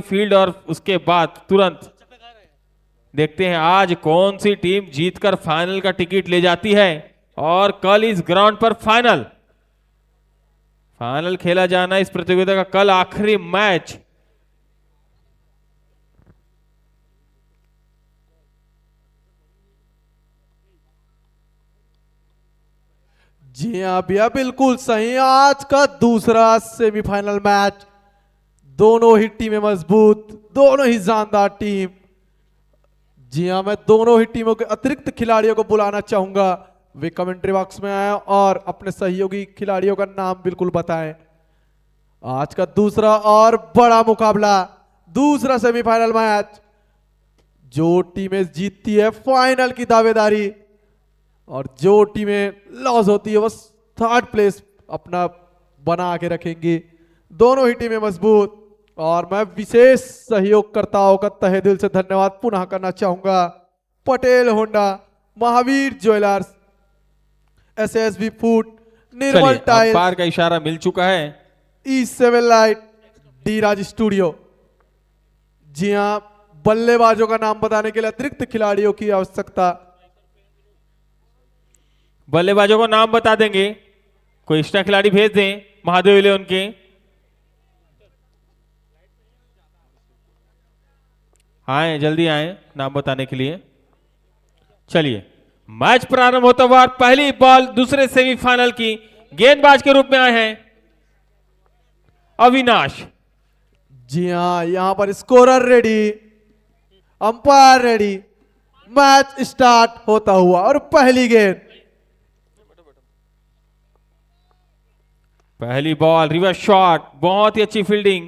Field और उसके बाद तुरंत देखते हैं आज कौन सी टीम जीतकर फाइनल का टिकट ले जाती है। और कल इस ग्राउंड पर फाइनल खेला जाना इस प्रतियोगिता का कल आखिरी मैच। जी हाँ भैया, बिल्कुल सही। आज का दूसरा सेमीफाइनल मैच, दोनों ही टीमें मजबूत, दोनों ही शानदार टीम। जी हाँ, मैं दोनों ही टीमों के अतिरिक्त खिलाड़ियों को बुलाना चाहूंगा, वे कमेंट्री बॉक्स में आए और अपने सहयोगी खिलाड़ियों का नाम बिल्कुल बताएं। आज का दूसरा और बड़ा मुकाबला, दूसरा सेमीफाइनल मैच, जो टीमें जीतती है फाइनल की दावेदारी और जो टीमें लॉस होती है वो थर्ड प्लेस अपना बना के रखेंगी। दोनों ही टीमें मजबूत और मैं विशेष सहयोगकर्ताओं का तहे दिल से धन्यवाद पुनः करना चाहूंगा। Patel Honda, Mahavir jewellers, SSB food, Nirmal tiles, umpire का इशारा मिल चुका है, E7 light, D Raj studio. जी हाँ, बल्लेबाजों का नाम बताने के लिए अतिरिक्त खिलाड़ियों की आवश्यकता। बल्लेबाजों को नाम बता देंगे, कोई एक्स्ट्रा खिलाड़ी भेज दें महादेव इलेवन के। आए जल्दी आए नाम बताने के लिए। चलिए मैच प्रारंभ होता हुआ पहली बॉल दूसरे सेमीफाइनल की, गेंदबाज के रूप में आए हैं अविनाश। जी हाँ, यहां पर scorer ready, umpire ready, match start होता हुआ और पहली गेंद, पहली बॉल रिवर्स शॉट, बहुत ही अच्छी फील्डिंग।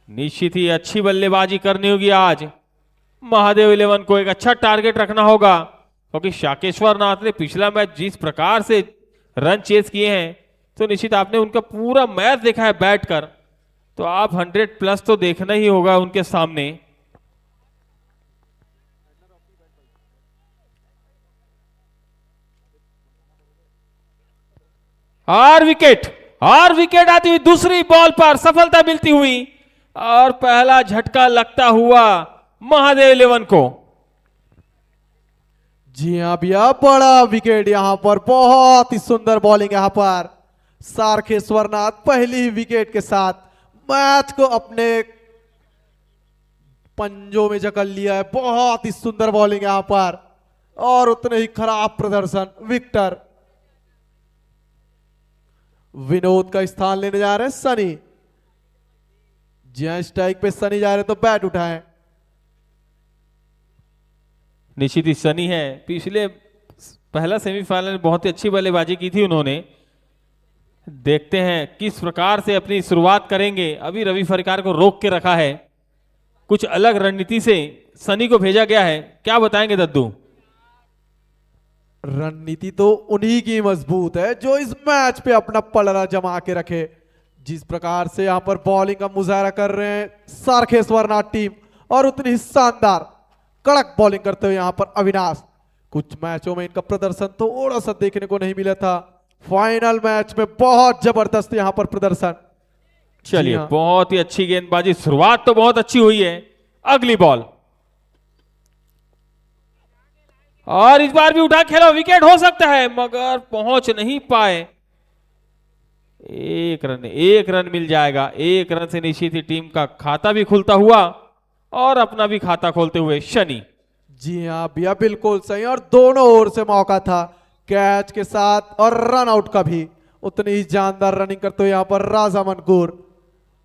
निश्चित ही अच्छी बल्लेबाजी करनी होगी आज महादेव इलेवन को, एक अच्छा टारगेट रखना होगा क्योंकि शाकेश्वर नाथ ने पिछला मैच जिस प्रकार से रन चेस किए हैं तो निश्चित आपने उनका पूरा मैच देखा है बैठ कर, तो आप 100 प्लस तो देखना ही होगा उनके सामने। और विकेट आती हुई दूसरी बॉल पर सफलता मिलती हुई और पहला झटका लगता हुआ महादेव इलेवन को। जी हाँ भैया, बड़ा विकेट यहां पर, बहुत ही सुंदर बॉलिंग यहां पर। सारखेश्वर नाथ पहली ही विकेट के साथ मैच को अपने पंजों में जकड़ लिया है। बहुत ही सुंदर बॉलिंग यहां पर और उतने ही खराब प्रदर्शन विक्टर। विनोद का स्थान लेने जा रहे हैं सनी। जी हाँ, स्ट्राइक पे सनी जा रहे तो बैट उठाएं। निश्चित ही सनी है, पिछले पहला सेमीफाइनल में बहुत ही अच्छी बल्लेबाजी की थी उन्होंने। देखते हैं किस प्रकार से अपनी शुरुआत करेंगे। अभी रवि फरिकार को रोक के रखा है, कुछ अलग रणनीति से सनी को भेजा गया है, क्या बताएंगे दद्दू? रणनीति तो उन्हीं की मजबूत है जो इस मैच पे अपना पलड़ा जमा के रखे। जिस प्रकार से यहां पर बॉलिंग का मुजाहरा कर रहे हैं सारखेश्वर नाथ टीम और उतनी ही शानदार कड़क बॉलिंग करते हुए यहां पर अविनाश। कुछ मैचों में इनका प्रदर्शन थोड़ा सा देखने को नहीं मिला था, फाइनल मैच में बहुत जबरदस्त यहां पर प्रदर्शन। चलिए बहुत ही अच्छी गेंदबाजी, शुरुआत तो बहुत अच्छी हुई है। अगली बॉल और इस बार भी उठा खेला, विकेट हो सकता है मगर पहुंच नहीं पाए। एक रन मिल जाएगा, एक रन से निश्चित ही टीम का खाता भी खुलता हुआ और अपना भी खाता खोलते हुए शनि। जी हाँ भैया, बिल्कुल सही। और दोनों ओर से मौका था, कैच के साथ और रन आउट का भी। उतनी ही जानदार रनिंग करते हुए यहाँ पर राजा मनकूर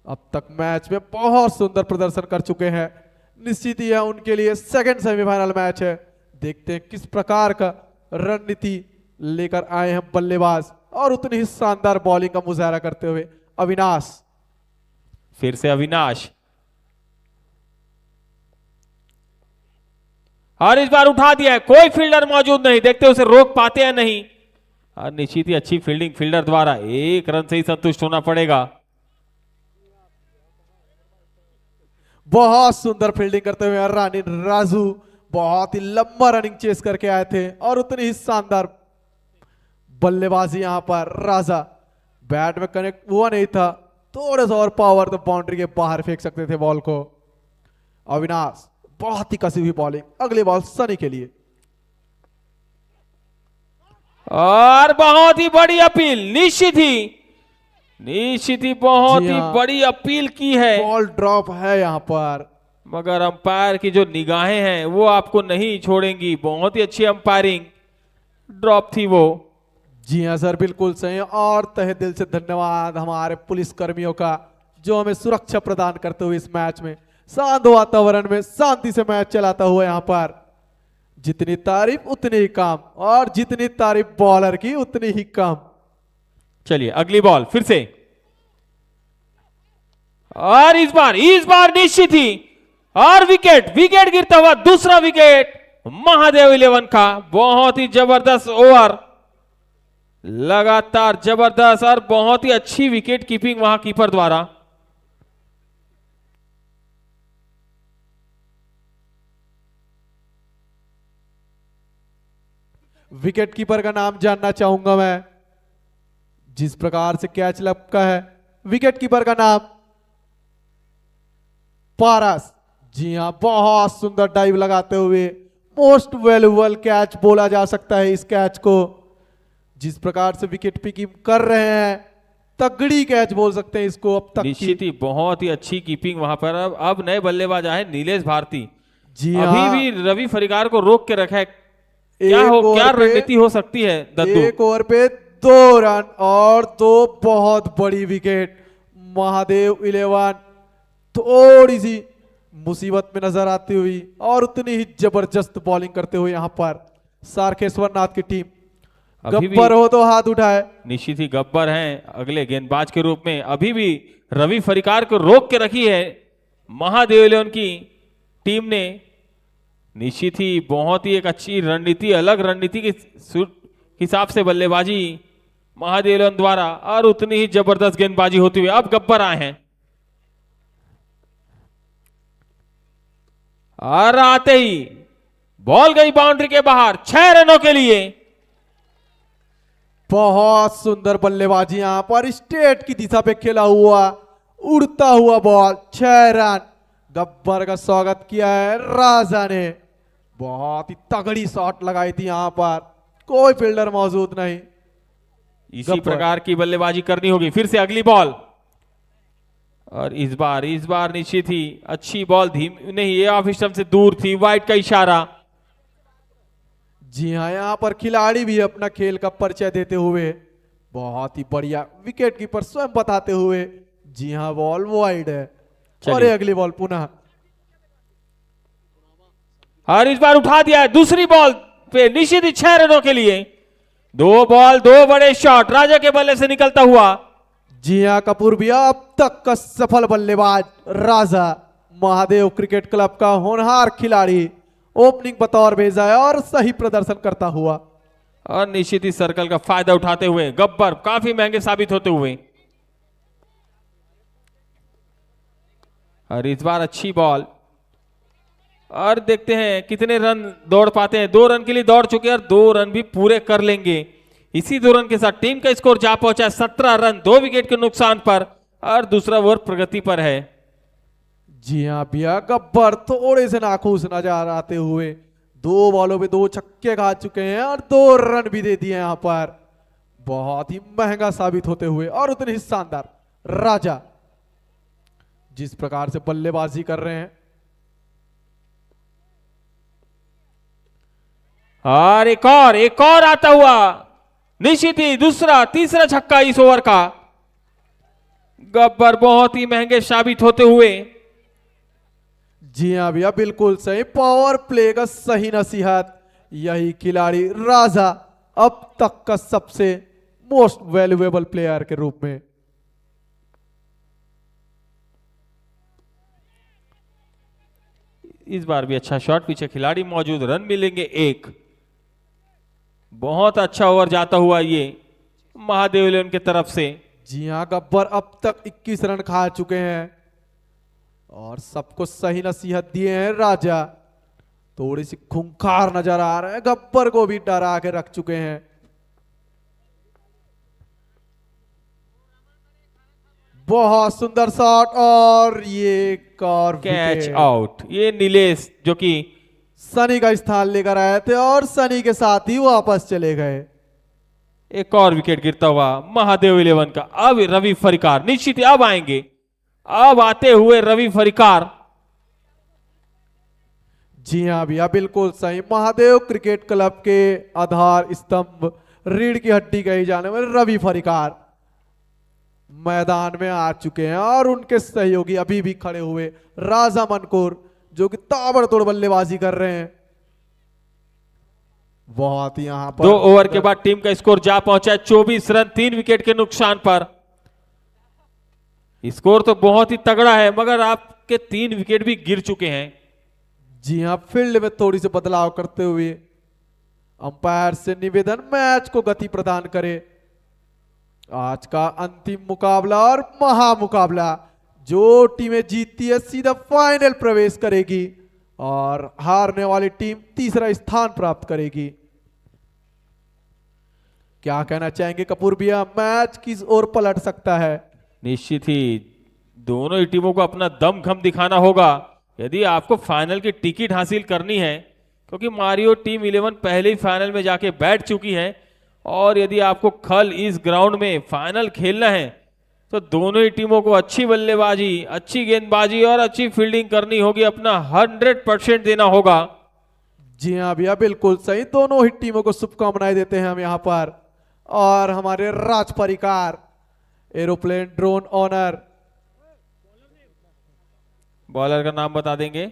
अब तक मैच में बहुत सुंदर प्रदर्शन कर चुके हैं। निश्चित ही उनके लिए सेकंड सेमीफाइनल मैच है। देखते हैं किस प्रकार का रणनीति लेकर आए हैं बल्लेबाज और उतनी ही शानदार बॉलिंग का मुजाहरा करते हुए अविनाश। फिर से अविनाश और इस बार उठा दिया है, कोई फील्डर मौजूद नहीं, देखते उसे रोक पाते हैं नहीं। और निश्चित ही अच्छी फील्डिंग फील्डर द्वारा, एक रन से ही संतुष्ट होना पड़ेगा। बहुत सुंदर फील्डिंग करते हुए रानी राजू बहुत ही लंबा रनिंग चेस करके आए थे और उतनी ही शानदार बल्लेबाजी यहां पर। राजा बैट में कनेक्ट हुआ नहीं था, थोड़ा सा और पावर तो बाउंड्री के बाहर फेंक सकते थे बॉल को। अविनाश बहुत ही कसी हुई बॉलिंग, अगली बॉल सनी के लिए। और बहुत ही बड़ी अपील, निश्चित ही बहुत जी ही हाँ। बड़ी अपील की है, बॉल ड्रॉप है यहां पर, मगर अंपायर की जो निगाहें हैं वो आपको नहीं छोड़ेंगी। बहुत ही अच्छी अंपायरिंग, ड्रॉप थी वो। जी हाँ सर, बिल्कुल सही। और तहे दिल से धन्यवाद हमारे पुलिस कर्मियों का जो हमें सुरक्षा प्रदान करते हुए इस मैच में शांत वातावरण में शांति से मैच चलाता हुआ यहाँ पर। जितनी तारीफ उतनी ही कम, और जितनी तारीफ बॉलर की उतनी ही कम। चलिए अगली बॉल फिर से, और इस बार निश्चित ही, और विकेट गिरता हुआ दूसरा विकेट महादेव इलेवन का। बहुत ही जबरदस्त ओवर, लगातार जबरदस्त और बहुत ही अच्छी विकेट कीपिंग वहां कीपर द्वारा। विकेट कीपर का नाम जानना चाहूंगा मैं, जिस प्रकार से कैच लपका है। विकेट कीपर का नाम पारस। जी हां, बहुत सुंदर डाइव लगाते हुए मोस्ट वैल्यूएबल कैच बोला जा सकता है इस कैच को। जिस प्रकार से विकेट पिकिंग कर रहे हैं, तगड़ी कैच बोल सकते हैं इसको अब तक की। निश्चित ही बहुत ही अच्छी कीपिंग वहां पर। अब नए बल्लेबाज आए नीलेश भारती। जी अभी हाँ, भी रवि फरिकार को रोक के रखा है। एक ओवर क्या पे- रणनीति हो सकती है दद्दू? एक ओवर पे 2 रन और 2 बहुत बड़ी विकेट। महादेव इलेवन थोड़ी सी मुसीबत में नजर आती हुई और उतनी ही जबरदस्त बॉलिंग करते हुए यहां पर सारकेश्वर नाथ की टीम। अभी भी गब्बर हो तो हाथ उठाए। निश्चित ही गब्बर हैं अगले गेंदबाज के रूप में। अभी भी रवि फरिकार को रोक के रखी है महादेव इलेवन की टीम ने। निश्चित ही बहुत ही एक अच्छी रणनीति, अलग रणनीति के हिसाब से बल्लेबाजी महादेव इलेवन द्वारा, और उतनी ही जबरदस्त गेंदबाजी होती हुई अब गब्बर आए हैं। और आते ही बॉल गई बाउंड्री के बाहर 6 रनों के लिए। बहुत सुंदर बल्लेबाजी यहां पर, स्ट्रेट की दिशा पे खेला हुआ उड़ता हुआ बॉल, 6 रन। गब्बर का स्वागत किया है राजा ने। बहुत ही तगड़ी शॉट लगाई थी यहां पर, कोई फील्डर मौजूद नहीं। इसी गब्बर। प्रकार की बल्लेबाजी करनी होगी। फिर से अगली बॉल, और इस बार निश्चित ही अच्छी बॉल, धीमी नहीं, ये ऑफ स्टंप से दूर थी, वाइड का इशारा। जी हाँ, यहाँ पर खिलाड़ी भी अपना खेल का परिचय देते हुए बहुत ही बढ़िया विकेट कीपर स्वयं बताते हुए। जी हाँ, बॉल वाइड है। और चलिए। ये अगली बॉल पुनः, और इस बार उठा दिया है दूसरी बॉल पे, निश्चित ही 6 रनों के लिए। 2 बॉल 2 बड़े शॉट राजा के बल्ले से निकलता हुआ। जी हाँ, कपूर भी अब तक का सफल बल्लेबाज राजा, महादेव क्रिकेट क्लब का होनहार खिलाड़ी, ओपनिंग बतौर भेजा है और सही प्रदर्शन करता हुआ। और निश्चित ही सर्कल का फायदा उठाते हुए गब्बर काफी महंगे साबित होते हुए। और इस बार अच्छी बॉल, और देखते हैं कितने रन दौड़ पाते हैं। 2 रन के लिए दौड़ चुके हैं और 2 रन भी पूरे कर लेंगे। इसी 2 रन के साथ टीम का स्कोर जा पहुंचा है 17 रन 2 विकेट के नुकसान पर, और दूसरा ओवर प्रगति पर है। जी हाँ भैया, गब्बर थोड़े से नाखुश नजर आते हुए 2 बॉलों पे 2 छक्के खा चुके हैं और 2 रन भी दे दिए यहाँ पर। बहुत ही महंगा साबित होते हुए, और उतने ही शानदार राजा जिस प्रकार से बल्लेबाजी कर रहे हैं। और एक और आता हुआ, निश्चित ही दूसरा तीसरा छक्का इस ओवर का। गब्बर बहुत ही महंगे साबित होते हुए। जी हाँ भैया, बिल्कुल सही। पावर प्ले का सही नसीहत, यही खिलाड़ी राजा अब तक का सबसे मोस्ट वैल्यूएबल प्लेयर के रूप में। इस बार भी अच्छा शॉट, पीछे खिलाड़ी मौजूद, रन मिलेंगे 1। बहुत अच्छा ओवर जाता हुआ ये महादेव इलेवन की तरफ से। जी हाँ, गब्बर अब तक 21 रन खा चुके हैं और सबको सही नसीहत दिए हैं राजा। थोड़ी सी खूंखार नजर आ रहे हैं, गब्बर को भी डरा के रख चुके हैं। बहुत सुंदर शॉट और ये एक और कैच विकेट। आउट। ये नीलेश जो कि सनी का स्थान लेकर आए थे और सनी के साथ ही वापस चले गए। एक और विकेट गिरता हुआ महादेव इलेवन का। अब रवि फरिकार निश्चित ही अब आएंगे, अब आते हुए रवि फरिकार। जी हाँ भैया, बिल्कुल सही। महादेव क्रिकेट क्लब के आधार स्तंभ, रीढ़ की हड्डी कही जाने वाले रवि फरिकार मैदान में आ चुके हैं और उनके सहयोगी अभी भी खड़े हुए राजा मनकोर, जो कि ताबड़तोड़ बल्लेबाजी कर रहे हैं। बहुत ही यहां पर 2 ओवर के बाद टीम का स्कोर जा पहुंचा है 24 रन 3 विकेट के नुकसान पर। स्कोर तो बहुत ही तगड़ा है, मगर आपके 3 विकेट भी गिर चुके हैं। जी हाँ, फील्ड में थोड़ी सी बदलाव करते हुए अंपायर से निवेदन, मैच को गति प्रदान करे। आज का अंतिम मुकाबला और महामुकाबला, जो टीमें जीतती है सीधा फाइनल प्रवेश करेगी और हारने वाली टीम तीसरा स्थान प्राप्त करेगी। क्या कहना चाहेंगे कपूर भैया, मैच किस ओर पलट सकता है? निश्चित ही दोनों ही टीमों को अपना दम खम दिखाना होगा यदि आपको फाइनल की टिकट हासिल करनी है, क्योंकि मारियो टीम 11 पहले ही फाइनल में जाके बैठ चुकी है। और यदि आपको कल इस ग्राउंड में फाइनल खेलना है तो दोनों ही टीमों को अच्छी बल्लेबाजी, अच्छी गेंदबाजी और अच्छी फील्डिंग करनी होगी, अपना 100% देना होगा। जी हाँ भैया, बिल्कुल सही। दोनों ही टीमों को शुभकामनाएं देते हैं हम यहाँ पर। और हमारे राज परिकार एरोप्लेन ड्रोन ऑनर, बॉलर का नाम बता देंगे।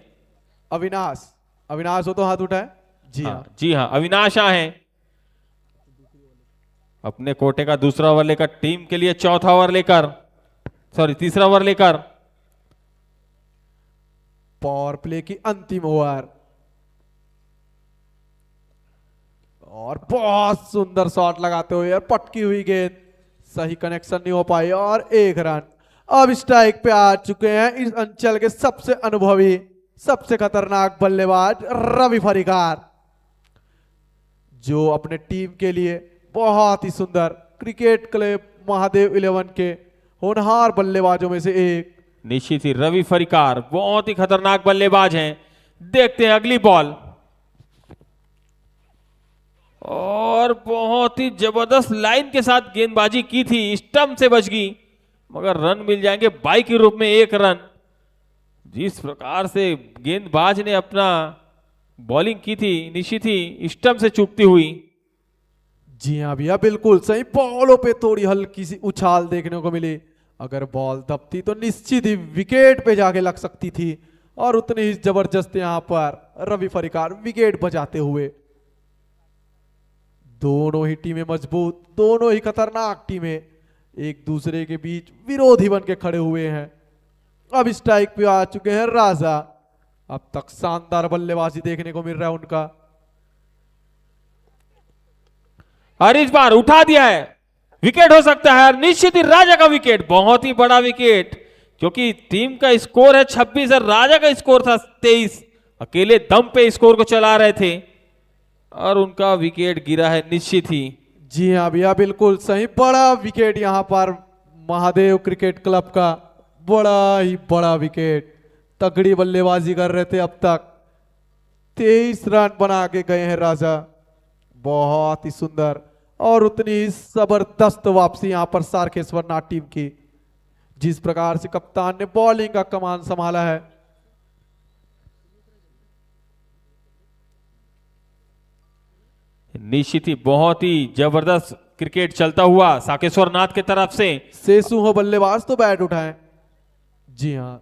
अविनाश। अविनाश हो तो हाथ उठाए। जी हाँ, जी हाँ, अविनाश हैं अपने कोटे का दूसरा ओवर लेकर, टीम के लिए चौथा ओवर लेकर, तीसरा ओवर लेकर। पावर प्ले की अंतिम ओवर और बहुत सुंदर शॉट लगाते हुए और पटकी हुई गेंद, सही कनेक्शन नहीं हो पाई और 1 रन। अब स्ट्राइक पे आ चुके हैं इस अंचल के सबसे अनुभवी, सबसे खतरनाक बल्लेबाज रवि फरिकार, जो अपने टीम के लिए बहुत ही सुंदर क्रिकेट क्लब महादेव 11 के होनहार बल्लेबाजों में से एक। निश्चित ही रवि फरिकार बहुत ही खतरनाक बल्लेबाज हैं। देखते हैं अगली बॉल, और बहुत ही जबरदस्त लाइन के साथ गेंदबाजी की थी, स्टंप से बच गई, मगर रन मिल जाएंगे बाई के रूप में 1 रन। जिस प्रकार से गेंदबाज ने अपना बॉलिंग की थी, निश्चित ही स्टंप से चूकती हुई। जी हाँ भैया, बिल्कुल सही। बॉलों पे थोड़ी हल्की सी उछाल देखने को मिली। अगर बॉल दबती तो निश्चित ही विकेट पे जाके लग सकती थी, और उतनी ही जबरदस्त यहां पर रवि फरिकार विकेट बचाते हुए। दोनों ही टीमें मजबूत, दोनों ही खतरनाक टीमें एक दूसरे के बीच विरोधी बन के खड़े हुए हैं। अब स्ट्राइक पे आ चुके हैं राजा। अब तक शानदार बल्लेबाजी देखने को मिल रहा है उनका। और इस बार उठा दिया है, विकेट हो सकता है, और निश्चित ही राजा का विकेट, बहुत ही बड़ा विकेट, क्योंकि टीम का स्कोर है 26 और राजा का स्कोर था 23। अकेले दम पे स्कोर को चला रहे थे और उनका विकेट गिरा है निश्चित ही। जी हाँ भैया, बिल्कुल सही। बड़ा विकेट यहां पर महादेव क्रिकेट क्लब का, बड़ा ही बड़ा विकेट। तगड़ी बल्लेबाजी कर रहे थे अब तक, 23 रन बना के गए हैं राजा। बहुत ही सुंदर और उतनी ही जबरदस्त वापसी यहां पर सारकेश्वर नाथ टीम की। जिस प्रकार से कप्तान ने बॉलिंग का कमान संभाला है, निश्चित ही बहुत ही जबरदस्त क्रिकेट चलता हुआ साकेश्वर नाथ की तरफ से। सेसु हो बल्लेबाज तो बैट उठाएं। जी हाँ,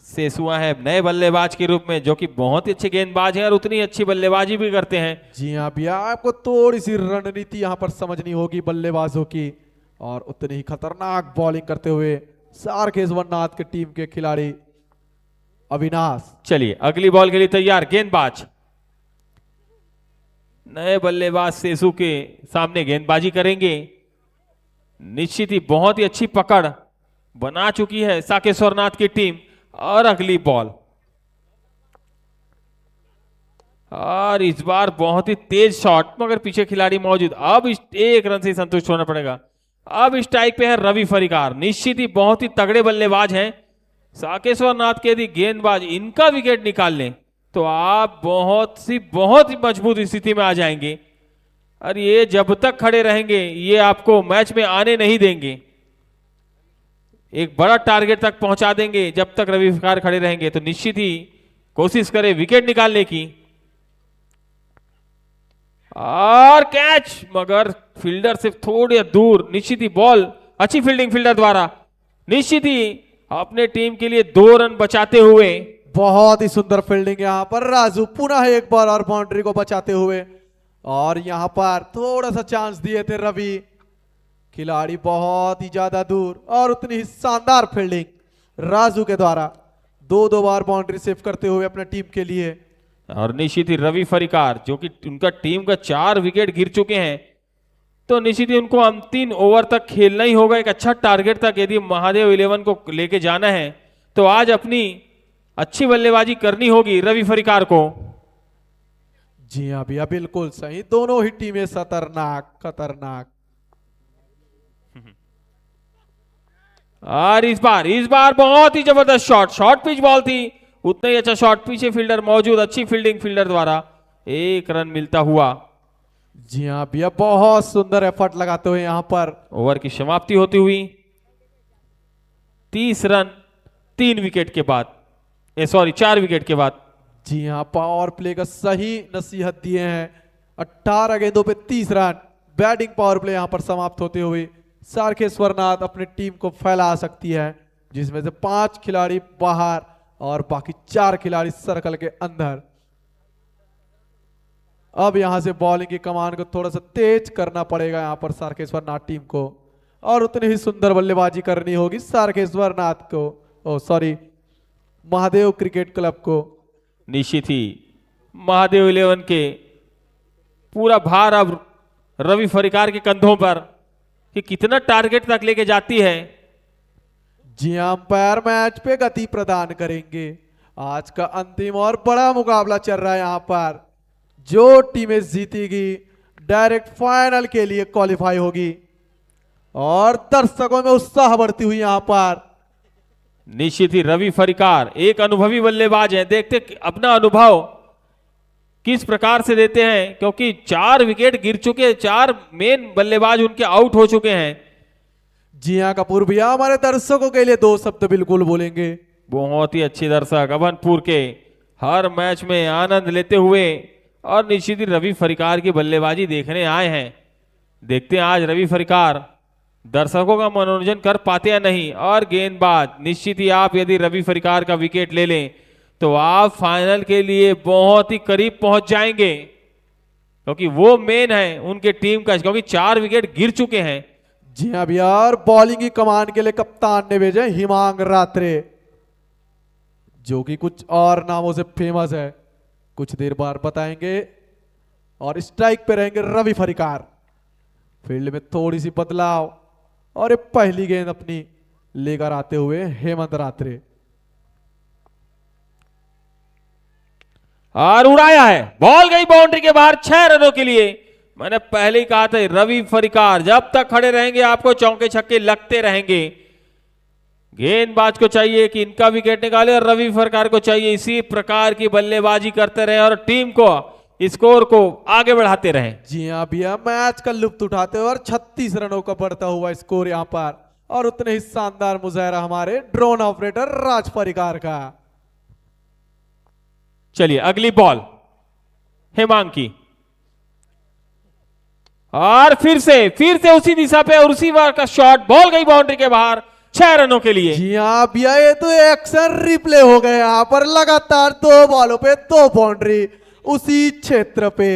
सेसुआ है नए बल्लेबाज के रूप में, जो कि बहुत ही अच्छे गेंदबाज हैं और उतनी अच्छी बल्लेबाजी भी करते हैं। जी हाँ भैया, आपको थोड़ी सी रणनीति यहां पर समझनी होगी बल्लेबाजों की, और उतनी ही खतरनाक बॉलिंग करते हुए सारकेश्वर नाथ के टीम के खिलाड़ी अविनाश। चलिए अगली बॉल के लिए तैयार गेंदबाज। नए बल्लेबाज सेसु के सामने गेंदबाजी करेंगे। निश्चित ही बहुत ही अच्छी पकड़ बना चुकी है साकेश्वर नाथ की टीम। और अगली बॉल, और इस बार बहुत ही तेज शॉट, मगर पीछे खिलाड़ी मौजूद। अब 1 रन से संतुष्ट होना पड़ेगा। अब स्ट्राइक पे है रवि परिकार। निश्चित ही बहुत ही तगड़े बल्लेबाज हैं साकेश्वर नाथ के। यदि गेंदबाज इनका विकेट निकाल लें तो आप बहुत ही मजबूत स्थिति में आ जाएंगे। और ये जब तक खड़े रहेंगे ये आपको मैच में आने नहीं देंगे। एक बड़ा टारगेट तक पहुंचा देंगे जब तक रवि परिकार खड़े रहेंगे। तो निश्चित ही कोशिश करें विकेट निकालने की। और कैच, मगर फील्डर से थोड़ी दूर। निश्चित ही बॉल, अच्छी फील्डिंग फील्डर द्वारा। निश्चित ही अपने टीम के लिए 2 रन बचाते हुए। बहुत ही सुंदर फील्डिंग यहाँ पर राजू, पुनः एक बार और बाउंड्री को बचाते हुए। और यहाँ पर थोड़ा सा चांस दिए थे रवि, खिलाड़ी बहुत ही ज्यादा दूर। और उतनी ही शानदार फील्डिंग राजू के द्वारा 2 बार बाउंड्री सेव करते हुए अपने टीम के लिए। और निश्चित ही रवि परिकार जो कि उनका टीम का 4 विकेट गिर चुके हैं, तो निश्चित ही उनको अंतिम ओवर तक खेलना ही होगा, एक अच्छा टारगेट तक। यदि महादेव 11 को लेके जाना है तो आज अपनी अच्छी बल्लेबाजी करनी होगी रवि परिकार को। जी हाँ भैया, बिल्कुल सही। दोनों ही टीमें खतरनाक। और इस बार बहुत ही जबरदस्त शॉर्ट पिच बॉल थी। उतना ही अच्छा शॉट, पीछे फील्डर मौजूद, अच्छी फील्डिंग फील्डर द्वारा 1 रन मिलता हुआ। जी हाँ भैया, बहुत सुंदर एफर्ट लगाते हुए यहाँ पर ओवर की समाप्ति होती हुई 30 रन 3 विकेट के बाद, 4 विकेट के बाद। जी हाँ, पावर प्ले का सही नसीहत दिए हैं। 18 गेंदों पे 30 रन। बैटिंग पावर प्ले यहाँ पर समाप्त होते हुए साकेश्वर नाथ अपनी टीम को फैला सकती है, जिसमें से 5 खिलाड़ी बाहर और बाकी 4 खिलाड़ी सर्कल के अंदर। अब यहां से बॉलिंग की कमान को थोड़ा सा तेज करना पड़ेगा यहाँ पर साकेश्वर नाथ टीम को, और उतनी ही सुंदर बल्लेबाजी करनी होगी साकेश्वर नाथ को, महादेव क्रिकेट क्लब को। निश्चित ही महादेव 11 के पूरा भार अब रवि परिकार के कंधों पर कि कितना टारगेट तक लेके जाती है। जी हाँ, अंपायर मैच पे गति प्रदान करेंगे। आज का अंतिम और बड़ा मुकाबला चल रहा है यहाँ पर। जो टीमें जीतेगी डायरेक्ट फाइनल के लिए क्वालिफाई होगी, और दर्शकों में उत्साह बढ़ती हुई यहाँ पर। निश्चित ही रवि परिकार एक अनुभवी बल्लेबाज हैं। देखते अपना अनुभव किस प्रकार से देते हैं, क्योंकि 4 विकेट गिर चुके, 4 मेन बल्लेबाज उनके आउट हो चुके हैं। जी हाँ कपूर भैया, हमारे दर्शकों के लिए 2 शब्द बिल्कुल बोलेंगे। बहुत ही अच्छे दर्शक अभनपुर के हर मैच में आनंद लेते हुए और निश्चित ही रवि परिकार की बल्लेबाजी देखने आए हैं। देखते हैं आज रवि परिकार दर्शकों का मनोरंजन कर पाते या नहीं। और गेंदबाज, निश्चित ही आप यदि रवि परिकार का विकेट ले लें तो आप फाइनल के लिए बहुत ही करीब पहुंच जाएंगे, क्योंकि वो मेन है उनके टीम का, क्योंकि 4 विकेट गिर चुके हैं। जी हाँ भैया, और बॉलिंग की कमान के लिए कप्तान ने भेजे हिमांग रात्रे, जो कि कुछ और नामों से फेमस है, कुछ देर बाद बताएंगे। और स्ट्राइक पे रहेंगे रवि परिकार। फील्ड में थोड़ी सी बदलाव, और ये पहली गेंद अपनी लेकर आते हुए हेमंत रात्रे। और उड़ाया है, बॉल गई बाउंड्री के बाहर 6 रनों के लिए। मैंने पहले ही कहा था रवि परिकार जब तक खड़े रहेंगे आपको चौके छक्के लगते रहेंगे। गेंदबाज को चाहिए कि इनका विकेट निकाले, और रवि परिकार को चाहिए इसी प्रकार की बल्लेबाजी करते रहे और टीम को, स्कोर को आगे बढ़ाते रहे। जी हाँ भैया, मैच का लुत्फ उठाते हुए और 36 रनों का बढ़ता हुआ स्कोर यहाँ पर, और उतने ही शानदार मुजाहरा हमारे ड्रोन ऑपरेटर राज परिकार का। चलिए अगली बॉल हेमांग की, और फिर से उसी दिशा पे और उसी बार का शॉट, बॉल गई बाउंड्री के बाहर 6 रनों के लिए। जी हाँ भैया, ये तो एक्शन रिप्ले हो गए यहाँ पर। लगातार 2 बॉलों पे 2 बाउंड्री उसी क्षेत्र पे।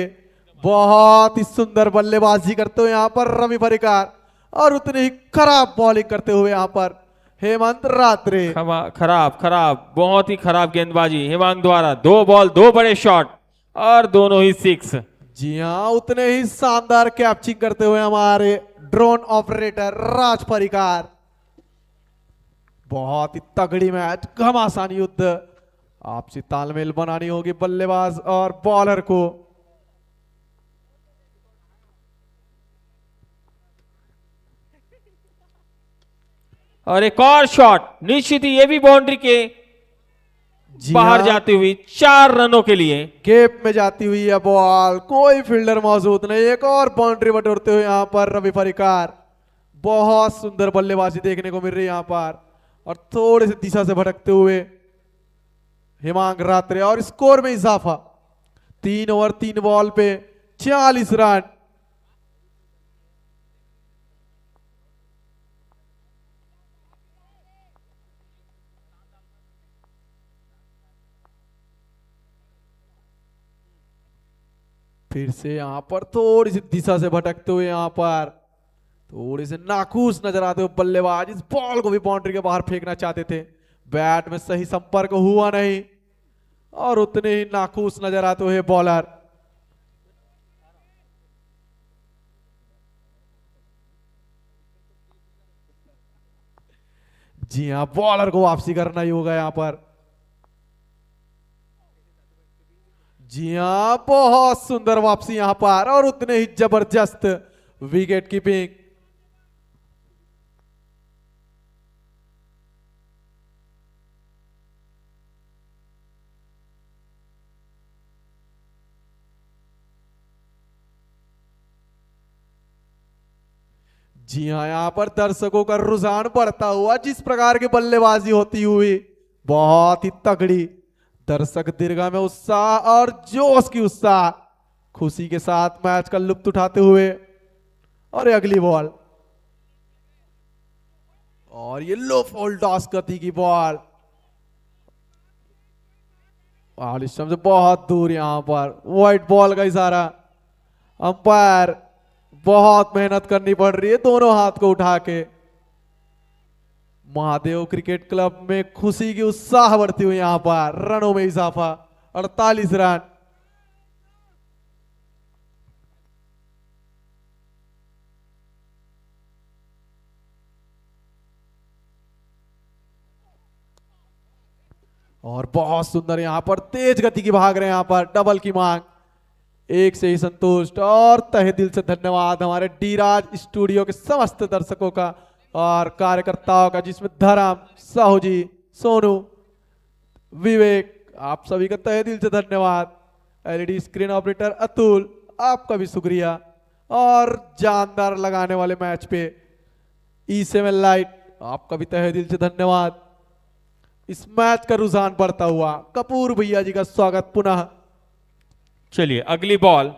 बहुत ही सुंदर बल्लेबाजी करते हुए यहाँ पर रवि परिकार, और उतनी ही खराब बॉलिंग करते हुए यहाँ पर हेमंत रात्रे। खराब बहुत ही खराब गेंदबाजी हेमांग द्वारा। 2 बॉल 2 बड़े शॉट और दोनों ही 6। जी हाँ, उतने ही शानदार कैप्चिंग करते हुए हमारे ड्रोन ऑपरेटर राज परिकार। बहुत ही तगड़ी मैच, घमासान युद्ध। आपसी तालमेल बनानी होगी बल्लेबाज और बॉलर को। और एक और शॉट, निश्चित ही ये भी बाउंड्री के जी बाहर हाँ, जाती हुई 4 रनों के लिए। गेप में जाती हुई है बॉल, कोई फील्डर मौजूद नहीं, एक और बाउंड्री बटोरते हुए यहाँ पर रवि परिकार। बहुत सुंदर बल्लेबाजी देखने को मिल रही है यहाँ पर, और थोड़े से दिशा से भटकते हुए हिमांग रात्रे, और स्कोर में इजाफा। 3 ओवर 3 बॉल पे 46 रन। फिर से यहाँ पर थोड़ी सी दिशा से भटकते हुए यहाँ पर थोड़े से नाखुश नजर आते हुए बल्लेबाज इस बॉल को भी बाउंड्री के बाहर फेंकना चाहते थे, बैट में सही संपर्क हुआ नहीं, और उतने ही नाखुश नजर आते हुए बॉलर। जी हाँ, बॉलर को वापसी करना ही होगा यहाँ पर। जी हाँ, बहुत सुंदर वापसी यहां पर, और उतने ही जबरदस्त विकेट कीपिंग। जी हाँ, यहां पर दर्शकों का रुझान बढ़ता हुआ, जिस प्रकार की बल्लेबाजी होती हुई बहुत ही तगड़ी। दर्शक दीर्घा में उत्साह और जोश की उत्साह, खुशी के साथ मैच का लुत्फ उठाते हुए। और ये अगली बॉल, और ये लो फॉल टॉस गति की बॉल, और इस समय से बहुत दूर यहां पर व्हाइट बॉल का इशारा। अंपायर, बहुत मेहनत करनी पड़ रही है दोनों हाथ को उठा के। महादेव क्रिकेट क्लब में खुशी की उत्साह बढ़ती हुई यहां पर, रनों में इजाफा, 48 रन। और बहुत सुंदर यहां पर तेज गति की भाग रहे हैं, यहां पर डबल की मांग। एक से ही संतुष्ट, और तहे दिल से धन्यवाद हमारे डी-राज स्टूडियो के समस्त दर्शकों का और कार्यकर्ताओं का, जिसमें धर्म, साहू जी, सोनू, विवेक, आप सभी का तहे दिल से धन्यवाद। एलईडी स्क्रीन ऑपरेटर अतुल, आपका भी शुक्रिया। और जानदार लगाने वाले मैच पे E7 लाइट, आपका भी तहे दिल से धन्यवाद। इस मैच का रुझान बढ़ता हुआ, कपूर भैया जी का स्वागत पुनः। चलिए अगली बॉल,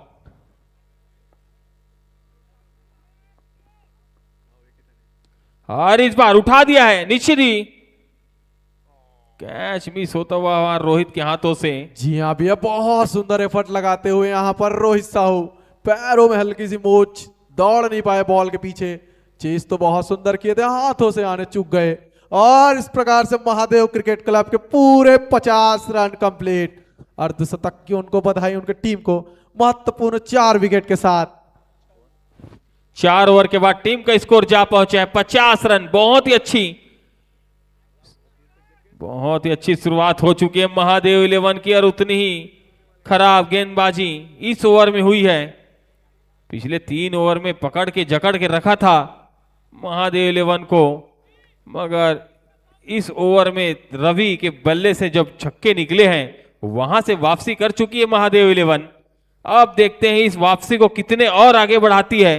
और इस बार उठा दिया है, निश्चित ही कैच मिस होता हुआ वहां रोहित के हाथों से। जी हाँ भैया, बहुत सुंदर एफर्ट लगाते हुए यहाँ पर रोहित साहू, पैरों में हल्की सी मोच, दौड़ नहीं पाए बॉल के पीछे। चेस तो बहुत सुंदर किए थे, हाथों से आने चूक गए। और इस प्रकार से महादेव क्रिकेट क्लब के पूरे 50 रन कंप्लीट। अर्धशतक की उनको बधाई, उनके टीम को महत्वपूर्ण 4 विकेट के साथ। 4 ओवर के बाद टीम का स्कोर जा पहुंचा है 50 रन। बहुत ही अच्छी शुरुआत हो चुकी है महादेव 11 की, और उतनी ही खराब गेंदबाजी इस ओवर में हुई है। पिछले 3 ओवर में पकड़ के जकड़ के रखा था महादेव 11 को, मगर इस ओवर में रवि के बल्ले से जब छक्के निकले हैं, वहां से वापसी कर चुकी है महादेव 11। अब देखते हैं इस वापसी को कितने और आगे बढ़ाती है,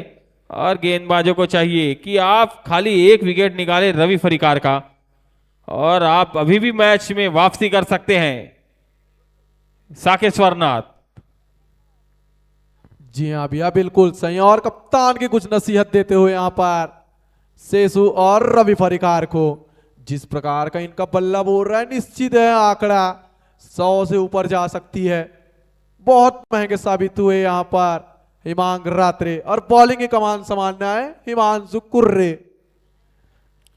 और गेंदबाजों को चाहिए कि आप खाली 1 विकेट निकाले रवि परिकार का, और आप अभी भी मैच में वापसी कर सकते हैं साकेश्वर नाथ। जी हाँ भैया, बिल्कुल सही। और कप्तान की कुछ नसीहत देते हुए यहाँ पर सेसु और रवि परिकार को, जिस प्रकार का इनका बल्ला बोल रहा है, निश्चित है आंकड़ा 100 से ऊपर जा सकती है। बहुत महंगे साबित हुए यहाँ पर हिमांग रात्रे, और बॉलिंग की कमान संभालना है हिमांशु कुर्रे।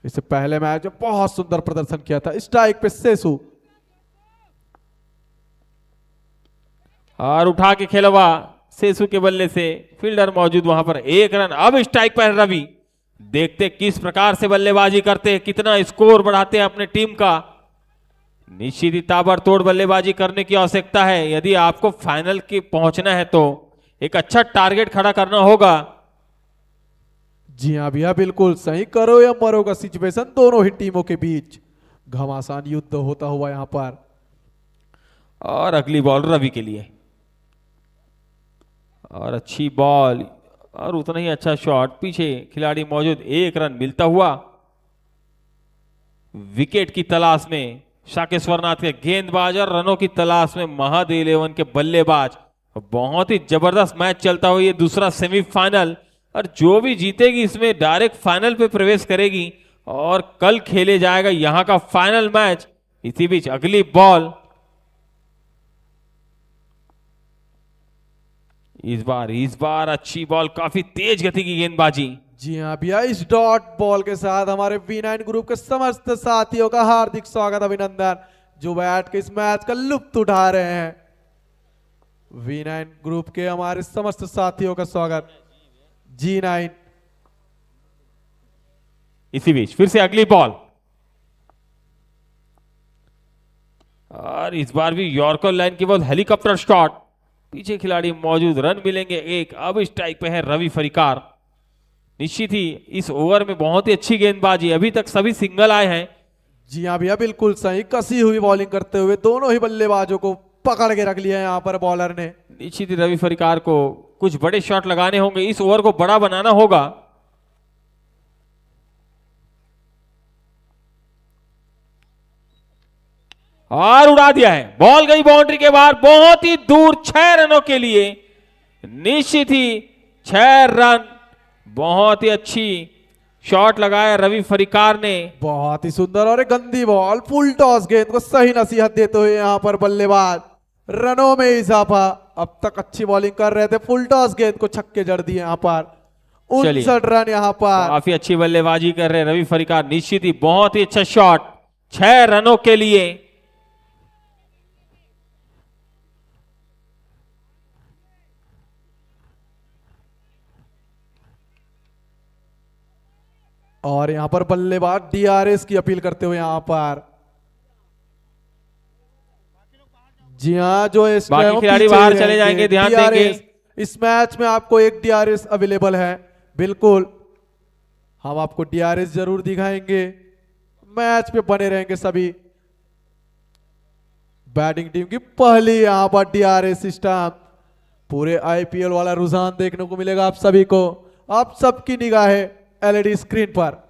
इससे पहले मैच में बहुत सुंदर प्रदर्शन किया था। स्ट्राइक पे सेसु, और उठा के खेलवा सेसु के बल्ले से, फील्डर मौजूद वहां पर, 1 रन। अब स्ट्राइक पर रवि, देखते किस प्रकार से बल्लेबाजी करते हैं, कितना स्कोर बढ़ाते हैं अपने टीम का। निश्चित ही ताबड़तोड़ बल्लेबाजी करने की आवश्यकता है। यदि आपको फाइनल की पहुंचना है तो एक अच्छा टारगेट खड़ा करना होगा। जी हाँ भैया बिल्कुल सही, करो या मरो का सिचुएशन दोनों ही टीमों के बीच घमासान युद्ध होता हुआ यहाँ पर। और अगली बॉल रवि के लिए, और अच्छी बॉल और उतना ही अच्छा शॉट, पीछे खिलाड़ी मौजूद, एक रन मिलता हुआ। विकेट की तलाश में शाकेश्वरनाथ के गेंदबाज और रनों की तलाश में महादेव इलेवन के बल्लेबाज। बहुत ही जबरदस्त मैच चलता हुआ ये दूसरा सेमीफाइनल, और जो भी जीतेगी इसमें डायरेक्ट फाइनल पे प्रवेश करेगी और कल खेले जाएगा यहां का फाइनल मैच। इसी बीच अगली बॉल, इस बार अच्छी बॉल, काफी तेज गति की गेंदबाजी। जी हाँ भैया, इस डॉट बॉल के साथ हमारे V9 ग्रुप के समस्त साथियों का हार्दिक स्वागत, अभिनंदन, जो बैठ के इस मैच का लुत्फ उठा रहे हैं। V9 ग्रुप के हमारे समस्त साथियों का स्वागत। G9। इसी बीच फिर से अगली बॉल, और इस बार भी यॉर्कर लाइन की बॉल, हेलीकॉप्टर शॉट, पीछे खिलाड़ी मौजूद, रन मिलेंगे एक। अब इस टाइप पे है रवि फरिकार। निश्चित ही इस ओवर में बहुत ही अच्छी गेंदबाजी, अभी तक सभी सिंगल आए हैं। जी हाँ भैया बिल्कुल सही, कसी हुई बॉलिंग करते हुए दोनों ही बल्लेबाजों को पकड़ के रख लिया है यहाँ पर बॉलर ने। निश्चित ही रवि फरिकार को कुछ बड़े शॉट लगाने होंगे, इस ओवर को बड़ा बनाना होगा। और उड़ा दिया है, बॉल गई बाउंड्री के बाहर, बहुत ही दूर, 6 रनों के लिए। निश्चित ही 6 रन, बहुत ही अच्छी शॉट लगाया रवि फरिकार ने। बहुत ही सुंदर, और एक गंदी बॉल, फुल टॉस गेंद को सही नसीहत देते हुए यहाँ पर बल्लेबाज, रनों में इजाफा। अब तक अच्छी बॉलिंग कर रहे थे, फुल टॉस गेंद को छक्के जड़ दिए यहाँ पर। 59 रन यहाँ पर। काफी अच्छी बल्लेबाजी कर रहे रवि फरिकार, निश्चित ही बहुत ही अच्छा शॉट, 6 रनों के लिए। और यहां पर बल्लेबाज DRS की अपील करते हुए यहां पर, जी हाँ, जो बाकी खिलाड़ी बाहर चले जाएंगे, ध्यान देंगे। इस मैच में आपको एक DRS अवेलेबल है, बिल्कुल हम आपको DRS जरूर दिखाएंगे। मैच पे बने रहेंगे सभी। बैटिंग टीम की पहली यहां पर DRS सिस्टम, पूरे IPL वाला रुझान देखने को मिलेगा आप सभी को। आप सबकी निगाहें LED स्क्रीन पर।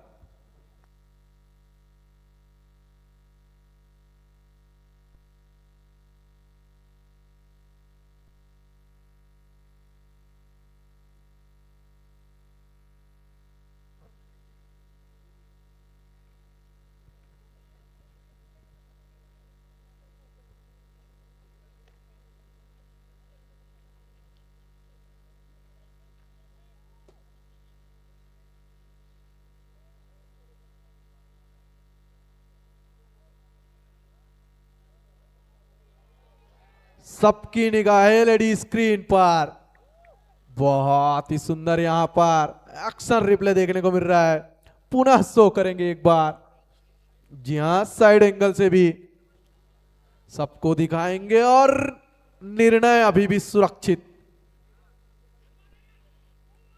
सबकी निगाहें LED स्क्रीन पर। बहुत ही सुंदर यहां पर एक्शन रिप्ले देखने को मिल रहा है, पुनः शो करेंगे एक बार। जी हां, साइड एंगल से भी सबको दिखाएंगे, और निर्णय अभी भी सुरक्षित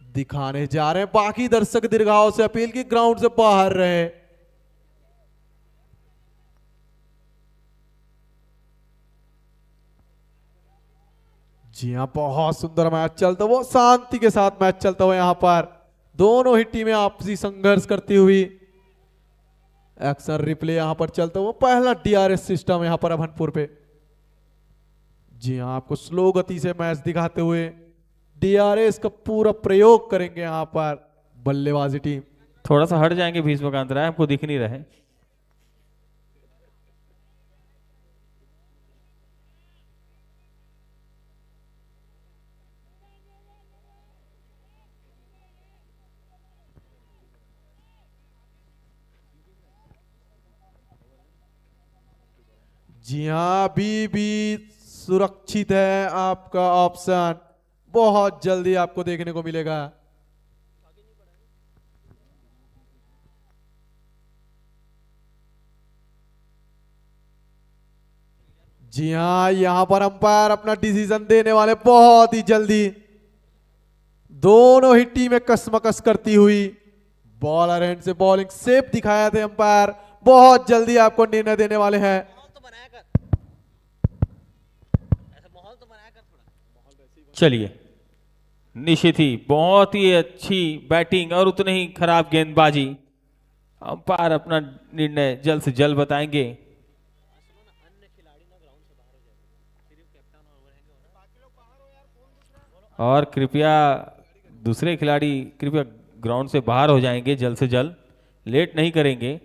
दिखाने जा रहे हैं। बाकी दर्शक दीर्घाओं से अपील की ग्राउंड से बाहर रहे। जी हाँ, बहुत सुंदर मैच चलता हुआ, शांति के साथ मैच चलता हुआ यहाँ पर। दोनों ही टीमें आपसी संघर्ष करती हुई, एक्शन रिप्ले यहाँ पर चलता हुआ। पहला DRS सिस्टम यहाँ पर अभनपुर पे। जी हाँ, आपको स्लो गति से मैच दिखाते हुए DRS का पूरा प्रयोग करेंगे यहाँ पर बल्लेबाजी टीम। थोड़ा सा हट जाएंगे भीष्मकांत राय, हमको दिख नहीं रहे। जी हाँ, अभी भी सुरक्षित है आपका ऑप्शन, बहुत जल्दी आपको देखने को मिलेगा। जी हाँ, यहां पर अंपायर अपना डिसीजन देने वाले बहुत ही जल्दी। दोनों ही टीमें कसमकस करती हुई। बॉलर एंड से बॉलिंग सेफ दिखाया थे अंपायर, बहुत जल्दी आपको निर्णय देने वाले हैं। चलिए, निश्चित ही बहुत ही अच्छी बैटिंग और उतने ही खराब गेंदबाजी। अंपायर अपना निर्णय जल्द से जल्द बताएंगे। और कृपया दूसरे खिलाड़ी कृपया ग्राउंड से बाहर हो जाएंगे जल्द से जल्द, लेट नहीं करेंगे।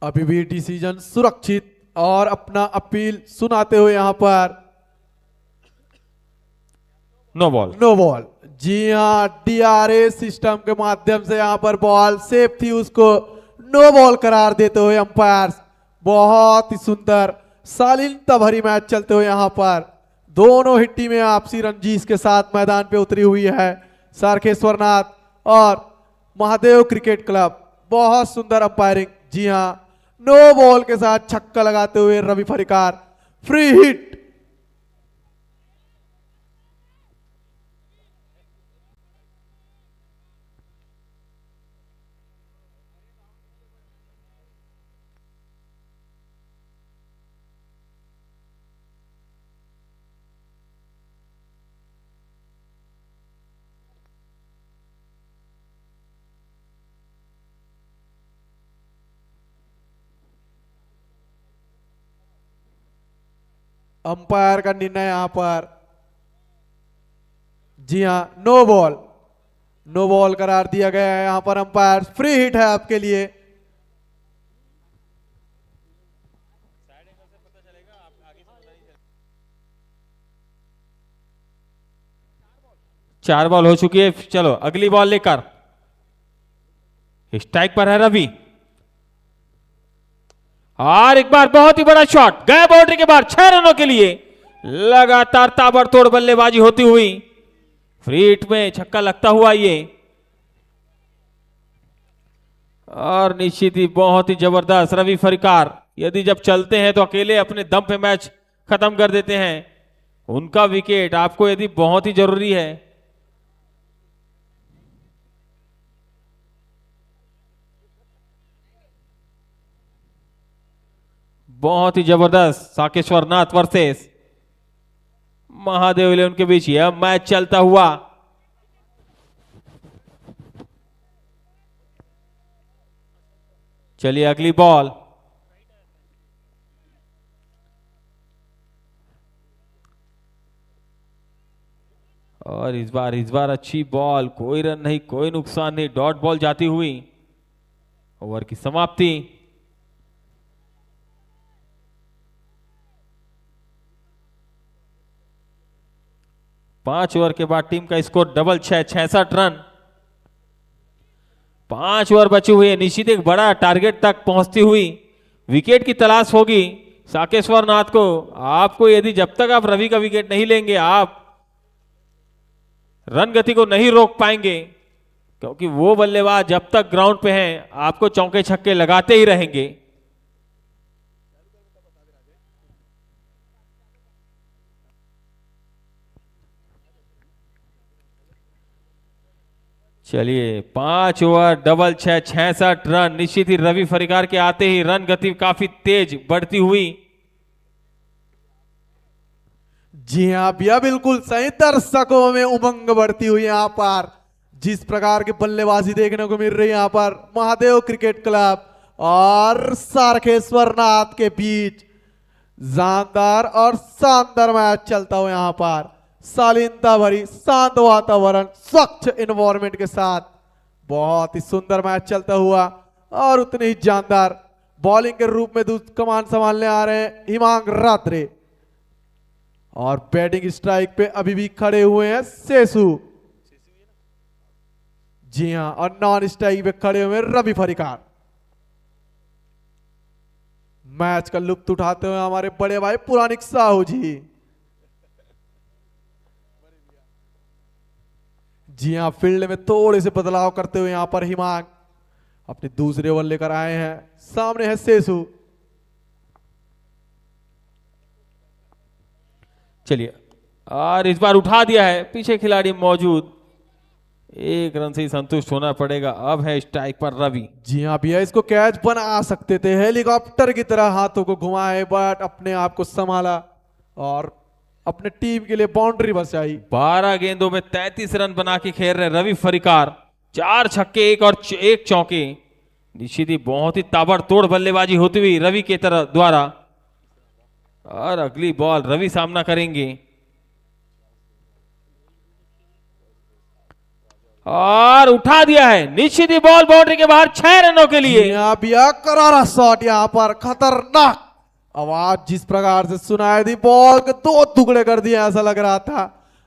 अभी भी डिसीजन सुरक्षित और अपना अपील सुनाते हुए यहां पर नो बॉल। No ball. जी हाँ, डीआरए सिस्टम के माध्यम से यहां पर बॉल सेफ थी, उसको नो बॉल करार देते हुए अंपायर। बहुत ही सुंदर शालीनता भरी मैच चलते हुए यहां पर दोनों ही टीमें आपसी रंजीश के साथ मैदान पे उतरी हुई है। सारखेश्वरनाथ और महादेव क्रिकेट क्लब, बहुत सुंदर अंपायरिंग। जी हाँ, नो बॉल के साथ छक्का लगाते हुए रवि फरिकार, फ्री हिट। अंपायर का निर्णय यहां पर, जी हां, नो बॉल। नो बॉल करार दिया गया है यहां पर अंपायर, फ्री हिट है आपके लिए। चार बॉल हो चुकी है। चलो अगली बॉल लेकर, स्ट्राइक पर है रवि और एक बार बहुत ही बड़ा शॉट गया बाउंड्री के बाहर, 6 रनों के लिए। लगातार ताबड़तोड़ बल्लेबाजी होती हुई फ्री हिट में छक्का लगता हुआ ये, और निश्चित ही बहुत ही जबरदस्त रवि फरिकार यदि जब चलते हैं तो अकेले अपने दम पे मैच खत्म कर देते हैं। उनका विकेट आपको यदि बहुत ही जरूरी है। बहुत ही जबरदस्त साकेश्वर नाथ वर्सेस महादेव इलेवन के बीच यह मैच चलता हुआ। चलिए अगली बॉल, और इस बार अच्छी बॉल, कोई रन नहीं, कोई नुकसान नहीं, डॉट बॉल जाती हुई। ओवर की समाप्ति। पांच ओवर के बाद टीम का स्कोर डबल 66 रन। 5 ओवर बचे हुए, निश्चित एक बड़ा टारगेट तक पहुंचती हुई विकेट की तलाश होगी साकेश्वर नाथ को। आपको यदि जब तक आप रवि का विकेट नहीं लेंगे आप रन गति को नहीं रोक पाएंगे, क्योंकि वो बल्लेबाज जब तक ग्राउंड पे हैं आपको चौके छक्के लगाते ही रहेंगे। चलिए 5 ओवर डबल 66 रन। निश्चित ही रवि फरिकार के आते ही रन गति काफी तेज बढ़ती हुई। जी हाँ भैया, बिल्कुल सही। दर्शकों में उमंग बढ़ती हुई यहाँ पर जिस प्रकार की बल्लेबाजी देखने को मिल रही है यहाँ पर महादेव क्रिकेट क्लब और सारखेश्वर नाथ के बीच, जानदार और शानदार मैच चलता हुआ यहाँ पर। शालीनता भरी शांत वातावरण, स्वच्छ एनवायरनमेंट के साथ बहुत ही सुंदर मैच चलता हुआ, और उतने ही जानदार बॉलिंग के रूप में कमान संभालने आ रहे हैं हिमांग रात्रे, और बैटिंग स्ट्राइक पे अभी भी खड़े हुए हैं सेसु। जी हां, और नॉन स्ट्राइक पे खड़े हुए हैं रवि फरिकार। मैच का लुत्फ उठाते हुए हमारे बड़े भाई पुरानिक साहू जी। जी हां, फील्ड में थोड़े से बदलाव करते हुए यहां पर हिमांग अपने दूसरे ओवर लेकर आए हैं। सामने है सेसु। चलिए और इस बार उठा दिया है, पीछे खिलाड़ी मौजूद, 1 रन से ही संतुष्ट होना पड़ेगा। अब है स्ट्राइक पर रवि। जी हाँ भैया, इसको कैच बना सकते थे, हेलीकॉप्टर की तरह हाथों को घुमाए, बट अपने आप को संभाला और अपने टीम के लिए बाउंड्री बचाई। 12 गेंदों में 33 रन बना के खेल रहे रवि फरिकार, 4 छक्के 1 चौके। निश्चित ही बहुत ही ताबड़तोड़ बल्लेबाजी होती हुई रवि के तरफ द्वारा। और अगली बॉल रवि सामना करेंगे और उठा दिया है, निश्चित ही बॉल बाउंड्री के बाहर 6 रनों के लिए। भैया करारा शॉट यहाँ पर, खतरनाक आवाज जिस प्रकार से सुनाई दी, बॉल के 2 टुकड़े कर दिए ऐसा लग रहा था।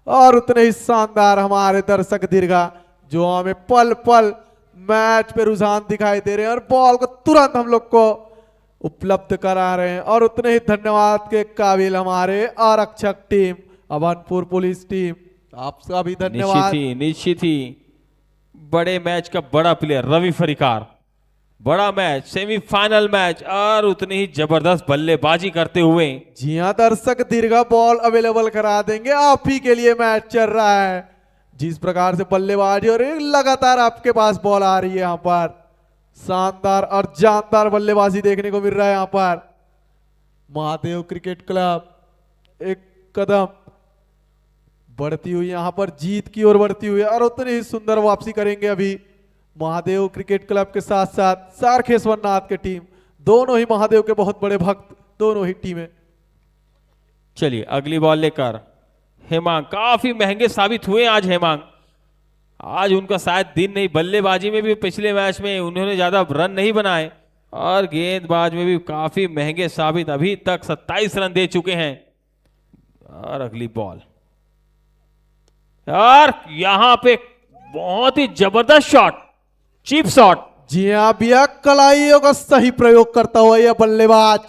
और उतने ही शानदार हमारे दर्शक दीर्घा जो हमें पल पल मैच पे रुझान दिखाई दे रहे हैं और बॉल को तुरंत हम लोग को उपलब्ध करा रहे हैं। और उतने ही धन्यवाद के काबिल हमारे आरक्षक टीम, अभनपुर पुलिस टीम, आपका भी धन्यवाद। निश्चित ही बड़े मैच का बड़ा प्लेयर रवि फरिकार, बड़ा मैच, सेमीफाइनल मैच, और उतनी ही जबरदस्त बल्लेबाजी करते हुए। जी हाँ दर्शक दीर्घा, बॉल अवेलेबल करा देंगे, आप ही के लिए मैच चल रहा है। जिस प्रकार से बल्लेबाजी और लगातार आपके पास बॉल आ रही है, यहाँ पर शानदार और जानदार बल्लेबाजी देखने को मिल रहा है। यहाँ पर महादेव क्रिकेट क्लब एक कदम बढ़ती हुई यहाँ पर जीत की ओर बढ़ती हुई है और उतनी ही सुंदर वापसी करेंगे अभी महादेव क्रिकेट क्लब के साथ साथ सारखेश्वर नाथ की टीम। दोनों ही महादेव के बहुत बड़े भक्त, दोनों ही टीमें। चलिए अगली बॉल लेकर हेमांग, काफी महंगे साबित हुए आज हेमांग। आज उनका शायद दिन नहीं, बल्लेबाजी में भी पिछले मैच में उन्होंने ज्यादा रन नहीं बनाए और गेंदबाज में भी काफी महंगे साबित, अभी तक 27 रन दे चुके हैं। और अगली बॉल, और यहां पे बहुत ही जबरदस्त शॉट, चीप शॉट। जी हाँ भैया, कलाइयों का सही प्रयोग करता हुआ यह बल्लेबाज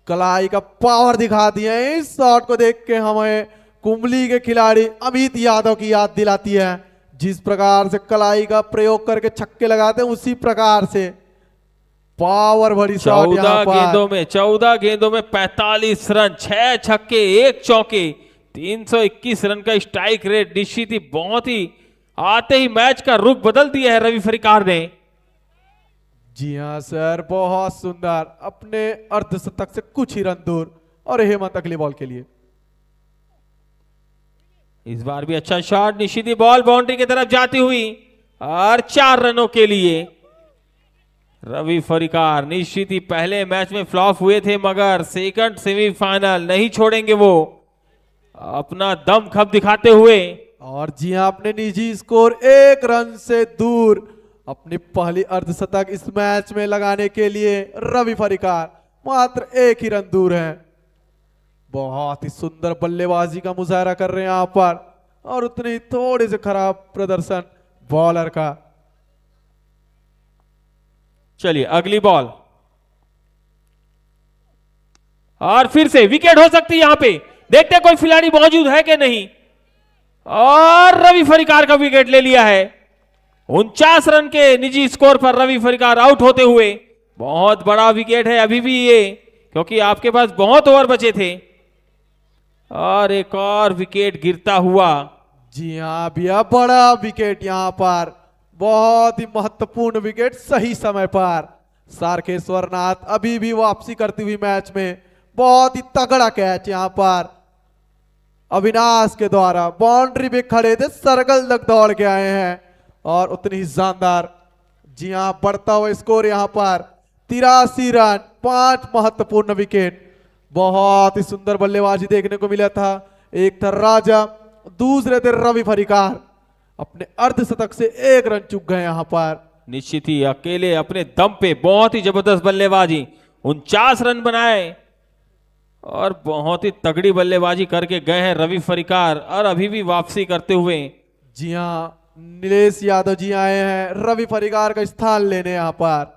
कलाई का पावर दिखा दिया। इस शॉट को देख के हमें कुंबली के खिलाड़ी अमित यादव की याद दिलाती है। जिस प्रकार से कलाई का प्रयोग करके छक्के लगाते हैं, उसी प्रकार से पावर भरी शॉट। 14 गेंदों में 45 रन, 6 छक्के 1 चौके, 321 रन का स्ट्राइक रेट। निश्चित ही बहुत ही आते ही मैच का रुख बदल दिया है रवि फरिकार ने। जी हाँ सर, बहुत सुंदर, अपने अर्धशतक से कुछ ही रन दूर। और हेमंत अगली बॉल के लिए, इस बार भी अच्छा शॉट, निश्चित ही बॉल बाउंड्री की तरफ जाती हुई और 4 रनों के लिए रवि फरिकार। निश्चित ही पहले मैच में फ्लॉप हुए थे, मगर सेकंड सेमीफाइनल नहीं छोड़ेंगे वो अपना दम खप दिखाते हुए। और जी हाँ, अपने निजी स्कोर 1 रन से दूर अपनी पहली अर्धशतक इस मैच में लगाने के लिए रवि फरिकार मात्र 1 ही रन दूर हैं। बहुत ही सुंदर बल्लेबाजी का मुजाहरा कर रहे हैं यहाँ पर, और उतने ही थोड़े से खराब प्रदर्शन बॉलर का। चलिए अगली बॉल, और फिर से विकेट हो सकती है यहां पे, देखते हैं कोई खिलाड़ी मौजूद है कि नहीं। और रवि फरिकार का विकेट ले लिया है। 49 रन के निजी स्कोर पर रवि फरिकार आउट होते हुए। बहुत बड़ा विकेट है अभी भी ये, क्योंकि आपके पास बहुत ओवर बचे थे। और एक और विकेट गिरता हुआ। जी हाँ भैया, बड़ा विकेट यहाँ पर, बहुत ही महत्वपूर्ण विकेट सही समय पर। सारखेश्वर नाथ अभी भी वापसी करती हुई मैच में, बहुत ही तगड़ा कैच यहाँ पर अविनाश के द्वारा, बाउंड्री पे खड़े थे, सर्कल तक दौड़ के आए हैं और उतनी ही शानदार। जी हाँ, बढ़ता हुआ स्कोर यहाँ पर 83 रन, 5 महत्वपूर्ण विकेट। बहुत ही सुंदर बल्लेबाजी देखने को मिला था। एक था राजा, दूसरे थे रवि फरिकार, अपने अर्धशतक से 1 रन चूक गए यहाँ पर। निश्चित ही अकेले अपने दम पे बहुत ही जबरदस्त बल्लेबाजी, 49 रन बनाए और बहुत ही तगड़ी बल्लेबाजी करके गए हैं रवि फरिकार, और अभी भी वापसी करते हुए। जी हाँ, नीलेश यादव जी आए हैं रवि फरिकार का स्थान लेने यहाँ पर।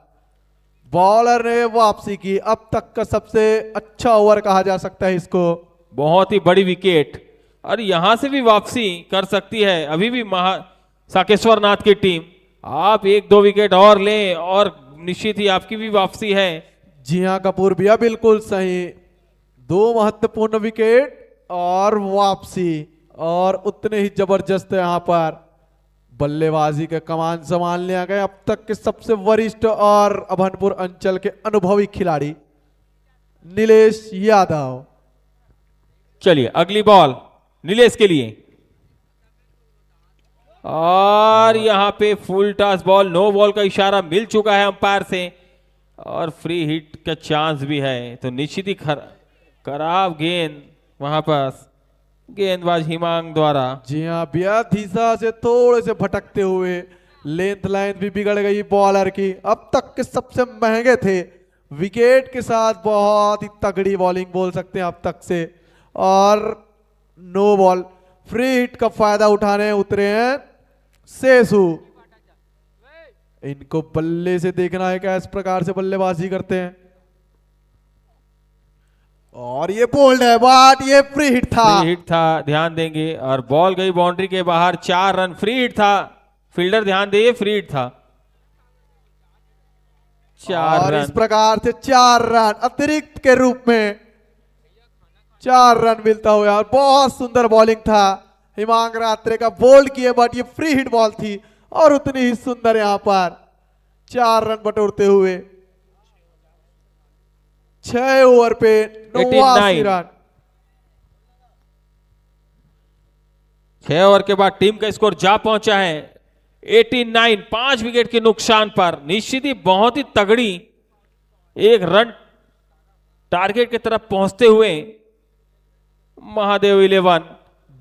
बॉलर ने वापसी की, अब तक का सबसे अच्छा ओवर कहा जा सकता है इसको। बहुत ही बड़ी विकेट, और यहां से भी वापसी कर सकती है अभी भी साकेश्वर नाथ की टीम। आप 1-2 विकेट और लें और निश्चित ही आपकी भी वापसी है। जी हाँ कपूर भैया, बिल्कुल सही। 2 महत्वपूर्ण विकेट और वापसी, और उतने ही जबरदस्त यहाँ पर बल्लेबाजी का कमान संभाल लिया गया अब तक के सबसे वरिष्ठ और अभनपुर अंचल के अनुभवी खिलाड़ी नीलेश यादव। चलिए अगली बॉल नीलेश के लिए, और यहां पे full toss ball, no ball का इशारा मिल चुका है अंपायर से, और फ्री हिट का चांस भी है। तो निश्चित ही खराब गेंद वहां पर गेंदबाज हिमांग द्वारा। जी हाँ भैया, दिशा से थोड़े से भटकते हुए लेंथ लाइन भी बिगड़ गई बॉलर की। अब तक के सबसे महंगे थे, विकेट के साथ बहुत ही तगड़ी बॉलिंग बोल सकते हैं अब तक से, और नो बॉल फ्री हिट का फायदा उठाने उतरे हैं सेसु। इनको बल्ले से देखना है किस प्रकार से बल्लेबाजी करते हैं, और ये बोल्ड है बट ये फ्री हिट था। फ्री हिट था, ध्यान देंगे, और बॉल गई बाउंड्री के बाहर, 4 रन। फ्री हिट था, फील्डर ध्यान दे, फ्री हिट था। 4 और रन। इस प्रकार से 4 रन अतिरिक्त के रूप में 4 रन मिलता हुआ, और बहुत सुंदर बॉलिंग था हिमांग रात्रे का, बोल्ड किए बट ये फ्री हिट बॉल थी, और उतनी ही सुंदर यहां पर 4 रन बटोरते हुए 6 ओवर पे 89 रन। 6 ओवर के बाद टीम का स्कोर जा पहुंचा है 89, 5 विकेट के नुकसान पर। निश्चित ही बहुत ही तगड़ी एक रन टारगेट की तरफ पहुंचते हुए महादेव 11।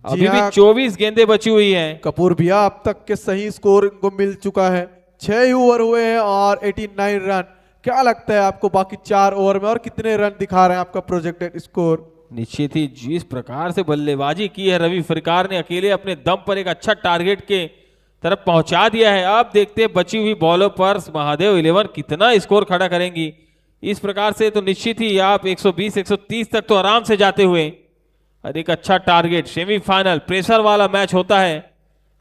अभी भी 24 गेंदें बची हुई हैं। कपूर भैया, अब तक के सही स्कोर इनको मिल चुका है, 6 ओवर हुए हैं और 89 रन। क्या लगता है आपको बाकी 4 ओवर में और कितने रन दिखा रहे हैं आपका प्रोजेक्टेड स्कोर? निश्चित ही जिस प्रकार से बल्लेबाजी की है रवि फरकार ने, अकेले अपने दम पर एक अच्छा टारगेट के तरफ पहुंचा दिया है। अब देखते हैं बची हुई बॉलों पर महादेव 11 कितना स्कोर खड़ा करेंगी। इस प्रकार से तो निश्चित ही आप 120 130 तक तो आराम से जाते हुए, और एक अच्छा टारगेट, सेमीफाइनल प्रेशर वाला मैच होता है,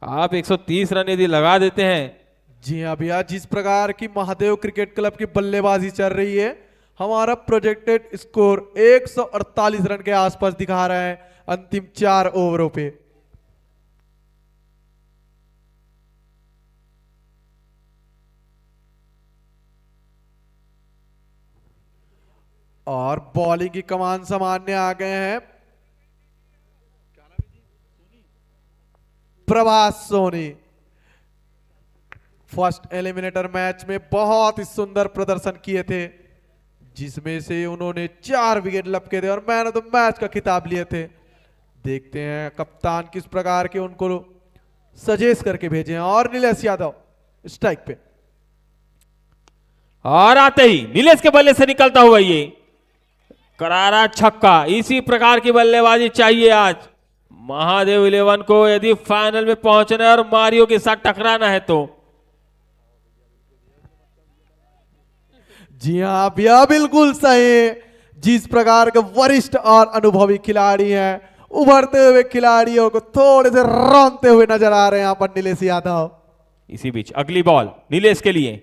आप 130 रन यदि लगा देते हैं। जी हाँ भैया, जिस प्रकार की महादेव क्रिकेट क्लब की बल्लेबाजी चल रही है, हमारा प्रोजेक्टेड स्कोर 148 रन के आसपास दिखा रहा है अंतिम 4 ओवरों पे। और बॉलिंग की कमान संभालने आ गए हैं Prabhas Soni. First eliminator match में बहुत ही सुंदर प्रदर्शन किए थे, जिसमें से उन्होंने 4 विकेट लपके थे और मैन ऑफ द मैच का खिताब लिए थे। देखते हैं कप्तान किस प्रकार के उनको सजेस्ट करके भेजे हैं। और नीलेश यादव स्ट्राइक पे, और आते ही नीलेश के बल्ले से निकलता हुआ ये करारा छक्का। इसी प्रकार की बल्लेबाजी चाहिए आज महादेव 11 को यदि फाइनल में पहुंचना है और मारियो के साथ टकराना है तो। जी हाँ भैया, बिल्कुल सही। जिस प्रकार के वरिष्ठ और अनुभवी खिलाड़ी हैं, उभरते हुए खिलाड़ियों को थोड़े से रौनते हुए नजर आ रहे हैं यहाँ पर नीलेश यादव। इसी बीच अगली बॉल नीलेश के लिए,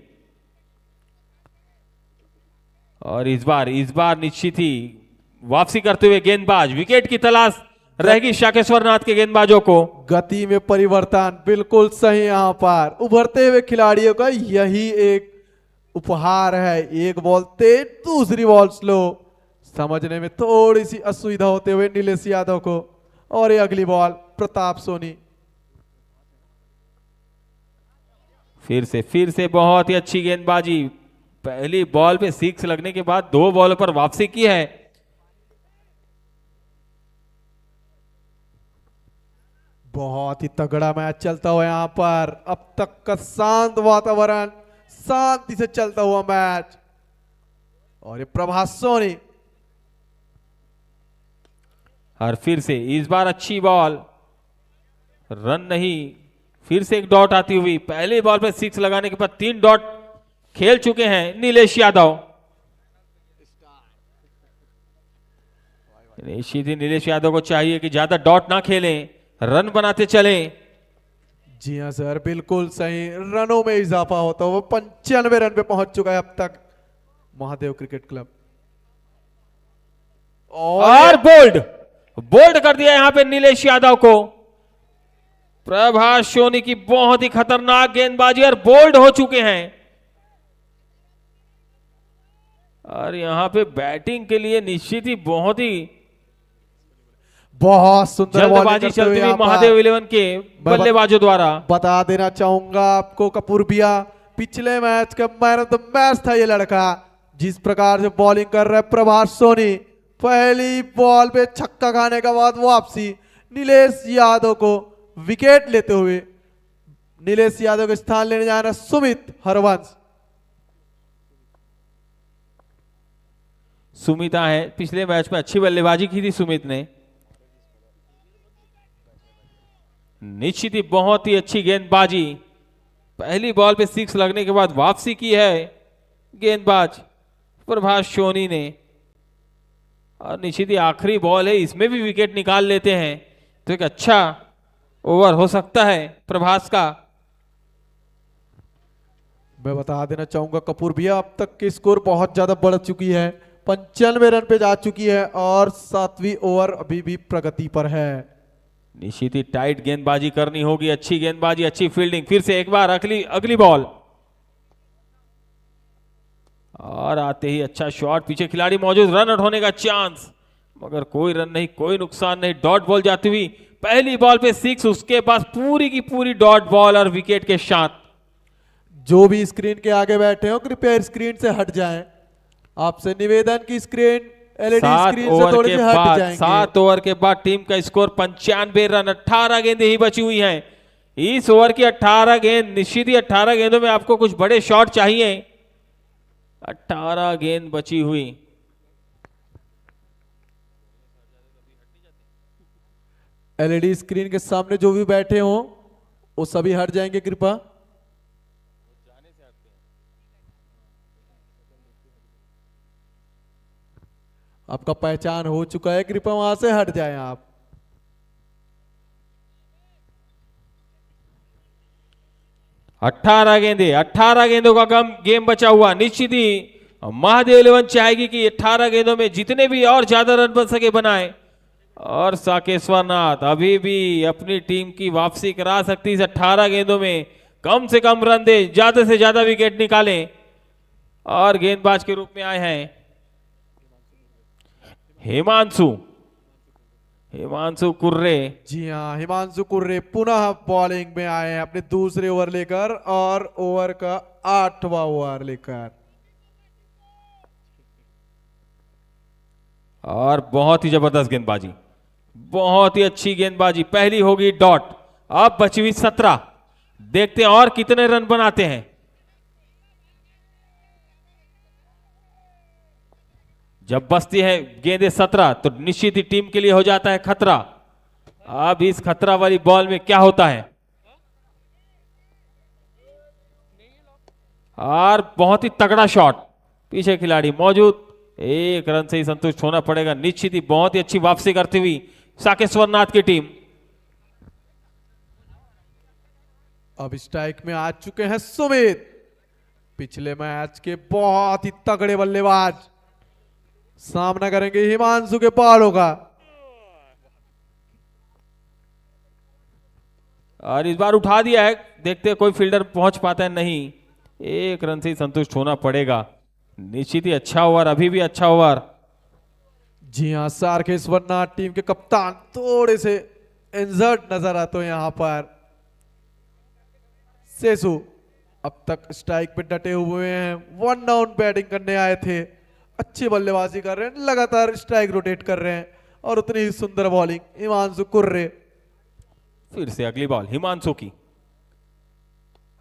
और इस बार निश्चित ही वापसी करते हुए गेंदबाज, विकेट की तलाश रहेगी शाकेश्वर नाथ के गेंदबाजों को। गति में परिवर्तन बिल्कुल सही। यहाँ पर उभरते हुए खिलाड़ियों का यही एक उपहार है, एक बॉल तेज, दूसरी बॉल स्लो। समझने में थोड़ी सी असुविधा होते हुए नीलेश यादव को। और ये अगली बॉल प्रताप सोनी। फिर से बहुत ही अच्छी गेंदबाजी। पहली बॉल पे 6 लगने के बाद 2 बॉलों पर वापसी की है। बहुत ही तगड़ा मैच चलता हुआ यहाँ पर। अब तक का शांत वातावरण, शांति से चलता हुआ मैच। और ये प्रभास सोनी, और फिर से इस बार अच्छी बॉल, रन नहीं, फिर से एक डॉट आती हुई। पहली बॉल पे 6 लगाने के बाद 3 डॉट खेल चुके हैं नीलेश यादव। नीलेश यादव को चाहिए कि ज्यादा डॉट ना खेलें, रन बनाते चलें। जी हाँ सर, बिल्कुल सही। रनों में इजाफा होता है, वो 95 रन पे पहुंच चुका है अब तक महादेव क्रिकेट क्लब। और बोल्ड बोल्ड कर दिया यहां पे नीलेश यादव को। प्रभास सोनी की बहुत ही खतरनाक गेंदबाजी और बोल्ड हो चुके हैं। और यहां पे बैटिंग के लिए निश्चित ही बहुत सुंदर बॉलिंग जल्दबाजी करते चलती हुए हुई यहाँ पर। महादेव इलेवन के बल्लेबाजों द्वारा। बता देना चाहूंगा आपको कपूर भैया, पिछले मैच का मैन ऑफ द मैच था ये लड़का। जिस प्रकार से बॉलिंग कर रहा है प्रभास सोनी, पहली बॉल पे छक्का खाने के बाद वापसी नीलेश यादव को विकेट लेते हुए नीलेश यादव के स्थान लेने जा रहा है सुमित हरवंश। सुमिता है, पिछले मैच में अच्छी बल्लेबाजी की थी सुमित ने। निश्चित ही बहुत ही अच्छी गेंदबाजी, पहली बॉल पे 6 लगने के बाद वापसी की है गेंदबाज प्रभास सोनी ने। और निश्चित ही आखिरी बॉल है, इसमें भी विकेट निकाल लेते हैं तो एक अच्छा ओवर हो सकता है प्रभास का। मैं बता देना चाहूंगा कपूर भैया, अब तक की स्कोर बहुत ज्यादा बढ़ चुकी है, 95 रन पे जा चुकी है और 7वीं ओवर अभी भी प्रगति पर है। निश्चित ही टाइट गेंदबाजी करनी होगी, अच्छी गेंदबाजी, अच्छी फील्डिंग। फिर से एक बार अगली बॉल और आते ही अच्छा शॉट, पीछे खिलाड़ी मौजूद, रन आउट होने का चांस, मगर कोई रन नहीं, कोई नुकसान नहीं। डॉट बॉल जाती हुई पहली बॉल पे 6, उसके पास पूरी की पूरी डॉट बॉल और विकेट के साथ। जो भी स्क्रीन के आगे बैठे हो कृपया स्क्रीन से हट जाएं। आपसे निवेदन की स्क्रीन एलईडी स्क्रीन से थोड़े से हट जाएंगे। 7 ओवर के बाद टीम का स्कोर 95 रन, 18 गेंदें ही बची हुई हैं। इस ओवर की 18 गेंद, निश्चित ही 18 गेंदों में आपको कुछ बड़े शॉट चाहिए। 18 गेंद बची हुई। एलईडी स्क्रीन के सामने जो भी बैठे हो वो सभी हट जाएंगे कृपया। आपका पहचान हो चुका है, कृपया वहां से हट जाएं आप। अट्ठारह गेंदों का कम गेम बचा हुआ। निश्चित ही महादेव इलेवन चाहेगी कि 18 गेंदों में जितने भी और ज्यादा रन बन सके बनाए। और साकेश्वर नाथ अभी भी अपनी टीम की वापसी करा सकती है। 18 गेंदों में कम से कम रन दे, ज्यादा से ज्यादा विकेट निकालें। और गेंदबाज के रूप में आए हैं हिमांशु कुर्रे। जी हाँ, हिमांशु कुर्रे पुनः बॉलिंग में आए हैं अपने दूसरे ओवर लेकर और ओवर का 8वां ओवर लेकर। और बहुत ही जबरदस्त गेंदबाजी, बहुत ही अच्छी गेंदबाजी। पहली होगी डॉट, अब बची हुई 17। देखते हैं और कितने रन बनाते हैं। जब बचती है गेंदे 17 तो निश्चित ही टीम के लिए हो जाता है खतरा। अब इस खतरा वाली बॉल में क्या होता है। और बहुत ही तगड़ा शॉट, पीछे खिलाड़ी मौजूद, 1 रन से ही संतुष्ट होना पड़ेगा। निश्चित ही बहुत ही अच्छी वापसी करती हुई साकेश्वर नाथ की टीम। अब स्ट्राइक में आ चुके हैं सुमित, पिछले मैच के बहुत ही तगड़े बल्लेबाज। सामना करेंगे हिमांशु के बालों का। और इस बार उठा दिया है, देखते हैं कोई फील्डर पहुंच पाता है, नहीं। 1 रन से ही संतुष्ट होना पड़ेगा। निश्चित ही अच्छा ओवर, अभी भी अच्छा ओवर। जी हाँ, साकेश्वर नाथ टीम के कप्तान थोड़े से इंजर्ड नजर आते हैं यहां पर। सेसु अब तक स्ट्राइक पे डटे हुए हैं, 1 डाउन बैटिंग करने आए थे, अच्छी बल्लेबाजी कर रहे हैं, लगातार स्ट्राइक रोटेट कर रहे हैं और उतनी ही सुंदर बॉलिंग हिमांशु कुर्रे। फिर से अगली बॉल हिमांशु की,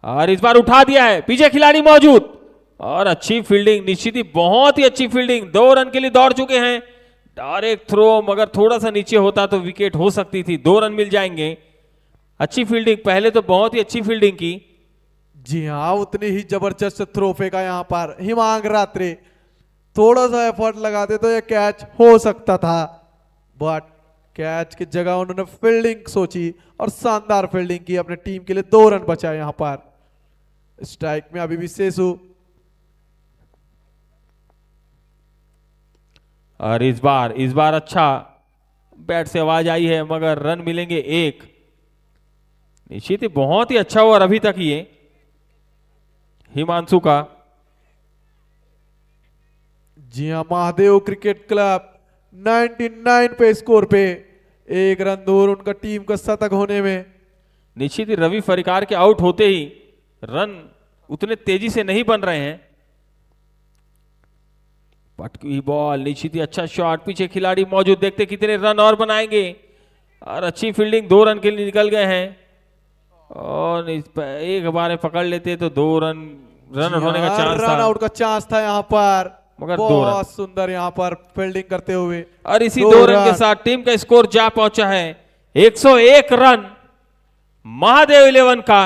और इस बार उठा दिया है, पीछे खिलाड़ी मौजूद और अच्छी फील्डिंग। निश्चित ही बहुत ही अच्छी फील्डिंग, 2 रन के लिए दौड़ चुके हैं। डायरेक्ट थ्रो, मगर थोड़ा सा नीचे होता तो विकेट हो सकती थी, 2 रन मिल जाएंगे। अच्छी फील्डिंग, पहले तो बहुत ही अच्छी फील्डिंग की। जी हाँ, उतनी ही जबरदस्त थ्रो फेंका यहां पर हिमांग रात्रे। थोड़ा सा एफर्ट लगाते तो ये कैच हो सकता था, बट कैच की जगह उन्होंने फील्डिंग सोची और शानदार फील्डिंग की, अपने टीम के लिए 2 रन बचा यहां पर। स्ट्राइक में अभी भी सेसु। और इस बार अच्छा बैट से आवाज आई है मगर रन मिलेंगे एक। निश्चित ही बहुत ही अच्छा ओवर अभी तक ये हिमांशु का। जी हाँ, महादेव क्रिकेट क्लब 99 पे स्कोर पे, एक रन दूर उनका टीम का शतक होने में। निश्चित ही रवि फरिकार के आउट होते ही रन उतने तेजी से नहीं बन रहे हैं। पटकी हुई बॉल, निश्चित ही अच्छा शॉट, पीछे खिलाड़ी मौजूद, देखते कितने रन और बनाएंगे। और अच्छी फील्डिंग, 2 रन के लिए निकल गए हैं और एक बार पकड़ लेते तो 2 रन होने का चांस था। रन आउट का चांस था यहाँ पर, मगर 2 रन। बहुत सुंदर यहाँ पर फील्डिंग करते हुए और इसी 2 रन के साथ टीम का स्कोर जा पहुंचा है 101 रन महादेव 11 का।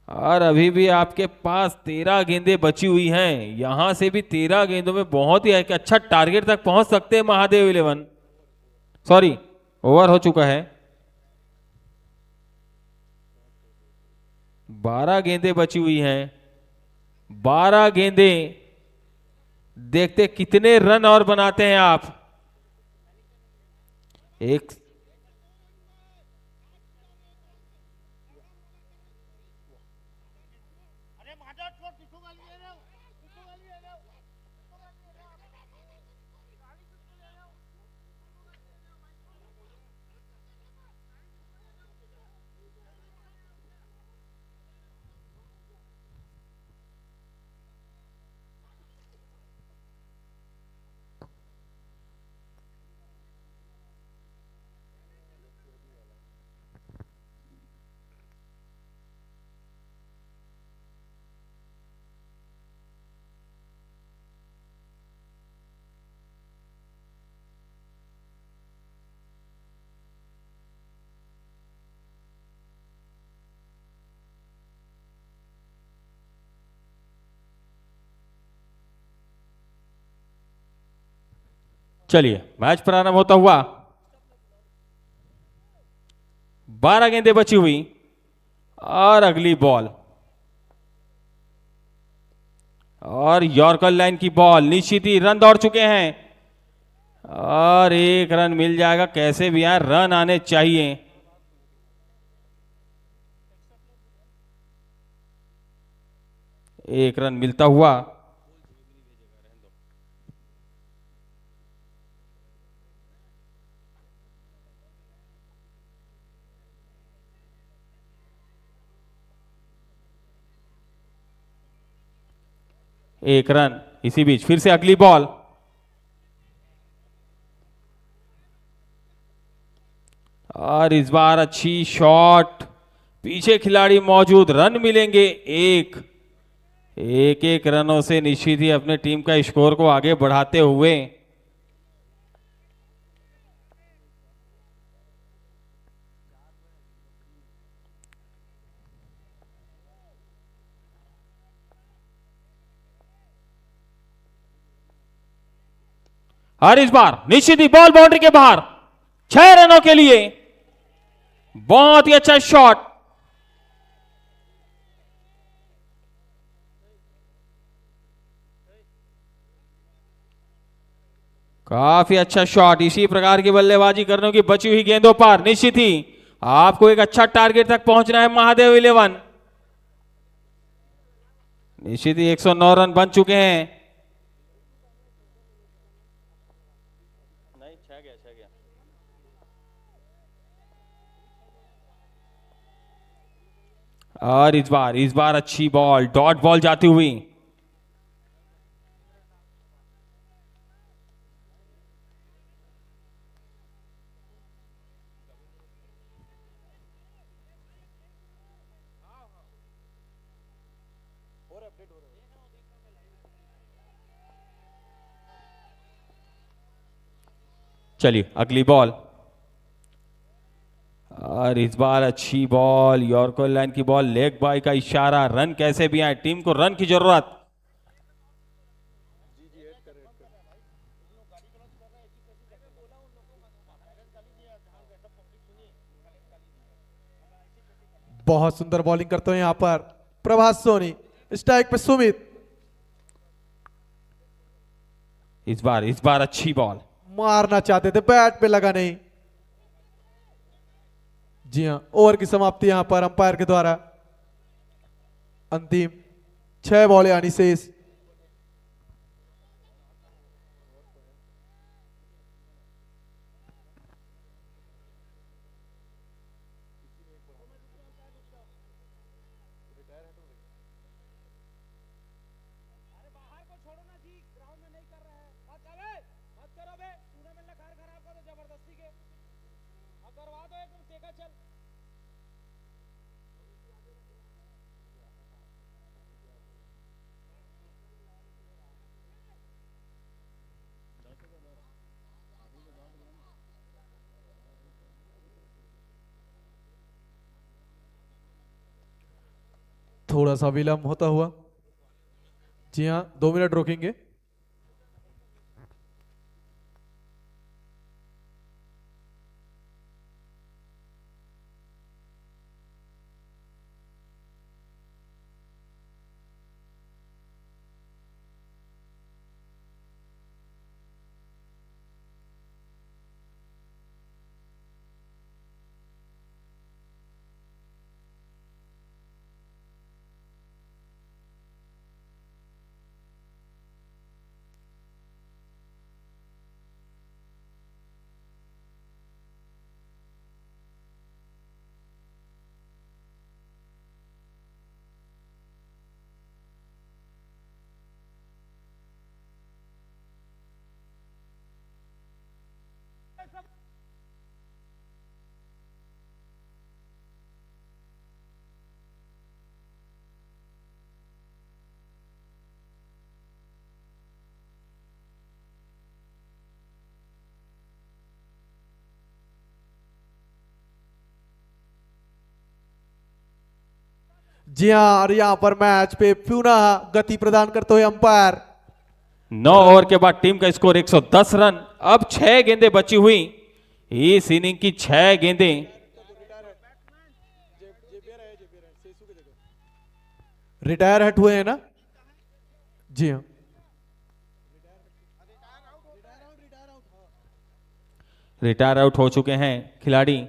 और अभी भी आपके पास 13 गेंदें बची हुई हैं। यहां से भी 13 गेंदों में बहुत ही अच्छा टारगेट तक पहुंच सकते हैं महादेव 11। सॉरी, ओवर हो चुका है। 12 गेंदें बची हुई हैं, 12 गेंदें, देखते कितने रन और बनाते हैं आप। एक चलिए, मैच प्रारंभ होता हुआ। 12 गेंदें बची हुई और अगली बॉल, और यॉर्कर लाइन की बॉल, निश्चित ही रन दौड़ चुके हैं और 1 रन मिल जाएगा। कैसे भी यहां रन आने चाहिए। एक रन मिलता हुआ। एक रन। इसी बीच फिर से अगली बॉल, और इस बार अच्छी शॉट, पीछे खिलाड़ी मौजूद, रन मिलेंगे एक। एक रनों से निश्चित ही अपने टीम का स्कोर को आगे बढ़ाते हुए। और इस बार निश्चित ही बॉल बाउंड्री के बाहर, 6 रनों के लिए। बहुत ही अच्छा शॉट, काफी अच्छा शॉट। इसी प्रकार की बल्लेबाजी करने की बची हुई गेंदों पर निश्चित ही आपको एक अच्छा टारगेट तक पहुंचना है महादेव 11। निश्चित ही 109 रन बन चुके हैं। और इस बार अच्छी बॉल, डॉट बॉल जाती हुई। चलिए अगली बॉल, और इस बार अच्छी बॉल, यॉर्कर लाइन की बॉल, लेग बाय का इशारा। रन कैसे भी आए, टीम को रन की जरूरत। बहुत सुंदर बॉलिंग करते हैं यहां पर प्रभास सोनी। स्ट्राइक पे सुमित। इस बार अच्छी बॉल, मारना चाहते थे, बैट पे लगा नहीं। जी हां, ओवर की समाप्ति यहां पर अंपायर के द्वारा। अंतिम 6 बॉल यानी शेष। थोड़ा सा विलंब होता हुआ। जी हां, 2 मिनट रोकेंगे। जी हां, और यहां पर मैच पे पुनः गति प्रदान करते हुए अंपायर। 9 ओवर के बाद टीम का स्कोर 110 रन। अब 6 गेंदें बची हुई। इस इनिंग की 6 गेंदें। रिटायर हट हुए हैं ना? जी हां, रिटायर आउट हो चुके हैं खिलाड़ी।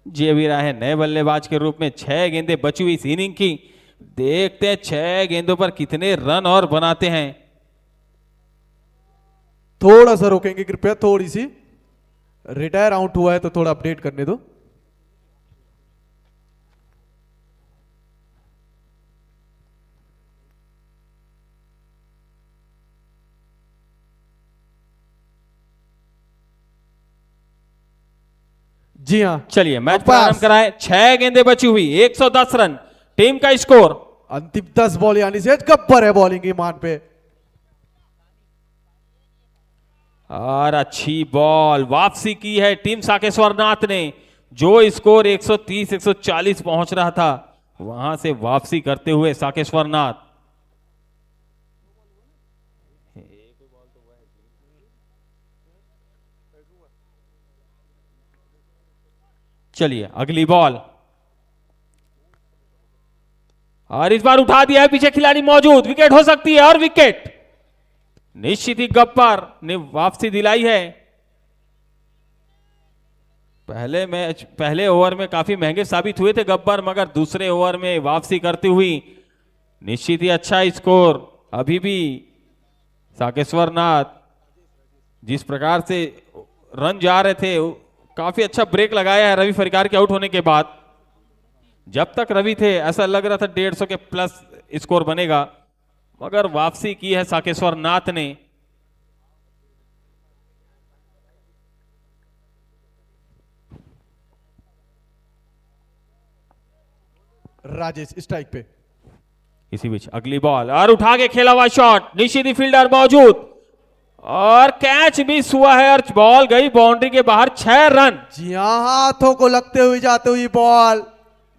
जे भी रहा है नए बल्लेबाज के रूप में। 6 गेंदें बची हुई इस इनिंग की। देखते हैं 6 गेंदों पर कितने रन और बनाते हैं। थोड़ा सा रोकेंगे कृपया, थोड़ी सी। रिटायर आउट हुआ है तो थोड़ा अपडेट करने दो। जी हां, चलिए मैच पास। प्रारंभ कराएं। 6 गेंदें बची हुई, 110 रन। टीम का स्कोर। अंतिम 10 बॉल यानी से गब्बर है बॉलिंग ईमान पे। और अच्छी बॉल वापसी की है टीम साकेश्वर नाथ ने। जो स्कोर 130 140 पहुंच रहा था, वहां से वापसी करते हुए साकेश्वर नाथ। चलिए अगली बॉल। और इस बार उठा दिया है, पीछे खिलाड़ी मौजूद। विकेट हो सकती है और विकेट। निश्चित ही गब्बर ने वापसी दिलाई है। पहले ओवर में काफी महंगे साबित हुए थे गब्बर, मगर दूसरे ओवर में वापसी करती हुई निश्चित ही अच्छा स्कोर। अभी भी साकेश्वर नाथ जिस प्रकार से रन जा रहे थे, काफी अच्छा ब्रेक लगाया है रवि फरिकार के आउट होने के बाद। जब तक रवि थे ऐसा लग रहा था 150 के प्लस स्कोर बनेगा, मगर वापसी की है साकेश्वर नाथ ने। राजेश स्ट्राइक पे। इसी बीच अगली बॉल और उठा के खेला हुआ शॉट। निश्चित ही फील्डर मौजूद और कैच मिस हुआ है और बॉल गई बाउंड्री के बाहर। 6 रन। जी हां, हाथों को लगते हुए जाते हुए बॉल।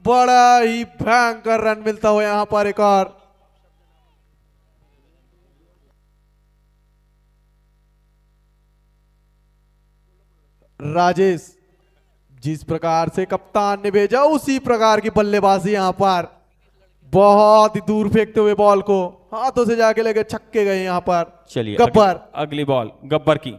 बड़ा ही भयंकर रन मिलता हुआ यहां पर एक और। राजेश जिस प्रकार से कप्तान ने भेजा उसी प्रकार की बल्लेबाजी यहां पर। बहुत ही दूर फेंकते हुए बॉल को हाथों से जाके लेके छक्के गए यहां पर। चलिए गब्बर। अगली बॉल गब्बर की।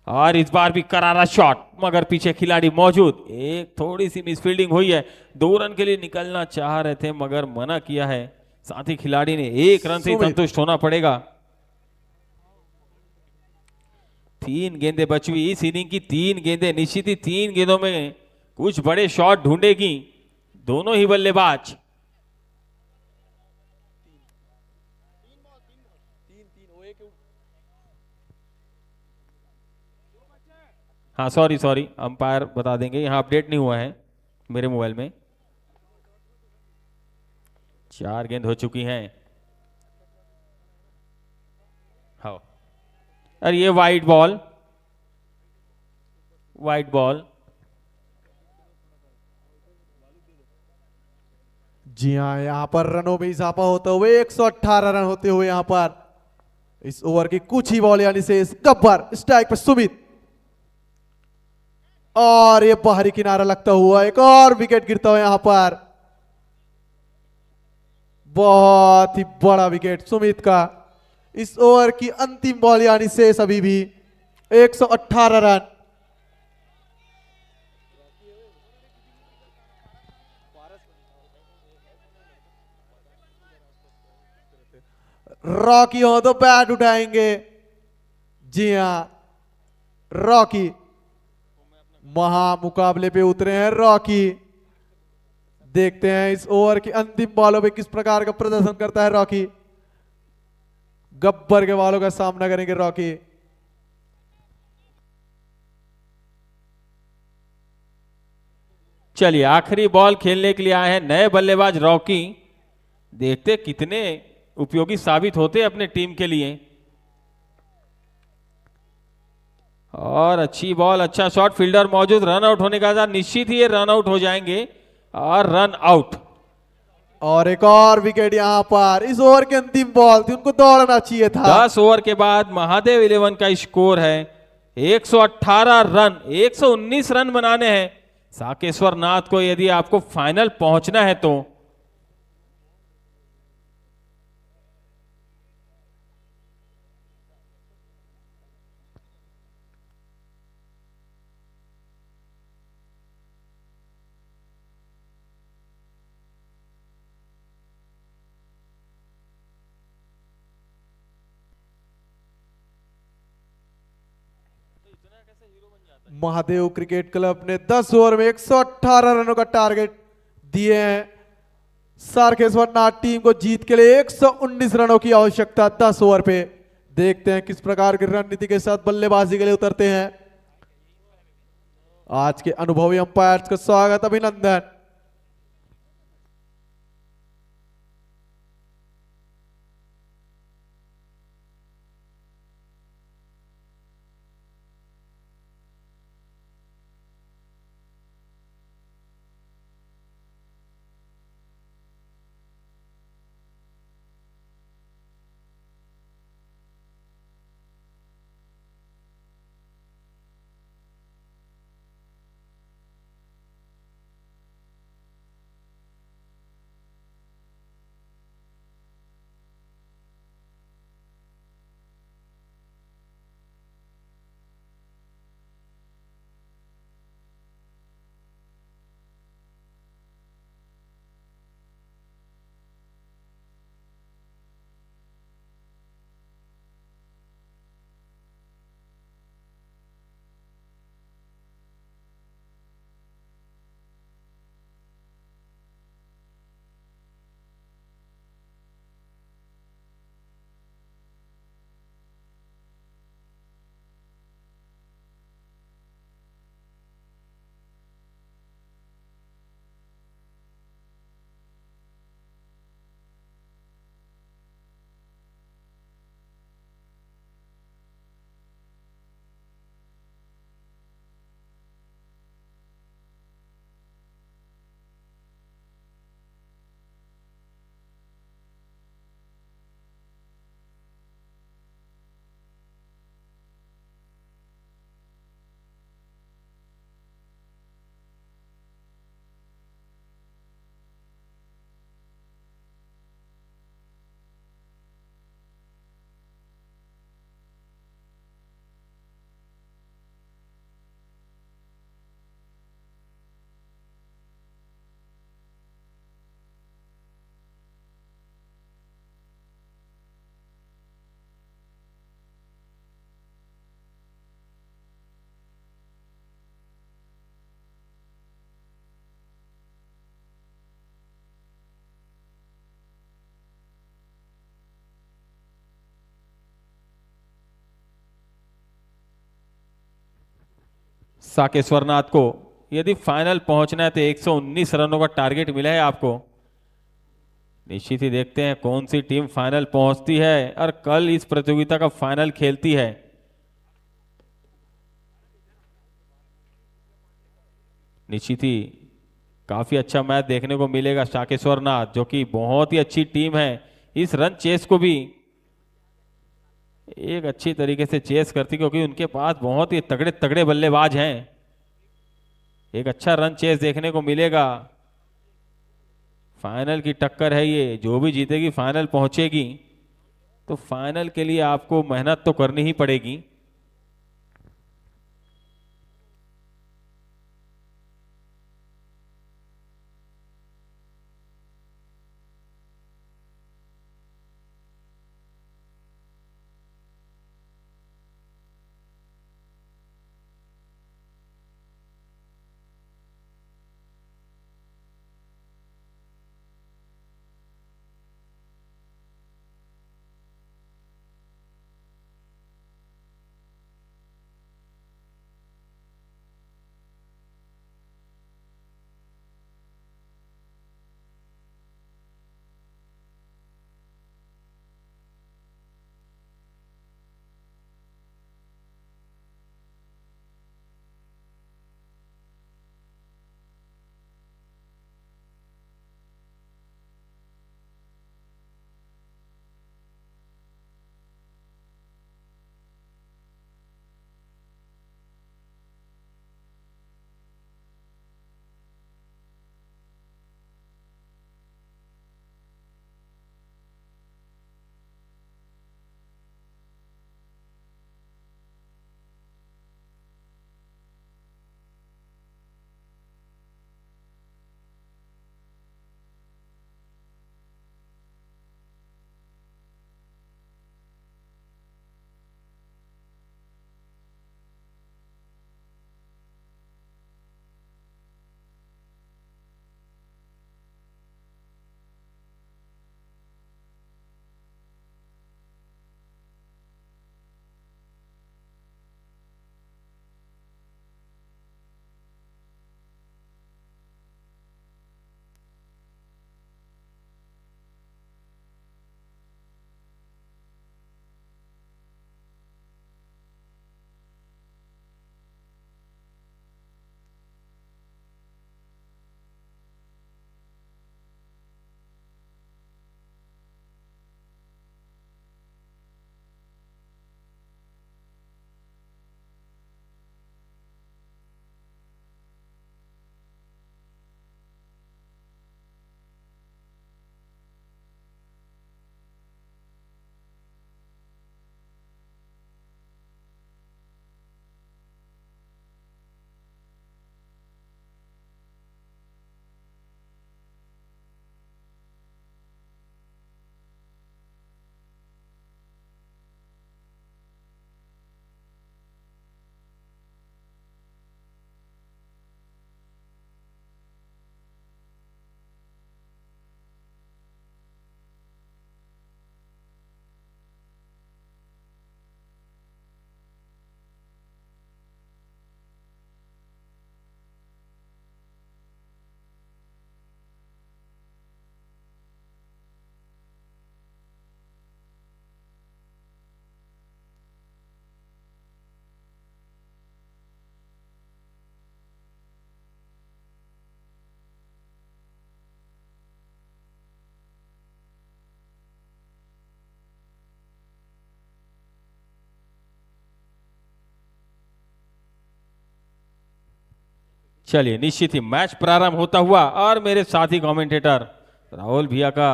और इस बार भी करारा शॉट, मगर पीछे खिलाड़ी मौजूद। एक थोड़ी सी मिसफील्डिंग हुई है, 2 रन के लिए निकलना चाह रहे थे मगर मना किया है साथी खिलाड़ी ने। 1 रन से ही सुमित। संतुष्ट होना पड़ेगा। 3 गेंदें बची हुई इस इनिंग की, 3 गेंदें। निश्चित ही 3 गेंदों में कुछ बड़े शॉट ढूंढेगी दोनों ही बल्लेबाज। हाँ सॉरी सॉरी, अंपायर बता देंगे, यहाँ अपडेट नहीं हुआ है मेरे मोबाइल में। 4 गेंद हो चुकी हैं। हाँ, और ये वाइड बॉल, वाइड बॉल। जी हाँ, यहाँ पर रनों में इजाफा होते हुए 118 रन होते हुए यहाँ पर इस ओवर की कुछ ही बॉल यानी से गब्बर स्ट्राइक पर सुमित, और ये बाहरी किनारा लगता हुआ एक और विकेट गिरता हुआ यहां पर। बहुत ही बड़ा विकेट सुमित का। इस ओवर की अंतिम बॉल यानी शेष अभी भी 118 रन। रॉकी हो तो बैट उठाएंगे। जी हां, रॉकी महामुकाबले पे उतरे हैं रॉकी। देखते हैं इस ओवर की अंतिम बॉलों पे किस प्रकार का प्रदर्शन करता है रॉकी। गब्बर के बॉलों का सामना करेंगे रॉकी। चलिए, आखिरी बॉल खेलने के लिए आए हैं नए बल्लेबाज रॉकी। देखते कितने उपयोगी साबित होते हैं अपने टीम के लिए। और अच्छी बॉल, अच्छा शॉट, फील्डर मौजूद, रन आउट होने का आसार। निश्चित ही ये रन आउट हो जाएंगे और रन आउट। और एक और विकेट यहां पर। इस ओवर की अंतिम बॉल थी, उनको दौड़ना चाहिए था। 10 ओवर के बाद महादेव 11 का स्कोर है 118 रन। 119 रन बनाने हैं साकेश्वर नाथ को यदि आपको फाइनल पहुंचना है तो। महादेव क्रिकेट क्लब ने 10 ओवर में 118 रनों का टारगेट दिए हैं। साकेश्वर नाथ टीम को जीत के लिए 119 रनों की आवश्यकता 10 ओवर पे। देखते हैं किस प्रकार की रणनीति के साथ बल्लेबाजी के लिए उतरते हैं। आज के अनुभवी अंपायर्स का स्वागत, अभिनंदन। साकेश्वरनाथ को यदि फाइनल पहुंचना है तो 119 रनों का टारगेट मिला है आपको। निश्चित ही देखते हैं कौन सी टीम फाइनल पहुंचती है और कल इस प्रतियोगिता का फाइनल खेलती है। निश्चित ही काफी अच्छा मैच देखने को मिलेगा। साकेश्वरनाथ जो कि बहुत ही अच्छी टीम है, इस रन चेस को भी एक अच्छी तरीके से चेस करती, क्योंकि उनके पास बहुत ही तगड़े तगड़े बल्लेबाज हैं। एक अच्छा रन चेस देखने को मिलेगा। फाइनल की टक्कर है ये, जो भी जीतेगी फाइनल पहुंचेगी, तो फाइनल के लिए आपको मेहनत तो करनी ही पड़ेगी। चलिए, निश्चित ही मैच प्रारंभ होता हुआ और मेरे साथी कमेंटेटर राहुल भैया का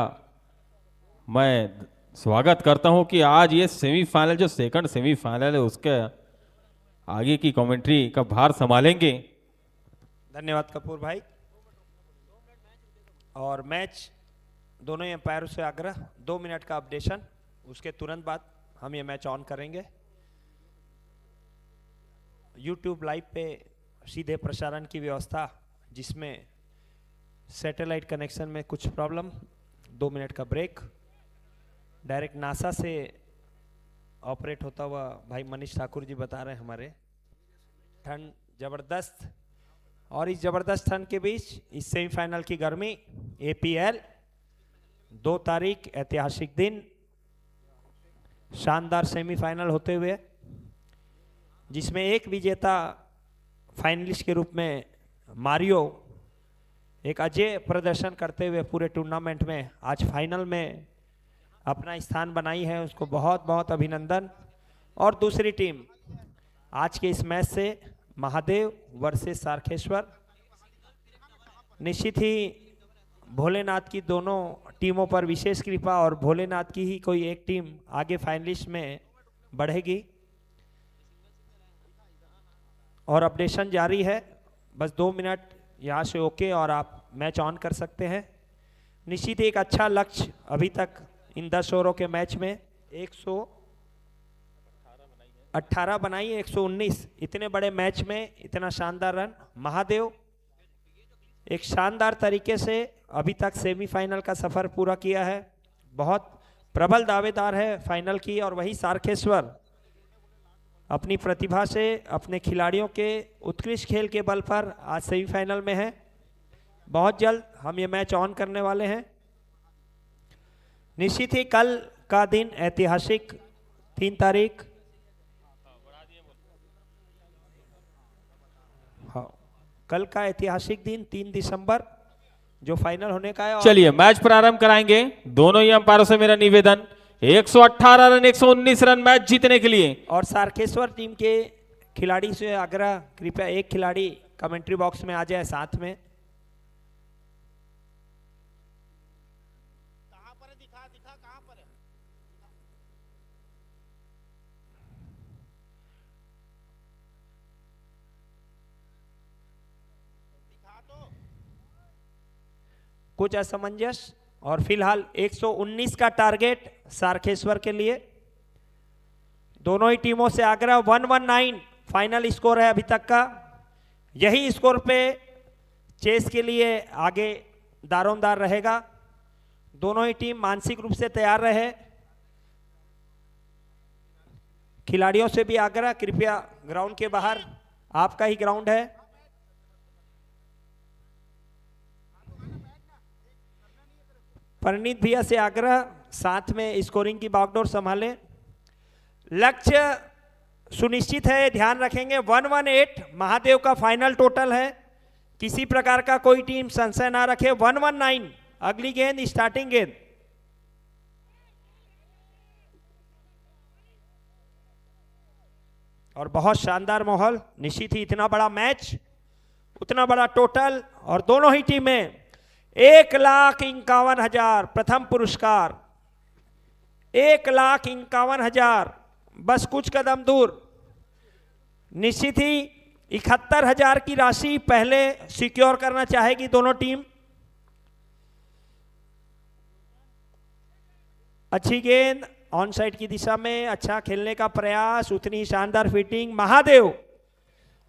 मैं स्वागत करता हूं कि आज ये सेमीफाइनल, जो सेकंड सेमीफाइनल है, उसके आगे की कमेंट्री का भार संभालेंगे। धन्यवाद कपूर भाई। और मैच दोनों ही अंपायरों से आग्रह 2 मिनट का अपडेशन, उसके तुरंत बाद हम ये मैच ऑन करेंगे। YouTube लाइव पे सीधे प्रसारण की व्यवस्था, जिसमें सैटेलाइट कनेक्शन में कुछ प्रॉब्लम, 2 मिनट का ब्रेक। डायरेक्ट नासा से ऑपरेट होता हुआ भाई मनीष ठाकुर जी बता रहे हैं हमारे। जबरदस्त। और इस जबरदस्त ठंड के बीच इस सेमीफाइनल की गर्मी, एपीएल 2 तारीख ऐतिहासिक दिन, शानदार सेमीफाइनल होते हुए जिसमें एक विजेता फाइनलिस्ट के रूप में मारियो एक अजय प्रदर्शन करते हुए पूरे टूर्नामेंट में आज फाइनल में अपना स्थान बनाई है, उसको बहुत बहुत अभिनंदन। और दूसरी टीम आज के इस मैच से महादेव वर्सेस सारखेश्वर, निश्चित ही भोलेनाथ की दोनों टीमों पर विशेष कृपा और भोलेनाथ की ही कोई एक टीम आगे फाइनलिस्ट में बढ़ेगी। और अपडेशन जारी है, बस 2 मिनट यहाँ से ओके और आप मैच ऑन कर सकते हैं। निश्चित एक अच्छा लक्ष्य अभी तक इन 10 ओवरों के मैच में 118 बनाई, 119, इतने बड़े मैच में इतना शानदार रन। महादेव एक शानदार तरीके से अभी तक सेमीफाइनल का सफर पूरा किया है, बहुत प्रबल दावेदार है फाइनल की। और वही सारखेश्वर अपनी प्रतिभा से अपने खिलाड़ियों के उत्कृष्ट खेल के बल पर आज सेमीफाइनल में है। बहुत जल्द हम ये मैच ऑन करने वाले हैं। निश्चित ही कल का दिन ऐतिहासिक 3 तारीख, हाँ, कल का ऐतिहासिक दिन 3 दिसंबर जो फाइनल होने का है। चलिए मैच प्रारंभ कराएंगे। दोनों ही अंपायरों से मेरा निवेदन, 118 रन 119 रन मैच जीतने के लिए। और सारखेश्वर टीम के खिलाड़ी से आग्रह, कृपया एक खिलाड़ी कमेंट्री बॉक्स में आ जाए साथ में। कुछ असमंजस और फिलहाल 119 का टारगेट सारखेश्वर के लिए। दोनों ही टीमों से आग्रह, 119 फाइनल स्कोर है अभी तक का। यही स्कोर पे चेस के लिए आगे दारोमदार रहेगा। दोनों ही टीम मानसिक रूप से तैयार रहे। खिलाड़ियों से भी आग्रह, कृपया ग्राउंड के बाहर, आपका ही ग्राउंड है, परनीत भैया से आग्रह साथ में स्कोरिंग की बागडोर संभालें। लक्ष्य सुनिश्चित है, ध्यान रखेंगे 118 महादेव का फाइनल टोटल है, किसी प्रकार का कोई टीम संशय ना रखे। 119 अगली गेंद, स्टार्टिंग गेंद। और बहुत शानदार माहौल, निश्चित ही इतना बड़ा मैच, उतना बड़ा टोटल, और दोनों ही टीमें 1,51,000 प्रथम पुरस्कार, 1,51,000 बस कुछ कदम दूर। निश्चित ही 71,000 की राशि पहले सिक्योर करना चाहेगी दोनों टीम। अच्छी गेंद ऑन साइड की दिशा में, अच्छा खेलने का प्रयास, उतनी शानदार फिटिंग। महादेव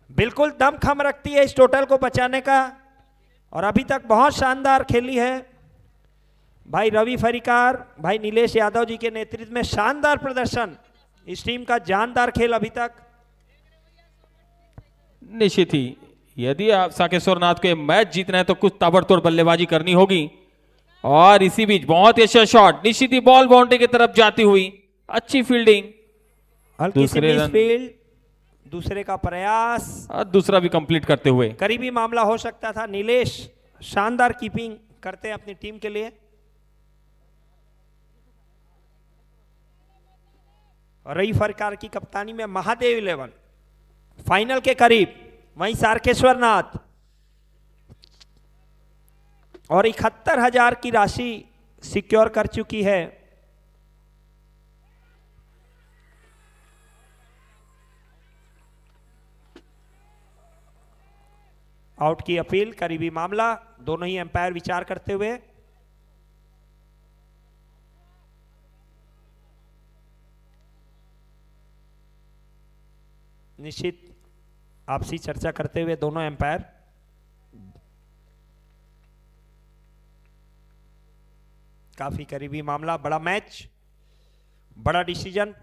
बिल्कुल दमखम रखती है इस टोटल को बचाने का, और अभी तक बहुत शानदार खेली है। भाई रवि फरीकार, भाई नीलेश यादव जी के नेतृत्व में शानदार प्रदर्शन, इस टीम का जानदार खेल अभी तक। निश्चित ही यदि आप साकेश्वर नाथ को मैच जीतना है तो कुछ ताबड़तोड़ बल्लेबाजी करनी होगी। और इसी बीच बहुत ही अच्छा शॉट, निश्चित ही बॉल बाउंड्री की तरफ जाती हुई, अच्छी फील्डिंग, हल्की सी दूसरे मिस रन। फील्ड, दूसरे का प्रयास, और दूसरा भी कंप्लीट करते हुए। करीबी मामला हो सकता था। नीलेश शानदार कीपिंग करते हैं अपनी टीम के लिए। रवि फरकार की कप्तानी में महादेव 11 फाइनल के करीब, वहीं सारखेश्वर नाथ, और 71,000 की राशि सिक्योर कर चुकी है। आउट की अपील, करीबी मामला, दोनों ही एम्पायर विचार करते हुए। निश्चित आपसी चर्चा करते हुए दोनों एम्पायर। काफी करीबी मामला, बड़ा मैच, बड़ा डिसीजन।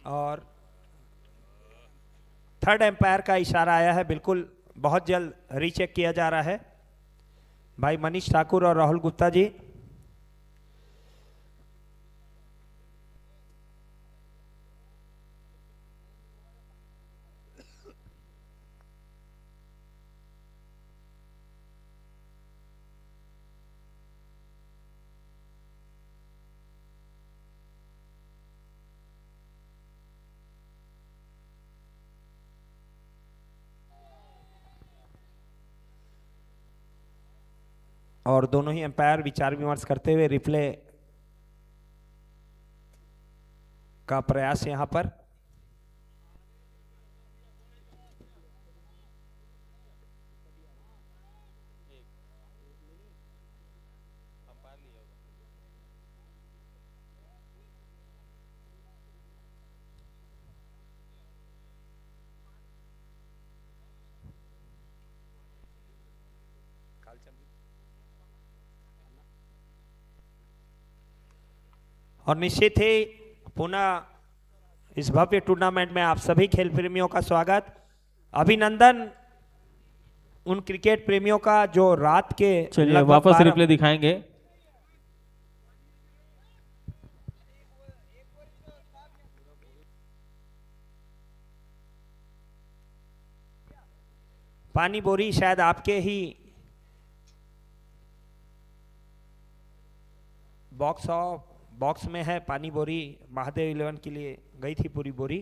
और थर्ड एम्पायर का इशारा आया है, बिल्कुल बहुत जल्द रीचेक किया जा रहा है भाई मनीष ठाकुर और राहुल गुप्ता जी। और दोनों ही एम्पायर विचार विमर्श करते हुए रिप्ले का प्रयास यहां पर। और निश्चित ही पुनः इस भव्य टूर्नामेंट में आप सभी खेल प्रेमियों का स्वागत, अभिनंदन उन क्रिकेट प्रेमियों का जो रात के चलिए लगभग वापस 12 रिप्ले दिखाएंगे। पानी बोरी शायद आपके ही बॉक्स में है। पानी बोरी महादेव 11 के लिए गई थी पूरी बोरी।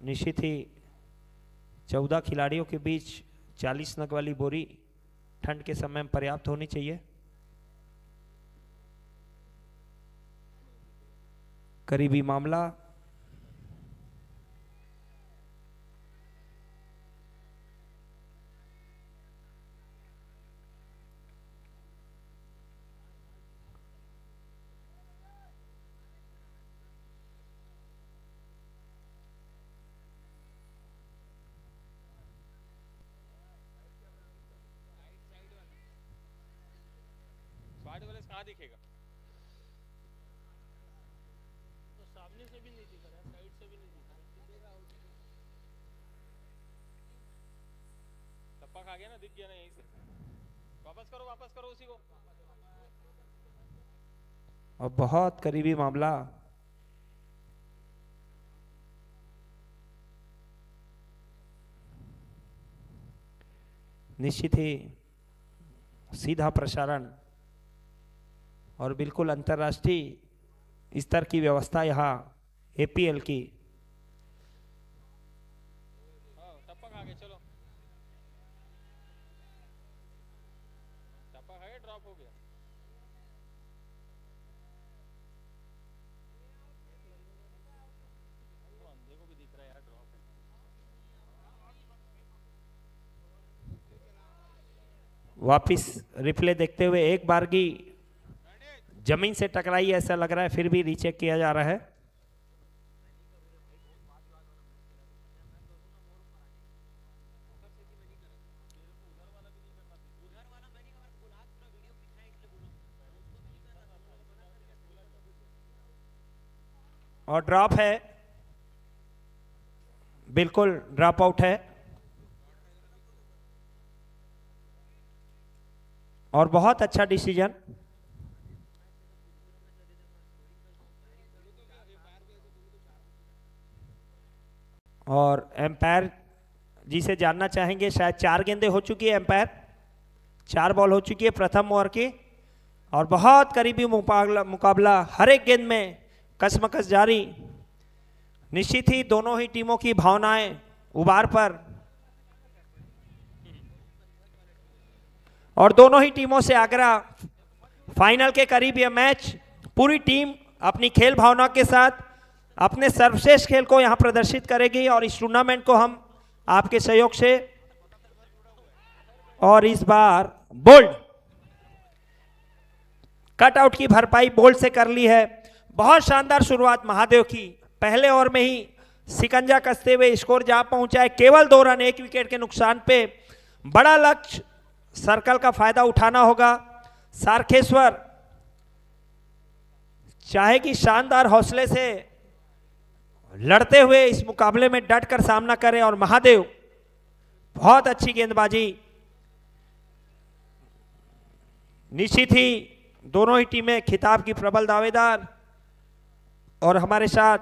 निश्चित ही 14 खिलाड़ियों के बीच 40 नग वाली बोरी ठंड के समय में पर्याप्त होनी चाहिए। करीबी मामला कहाँ दिखेगा? तो सामने से भी नहीं दिख रहा, साइड से भी नहीं दिख रहा। टप्पा खा गया ना, दिख गया ना यहीं से। वापस करो उसी को। और बहुत करीबी मामला। निश्चित ही सीधा प्रसारण और बिल्कुल अंतर्राष्ट्रीय स्तर की व्यवस्था यहाँ एपीएल की। टप्पा खा गया, चलो टप्पा खा गया, ड्रॉप हो गया। अंधे को भी दिख रहा है यार, ड्रॉप है। वापिस रिप्ले देखते हुए एक बार की जमीन से टकराई ऐसा लग रहा है, फिर भी रीचेक किया जा रहा है। और ड्रॉप है, बिल्कुल ड्रॉप आउट है। और बहुत अच्छा डिसीजन। और एम्पायर जी से जानना चाहेंगे, शायद 4 गेंदें हो चुकी है एम्पायर, 4 बॉल हो चुकी है प्रथम ओवर की। और बहुत करीबी मुकाबला, हर एक गेंद में कसमकस जारी। निश्चित ही दोनों ही टीमों की भावनाएं उबार पर, और दोनों ही टीमों से आग्रह, फाइनल के करीब यह मैच पूरी टीम अपनी खेल भावना के साथ अपने सर्वश्रेष्ठ खेल को यहां प्रदर्शित करेगी। और इस टूर्नामेंट को हम आपके सहयोग से, और इस बार बोल्ड कटआउट की भरपाई बोल्ड से कर ली है। बहुत शानदार शुरुआत महादेव की, पहले ओवर में ही सिकंजा कसते हुए स्कोर जा पहुंचा है। केवल 2 रन 1 विकेट के नुकसान पे। बड़ा लक्ष्य सर्कल का फायदा उठाना होगा। सारखेश्वर चाहे कि शानदार हौसले से लड़ते हुए इस मुकाबले में डट कर सामना करें। और महादेव बहुत अच्छी गेंदबाजी, निश्चित ही दोनों ही टीमें खिताब की प्रबल दावेदार। और हमारे साथ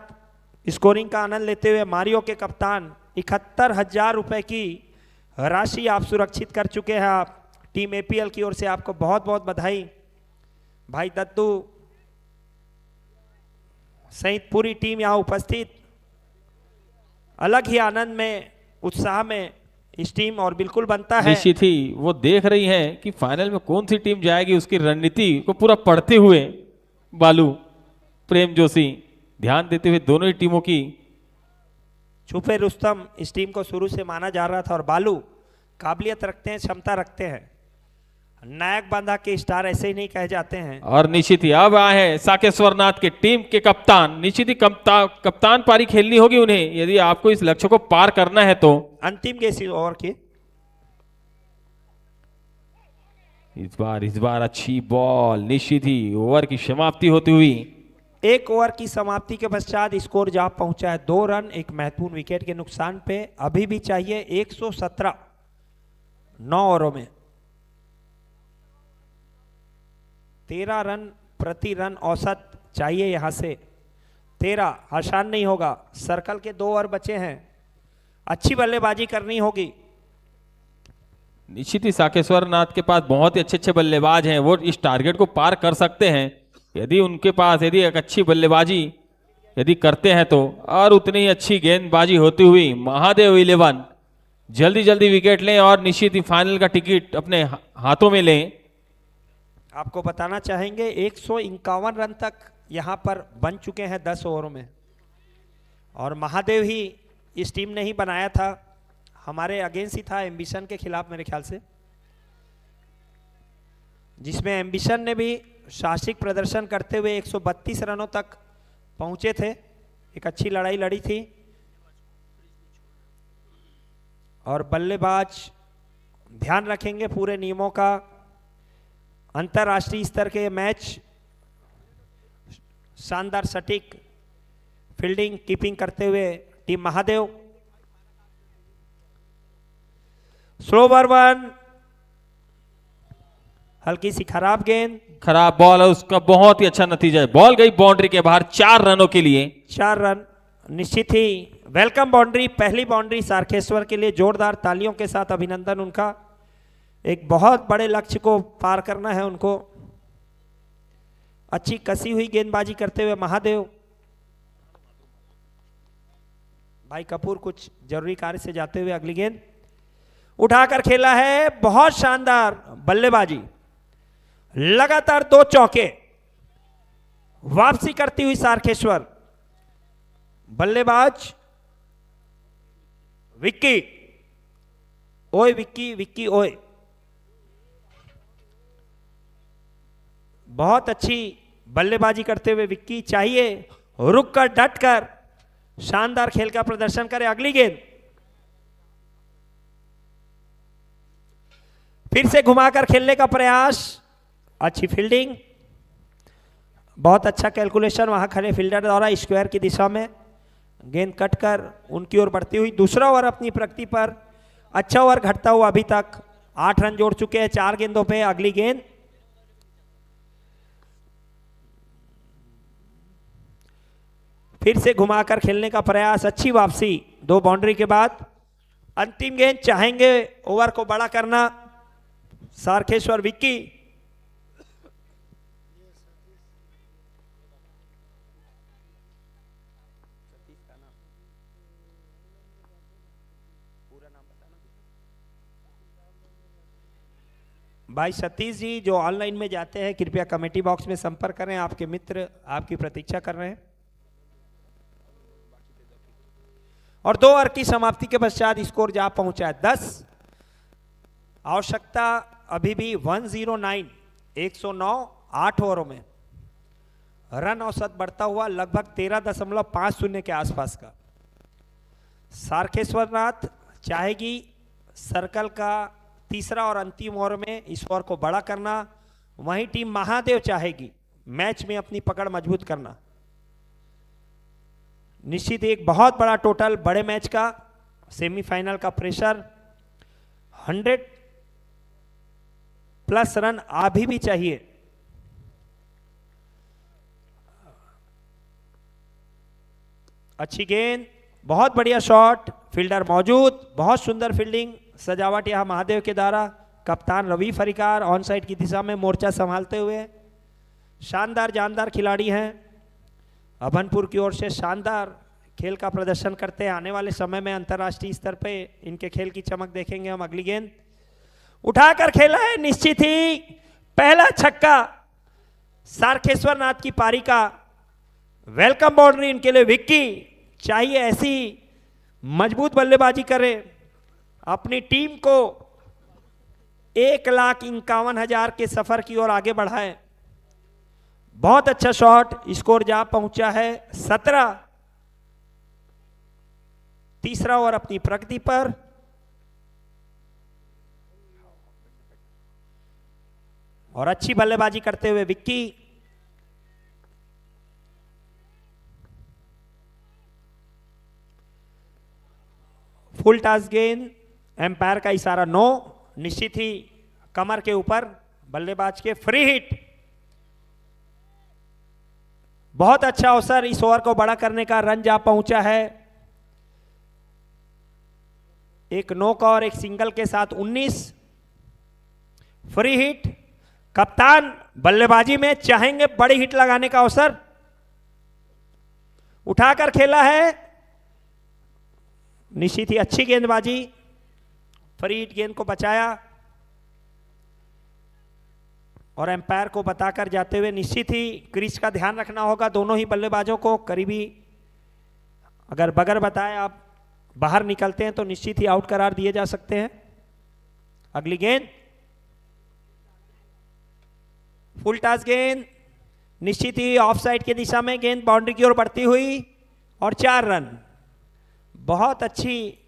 स्कोरिंग का आनंद लेते हुए मारियो के कप्तान 71,000 रुपए की राशि आप सुरक्षित कर चुके हैं। आप टीम एपीएल की ओर से आपको बहुत बहुत बधाई। भाई दत्तू सहित पूरी टीम यहां उपस्थित, अलग ही आनंद में, उत्साह में इस टीम और बिल्कुल बनता है। निश्चित ही वो देख रही है कि फाइनल में कौन सी टीम जाएगी, उसकी रणनीति को पूरा पढ़ते हुए बालू प्रेम जोशी ध्यान देते हुए दोनों ही टीमों की। छुपे रुस्तम इस टीम को शुरू से माना जा रहा था और बालू काबिलियत रखते हैं, क्षमता रखते हैं। नायक बांधा के स्टार ऐसे ही नहीं कहे जाते हैं। और निश्चित ही अब आए हैं साकेश्वरनाथ के टीम के कप्तान। निश्चित ही कप्तान पारी खेलनी होगी उन्हें यदि आपको इस लक्ष्य को पार करना है तो। अंतिम गेंद इस ओवर की, इस बार अच्छी बॉल। निश्चित ही ओवर की समाप्ति होती हुई एक ओवर की समाप्ति के पश्चात स्कोर जहां पहुंचा है 2 रन एक महत्वपूर्ण विकेट के नुकसान पे। अभी भी चाहिए 117 9 ओवरों में। 13 रन प्रति रन औसत चाहिए यहां से। 13 आसान नहीं होगा। सर्कल के 2 ओवर बचे हैं, अच्छी बल्लेबाजी करनी होगी। निश्चित ही साकेश्वर नाथ के पास बहुत ही अच्छे बल्लेबाज हैं, वो इस टारगेट को पार कर सकते हैं यदि उनके पास यदि एक अच्छी बल्लेबाजी यदि करते हैं तो। और उतनी ही अच्छी गेंदबाजी होती हुई महादेव 11 जल्दी जल्दी विकेट लें और निश्चित ही फाइनल का टिकट अपने हाथों में लें। आपको बताना चाहेंगे 151 रन तक यहां पर बन चुके हैं 10 ओवरों में। और महादेव ही इस टीम ने ही बनाया था, हमारे अगेंस्ट ही था एम्बिशन के खिलाफ मेरे ख्याल से, जिसमें एम्बिशन ने भी साहसिक प्रदर्शन करते हुए 132 रनों तक पहुंचे थे। एक अच्छी लड़ाई लड़ी थी। और बल्लेबाज ध्यान रखेंगे पूरे नियमों का। अंतरराष्ट्रीय स्तर के मैच, शानदार सटीक फील्डिंग कीपिंग करते हुए टीम महादेव। स्लो ओवर 1, हल्की सी खराब गेंद, खराब बॉल है, उसका बहुत ही अच्छा नतीजा है। बॉल गई बाउंड्री के बाहर 4 रनों के लिए। 4 रन निश्चित ही वेलकम बाउंड्री, पहली बाउंड्री सारखेश्वर के लिए। जोरदार तालियों के साथ अभिनंदन उनका। एक बहुत बड़े लक्ष्य को पार करना है उनको। अच्छी कसी हुई गेंदबाजी करते हुए महादेव। भाई कपूर कुछ जरूरी कार्य से जाते हुए अगली गेंद उठाकर खेला है। बहुत शानदार बल्लेबाजी, लगातार 2 चौके, वापसी करती हुई सारखेश्वर। बल्लेबाज विक्की, ओए विक्की, विक्की ओए। बहुत अच्छी बल्लेबाजी करते हुए विक्की चाहिए रुक कर डट कर शानदार खेल का प्रदर्शन करे। अगली गेंद फिर से घुमाकर खेलने का प्रयास, अच्छी फील्डिंग, बहुत अच्छा कैलकुलेशन वहां खड़े फील्डर द्वारा स्क्वायर की दिशा में। गेंद कटकर उनकी ओर बढ़ती हुई। दूसरा ओवर अपनी प्रगति पर, अच्छा ओवर घटता हुआ अभी तक 8 रन जोड़ चुके हैं 4 गेंदों पे। अगली गेंद फिर से घुमाकर खेलने का प्रयास, अच्छी वापसी 2 बाउंड्री के बाद। अंतिम गेंद चाहेंगे ओवर को बड़ा करना सारखेश्वर विक्की। भाई सतीश जी जो ऑनलाइन में जाते हैं कृपया कमेटी बॉक्स में संपर्क करें, आपके मित्र आपकी प्रतीक्षा कर रहे हैं। और 2 ओवर की समाप्ति के पश्चात स्कोर जा पहुंचा है 10। आवश्यकता अभी भी 109, 109 8 ओवरों में। रन औसत बढ़ता हुआ लगभग 13.50 के आसपास का। सारखेश्वरनाथ चाहेगी सर्कल का तीसरा और अंतिम ओवर में इस ओवर को बड़ा करना, वहीं टीम महादेव चाहेगी मैच में अपनी पकड़ मजबूत करना। निश्चित ही एक बहुत बड़ा टोटल, बड़े मैच का सेमीफाइनल का प्रेशर, 100+ रन अभी भी चाहिए। अच्छी गेंद, बहुत बढ़िया शॉट, फील्डर मौजूद, बहुत सुंदर फील्डिंग, सजावट यहां महादेव के द्वारा। कप्तान रवि फरिकार ऑन साइड की दिशा में मोर्चा संभालते हुए, शानदार जानदार खिलाड़ी हैं, अभनपुर की ओर से शानदार खेल का प्रदर्शन करते हैं। आने वाले समय में अंतर्राष्ट्रीय स्तर पे इनके खेल की चमक देखेंगे हम। अगली गेंद उठाकर खेला है, निश्चित ही पहला छक्का सारखेश्वर नाथ की पारी का। वेलकम बाउंड्री इनके लिए। विक्की चाहिए ऐसी मजबूत बल्लेबाजी करे, अपनी टीम को 1,51,000 के सफर की ओर आगे बढ़ाए। बहुत अच्छा शॉट, स्कोर जा पहुंचा है 17। तीसरा ओवर अपनी प्रगति पर। और अच्छी बल्लेबाजी करते हुए विक्की। फुल टॉस गेंद, एम्पायर का इशारा नो। निश्चित ही कमर के ऊपर बल्लेबाज के, फ्री हिट। बहुत अच्छा अवसर इस ओवर को बड़ा करने का, रन जा पहुंचा है। एक नॉक और एक सिंगल के साथ 19। फ्री हिट, कप्तान बल्लेबाजी में चाहेंगे बड़ी हिट लगाने का अवसर, उठाकर खेला है। निश्चित ही अच्छी गेंदबाजी, फ्री हिट गेंद को बचाया और एम्पायर को बताकर जाते हुए। निश्चित ही क्रीज का ध्यान रखना होगा दोनों ही बल्लेबाजों को। करीबी अगर बगैर बताए आप बाहर निकलते हैं तो निश्चित ही आउट करार दिए जा सकते हैं। अगली गेंद फुल टॉस गेंद, निश्चित ही ऑफ साइड की दिशा में गेंद बाउंड्री की ओर बढ़ती हुई और 4 रन। बहुत अच्छी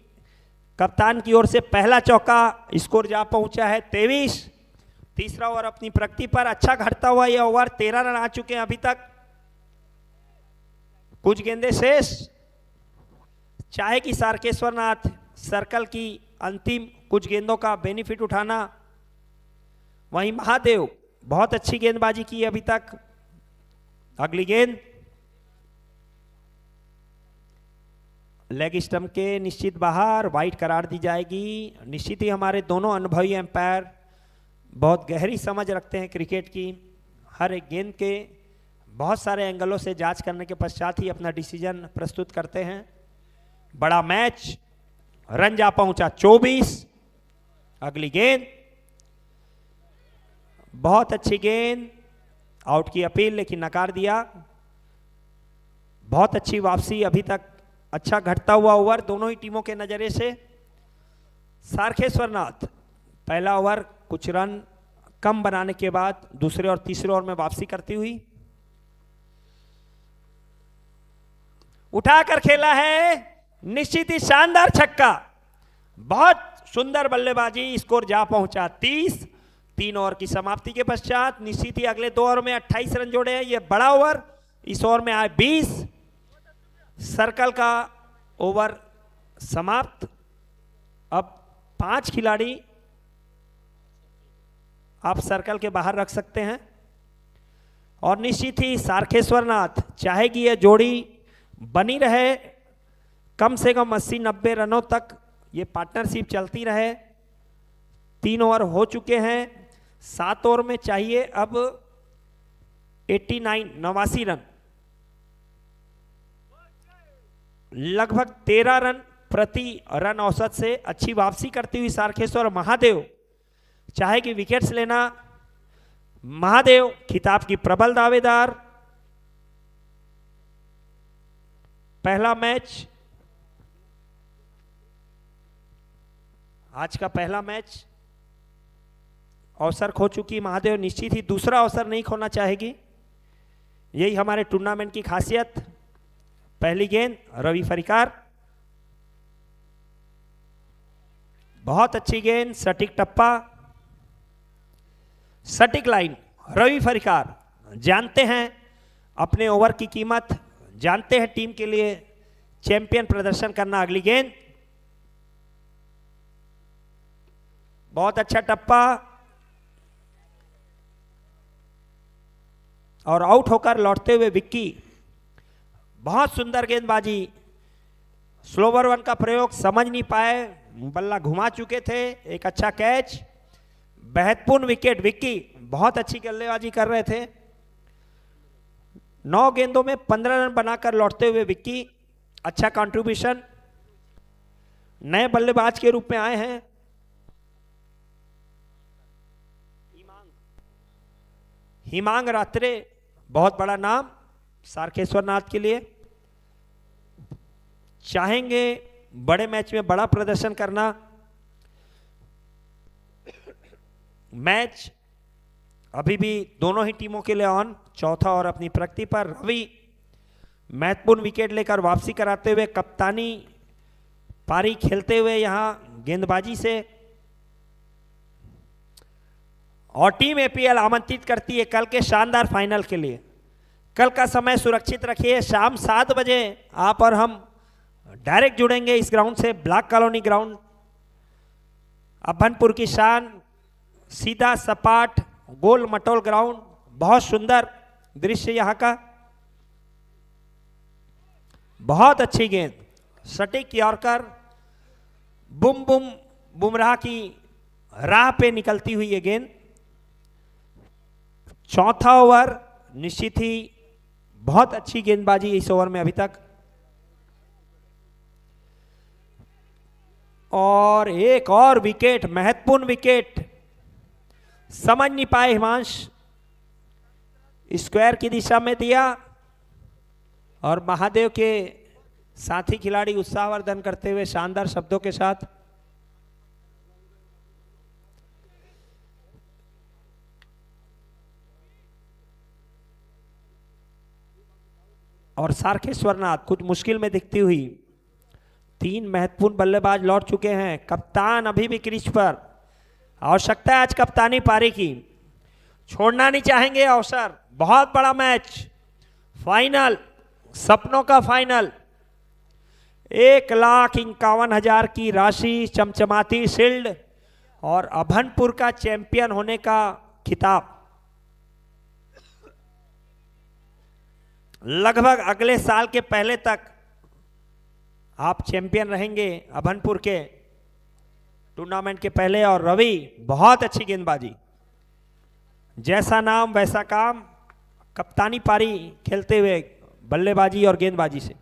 कप्तान की ओर से पहला चौका, स्कोर जा पहुंचा है 23। तीसरा ओवर अपनी प्रगति पर। अच्छा घटता हुआ यह ओवर, 13 रन आ चुके हैं अभी तक। कुछ गेंदें शेष, चाहे कि सारकेश्वर नाथ सर्कल की अंतिम कुछ गेंदों का बेनिफिट उठाना, वहीं महादेव बहुत अच्छी गेंदबाजी की अभी तक। अगली गेंद लेग स्टंप के निश्चित बाहर, वाइड करार दी जाएगी। निश्चित ही हमारे दोनों अनुभवी एम्पायर बहुत गहरी समझ रखते हैं क्रिकेट की। हर एक गेंद के बहुत सारे एंगलों से जांच करने के पश्चात ही अपना डिसीजन प्रस्तुत करते हैं। बड़ा मैच, रन जा पहुंचा 24। अगली गेंद बहुत अच्छी गेंद, आउट की अपील लेकिन नकार दिया। बहुत अच्छी वापसी अभी तक, अच्छा घटता हुआ ओवर दोनों ही टीमों के नजरे से। सारखेश्वर नाथ पहला ओवर कुछ रन कम बनाने के बाद दूसरे और तीसरे ओवर में वापसी करती हुई। उठाकर खेला है, निश्चित ही शानदार छक्का, बहुत सुंदर बल्लेबाजी, स्कोर जा पहुंचा 30। 3 ओवर की समाप्ति के पश्चात निश्चित ही अगले 2 ओवर में 28 रन जोड़े हैं। यह बड़ा ओवर, इस ओवर में आए 20। सर्कल का ओवर समाप्त। अब 5 खिलाड़ी आप सर्कल के बाहर रख सकते हैं। और निश्चित ही सारखेश्वर नाथ चाहेगी यह जोड़ी बनी रहे, कम से कम 80-90 रनों तक ये पार्टनरशिप चलती रहे। 3 ओवर हो चुके हैं, 7 ओवर में चाहिए अब 89 रन, लगभग 13 रन प्रति रन औसत से अच्छी वापसी करती हुई सारखेश्वर। महादेव चाहे कि विकेट्स लेना, महादेव खिताब की प्रबल दावेदार। पहला मैच, आज का पहला मैच अवसर खो चुकी महादेव, निश्चित ही दूसरा अवसर नहीं खोना चाहेगी। यही हमारे टूर्नामेंट की खासियत। पहली गेंद रवि फरिकार, बहुत अच्छी गेंद, सटीक टप्पा, सटीक लाइन। रवि फरिकार जानते हैं अपने ओवर की कीमत, जानते हैं टीम के लिए चैंपियन प्रदर्शन करना। अगली गेंद, बहुत अच्छा टप्पा और आउट होकर लौटते हुए विक्की। बहुत सुंदर गेंदबाजी। स्लोवर वन का प्रयोग समझ नहीं पाए, बल्ला घुमा चुके थे। एक अच्छा कैच, महत्वपूर्ण विकेट। विक्की बहुत अच्छी बल्लेबाजी कर रहे थे। 9 गेंदों में 15 रन बनाकर लौटते हुए विक्की, अच्छा कंट्रीब्यूशन। नए बल्लेबाज के रूप में आए हैं हिमांग रात्रे, बहुत बड़ा नाम सारकेश्वर नाथ के लिए। चाहेंगे बड़े मैच में बड़ा प्रदर्शन करना। मैच अभी भी दोनों ही टीमों के लिए ऑन। चौथा और अपनी प्रगति पर रवि महत्वपूर्ण विकेट लेकर वापसी कराते हुए कप्तानी पारी खेलते हुए यहां गेंदबाजी से। और टीम एपीएल आमंत्रित करती है कल के शानदार फाइनल के लिए। कल का समय सुरक्षित रखिए, शाम 7 बजे आप और हम डायरेक्ट जुड़ेंगे इस ग्राउंड से, ब्लॉक कॉलोनी ग्राउंड। अभनपुर की शान, सीधा सपाट गोल मटोल ग्राउंड, बहुत सुंदर दृश्य यहां का। बहुत अच्छी गेंद, सटीक यॉर्कर, बुम बुम बुमराह की राह पे निकलती हुई ये गेंद। चौथा ओवर निश्चित ही बहुत अच्छी गेंदबाजी इस ओवर में अभी तक। और एक और विकेट, महत्वपूर्ण विकेट, समझ नहीं पाए हिमांश, स्क्वायर की दिशा में दिया और महादेव के साथी खिलाड़ी उत्साहवर्धन करते हुए शानदार शब्दों के साथ। और सारकेश्वर नाथ कुछ मुश्किल में दिखती हुई। 3 महत्वपूर्ण बल्लेबाज लौट चुके हैं, कप्तान अभी भी क्रीज पर। आवश्यकता है आज कप्तानी पारी की, छोड़ना नहीं चाहेंगे अवसर। बहुत बड़ा मैच, फाइनल, सपनों का फाइनल। 1,51,000 की राशि, चमचमाती शील्ड और अभनपुर का चैंपियन होने का खिताब। लगभग अगले साल के पहले तक आप चैंपियन रहेंगे अभनपुर के टूर्नामेंट के पहले। और रवि बहुत अच्छी गेंदबाजी, जैसा नाम वैसा काम, कप्तानी पारी खेलते हुए बल्लेबाजी और गेंदबाजी से।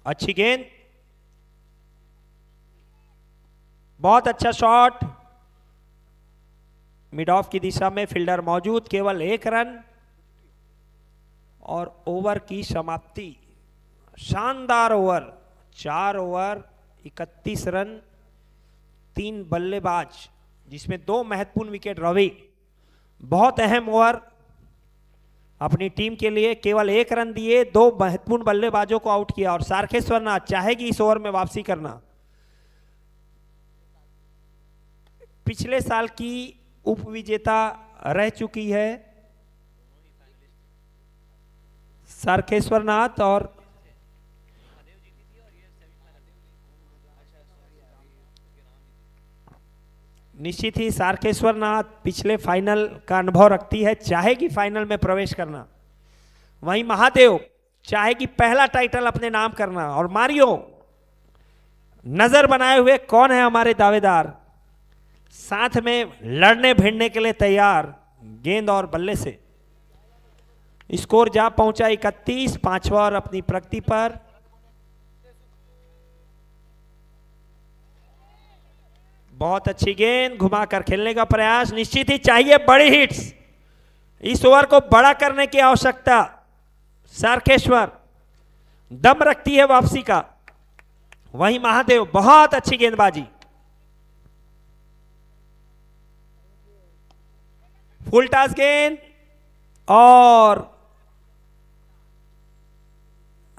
अच्छी गेंद, बहुत अच्छा शॉट, मिड ऑफ की दिशा में फील्डर मौजूद, केवल 1 रन और ओवर की समाप्ति। शानदार ओवर, 4 ओवर 31 रन, 3 बल्लेबाज जिसमें 2 महत्वपूर्ण विकेट। रवि बहुत अहम ओवर अपनी टीम के लिए, केवल 1 रन दिए, 2 महत्वपूर्ण बल्लेबाजों को आउट किया। और सारकेश्वर नाथ चाहेगी इस ओवर में वापसी करना। पिछले साल की उप विजेता रह चुकी है सारकेश्वर नाथ। और निश्चित ही सारकेश्वर नाथ पिछले फाइनल का अनुभव रखती है, चाहेगी फाइनल में प्रवेश करना। वहीं महादेव चाहेगी पहला टाइटल अपने नाम करना। और मारियो नजर बनाए हुए कौन है हमारे दावेदार, साथ में लड़ने भिड़ने के लिए तैयार गेंद और बल्ले से। स्कोर जा पहुंचा 31, 5वां और अपनी प्रगति पर। बहुत अच्छी गेंद, घुमाकर खेलने का प्रयास। निश्चित ही चाहिए बड़ी हिट्स, इस ओवर को बड़ा करने की आवश्यकता। सारकेश्वर दम रखती है वापसी का। वहीं महादेव बहुत अच्छी गेंदबाजी, फुल टॉस गेंद और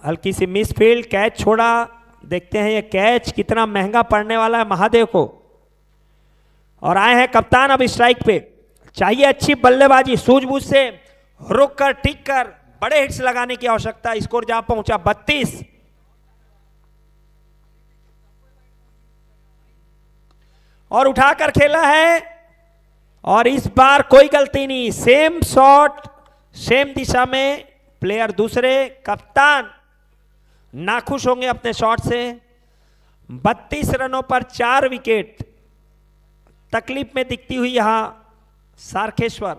हल्की सी मिस फील्ड, कैच छोड़ा। देखते हैं ये कैच कितना महंगा पड़ने वाला है महादेव को। और आए हैं कप्तान अब स्ट्राइक पे। चाहिए अच्छी बल्लेबाजी, सूझबूझ से रुक कर टिक कर बड़े हिट्स लगाने की आवश्यकता। स्कोर जा पहुंचा 32। और उठाकर खेला है और इस बार कोई गलती नहीं, सेम शॉट सेम दिशा में, प्लेयर दूसरे, कप्तान नाखुश होंगे अपने शॉट से। 32 रनों पर 4 विकेट। तकलीफ में दिखती हुई यहां सारखेश्वर।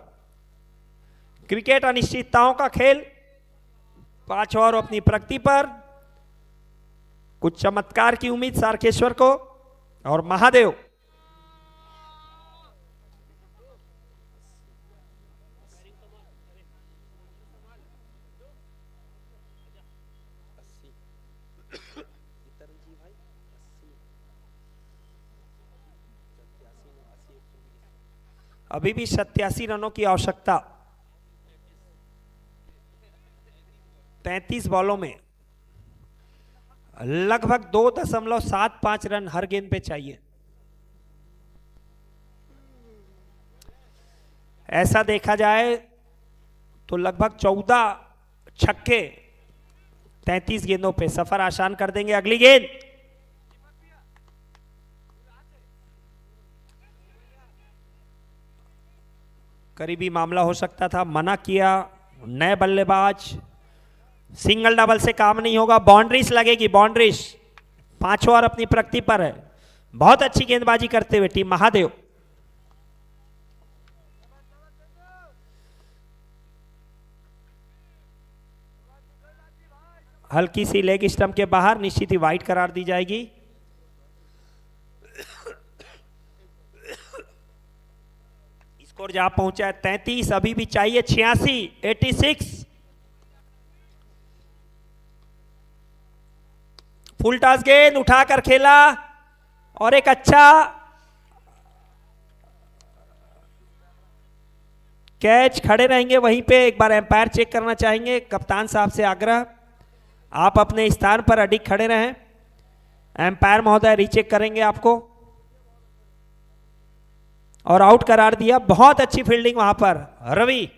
क्रिकेट अनिश्चितताओं का खेल, 5 ओवर अपनी प्रगति पर। कुछ चमत्कार की उम्मीद सारखेश्वर को। और महादेव अभी भी 87 रनों की आवश्यकता 33 बॉलों में। लगभग 2.75 रन हर गेंद पे चाहिए। ऐसा देखा जाए तो लगभग 14 छक्के 33 गेंदों पे सफर आसान कर देंगे। अगली गेंद करीबी मामला हो सकता था, मना किया नए बल्लेबाज। सिंगल डबल से काम नहीं होगा, बाउंड्रीज लगेगी, बाउंड्रीज। 5 ओवर अपनी प्रगति पर है। बहुत अच्छी गेंदबाजी करते हुए टीम महादेव। हल्की सी लेग स्टंप के बाहर, निश्चित ही वाइड करार दी जाएगी। स्कोर जहां पहुंचा है 33, अभी भी चाहिए 86, 86। फुल टॉस गेंद उठाकर खेला और एक अच्छा कैच। खड़े रहेंगे वहीं पे, एक बार एम्पायर चेक करना चाहेंगे। कप्तान साहब से आग्रह, आप अपने स्थान पर अडिग खड़े रहें। एम्पायर महोदय रीचेक करेंगे आपको। और आउट करार दिया। बहुत अच्छी फील्डिंग वहां पर रवि,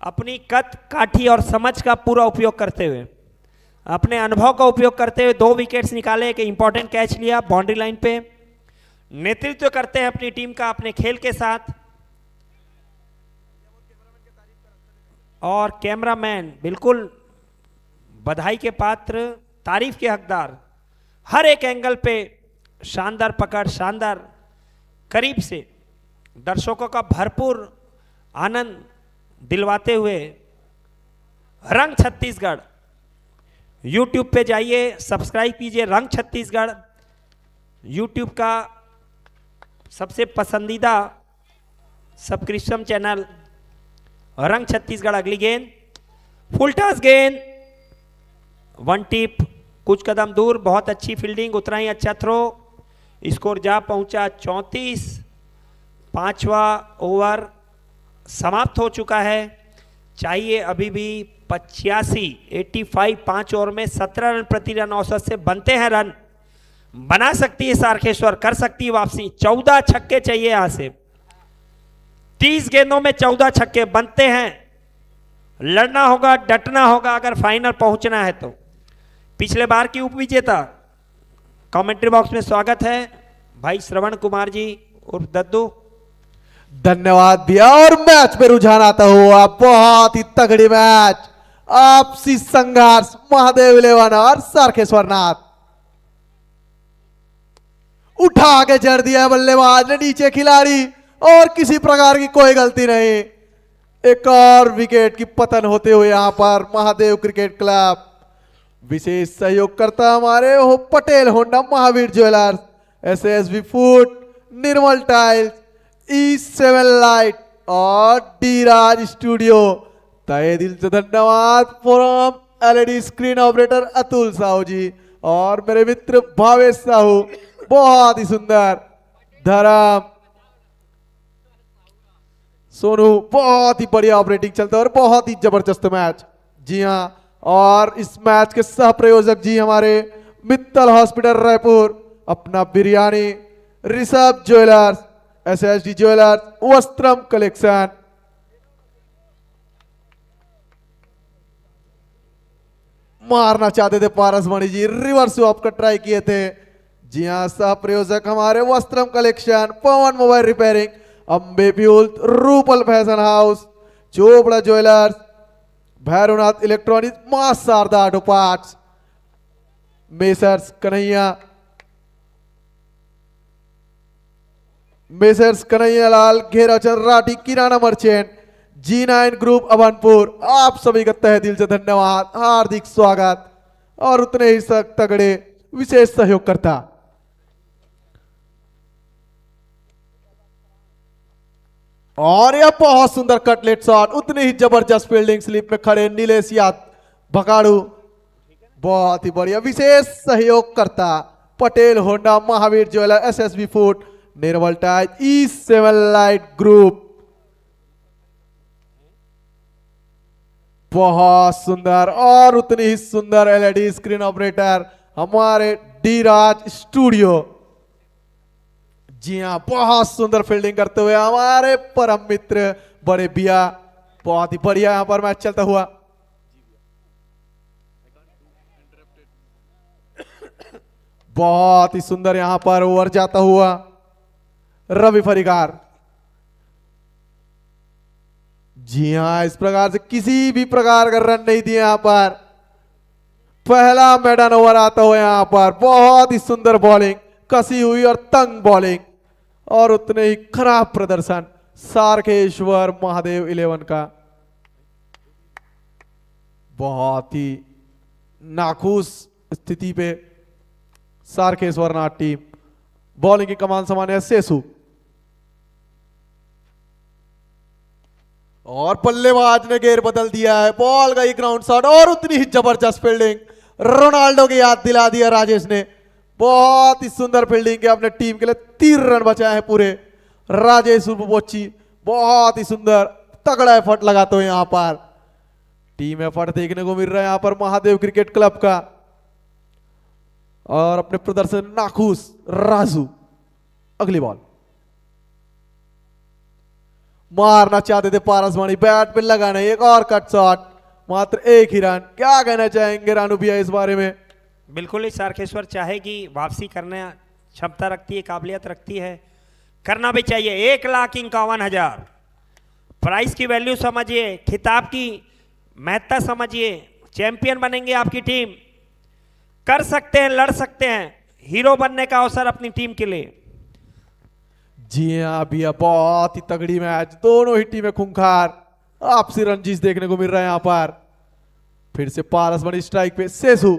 अपनी कद काठी और समझ का पूरा उपयोग करते हुए, अपने अनुभव का उपयोग करते हुए 2 विकेट्स निकाले, एक इंपॉर्टेंट कैच लिया बाउंड्री लाइन पे। नेतृत्व करते हैं अपनी टीम का अपने खेल के साथ। और कैमरामैन बिल्कुल बधाई के पात्र, तारीफ के हकदार। हर एक एंगल पे शानदार पकड़, शानदार करीब से दर्शकों का भरपूर आनंद दिलवाते हुए। रंग छत्तीसगढ़ YouTube पे जाइए, सब्सक्राइब कीजिए। रंग छत्तीसगढ़ YouTube का सबसे पसंदीदा सब्सक्रिप्शन चैनल रंग छत्तीसगढ़। अगली गेंद फुल टॉस गेंद, 1 टिप, कुछ कदम दूर। बहुत अच्छी फील्डिंग, उतना ही अच्छा थ्रो। स्कोर जा पहुंचा 34। 5वां ओवर समाप्त हो चुका है। चाहिए अभी भी 85, 85। 5 ओवर में 17 रन प्रति रन औसत से बनते हैं रन। बना सकती है सारखेश्वर, कर सकती है वापसी। 14 छक्के चाहिए यहां से। 30 गेंदों में 14 छक्के बनते हैं। लड़ना होगा, डटना होगा अगर फाइनल पहुंचना है तो। पिछले बार की उपविजेता कमेंट्री बॉक्स में स्वागत है भाई श्रवण कुमार जी उर्फ दद्दू। धन्यवाद भैया। और मैच में रुझान आता हुआ बहुत ही तगड़ी मैच, आपसी संघर्ष महादेव इलेवन और सारखेश्वर नाथ। उठा के जड़ दिया बल्लेबाज ने नीचे खिलाड़ी, और किसी प्रकार की कोई गलती नहीं। एक और विकेट की पतन होते हुए यहां पर महादेव क्रिकेट क्लब। विशेष सहयोग करता हमारे हो Patel Honda, Mahavir jewellers, SSV food, Nirmal tiles, E7 light और डी राज स्टूडियो। तहे दिल से धन्यवाद from LED screen operator Atul Sahu ji और मेरे मित्र भावेश साहू। बहुत ही सुंदर। धर्म सोनू, बहुत ही बढ़िया ऑपरेटिंग चलता है और बहुत ही जबरदस्त मैच। जी हाँ, और इस मैच के सह प्रायोजक जी हमारे Mittal hospital Raipur, Apna biryani, Rishabh jewellers, SSD jewellers, Vastram collection. मारना चाहते थे पारस मणि जी, रिवर्स स्वैप का ट्राई किए थे। जी हाँ, सह प्रयोजक हमारे Vastram collection, Pawan mobile repairing, Ambe fuel, Rupal fashion house, Chopra jewellers, Bhairavnath electronics, Maa Sharda auto parts, messrs Kanhaiya Lal Gherachand Rathi Kirana merchant, G9 group Abhanpur, आप सभी का तहे दिल से धन्यवाद, हार्दिक स्वागत। और उतने ही तगड़े विशेष सहयोगकर्ता और यह बहुत सुंदर कटलेट शॉट, उतनी ही जबरदस्त फील्डिंग स्लिप में खड़े नीलेश भकाड़ू, बहुत ही बढ़िया विशेष सहयोगकर्ता Patel Honda, Mahavir jeweller, SSB food, Nirmal tiles, E7 light group. बहुत सुंदर और उतनी ही सुंदर LED स्क्रीन ऑपरेटर हमारे डी राज स्टूडियो। जी हाँ, बहुत सुंदर फील्डिंग करते हुए हमारे परम मित्र बड़े बिया, बहुत ही बढ़िया यहां पर मैच चलता हुआ। बहुत ही सुंदर यहां पर ओवर जाता हुआ रवि फरीकार। जी हां, इस प्रकार से किसी भी प्रकार का रन नहीं दिए यहां पर। पहला मैदान ओवर आता हुआ यहां पर, बहुत ही सुंदर बॉलिंग, कसी हुई और तंग बॉलिंग, और उतने ही खराब प्रदर्शन सारकेश्वर महादेव 11 का। बहुत ही नाखुश स्थिति पे सारकेश्वर नाथ टीम। बॉलिंग की कमान संभाले है सेसु, और बल्लेबाज ने गेर बदल दिया है, बॉल गई ग्राउंड शॉट, और उतनी ही जबरदस्त फील्डिंग रोनाल्डो की याद दिला दिया राजेश ने। बहुत ही सुंदर फील्डिंग के अपने टीम के लिए 3 रन बचाए हैं पूरे राजेश बोची। बहुत ही सुंदर तगड़ा एफर्ट लगाते हुए यहां पर टीम एफर्ट देखने को मिल रहा है यहां पर महादेव क्रिकेट क्लब का, और अपने प्रदर्शन नाखुश राजू। अगली बॉल मारना चाहते थे पारस मणि, बैट पे लगा नहीं, एक और कट शॉट, मात्र 1 ही रन। क्या कहना चाहेंगे रानू भैया इस बारे में? बिल्कुल ही सारकेश्वर चाहेगी, वापसी करने क्षमता रखती है, काबिलियत रखती है, करना भी चाहिए। 1,51,000 प्राइस की वैल्यू समझिए, खिताब की महत्ता समझिए, चैंपियन बनेंगे आपकी टीम, कर सकते हैं, लड़ सकते हैं, हीरो बनने का अवसर अपनी टीम के लिए। जी हाँ भैया, बहुत ही तगड़ी मैच, दोनों ही टीमें खूंखार, आपसी रंजिश देखने को मिल रहा है यहां पर। फिर से पारस मणि स्ट्राइक पे, सेसु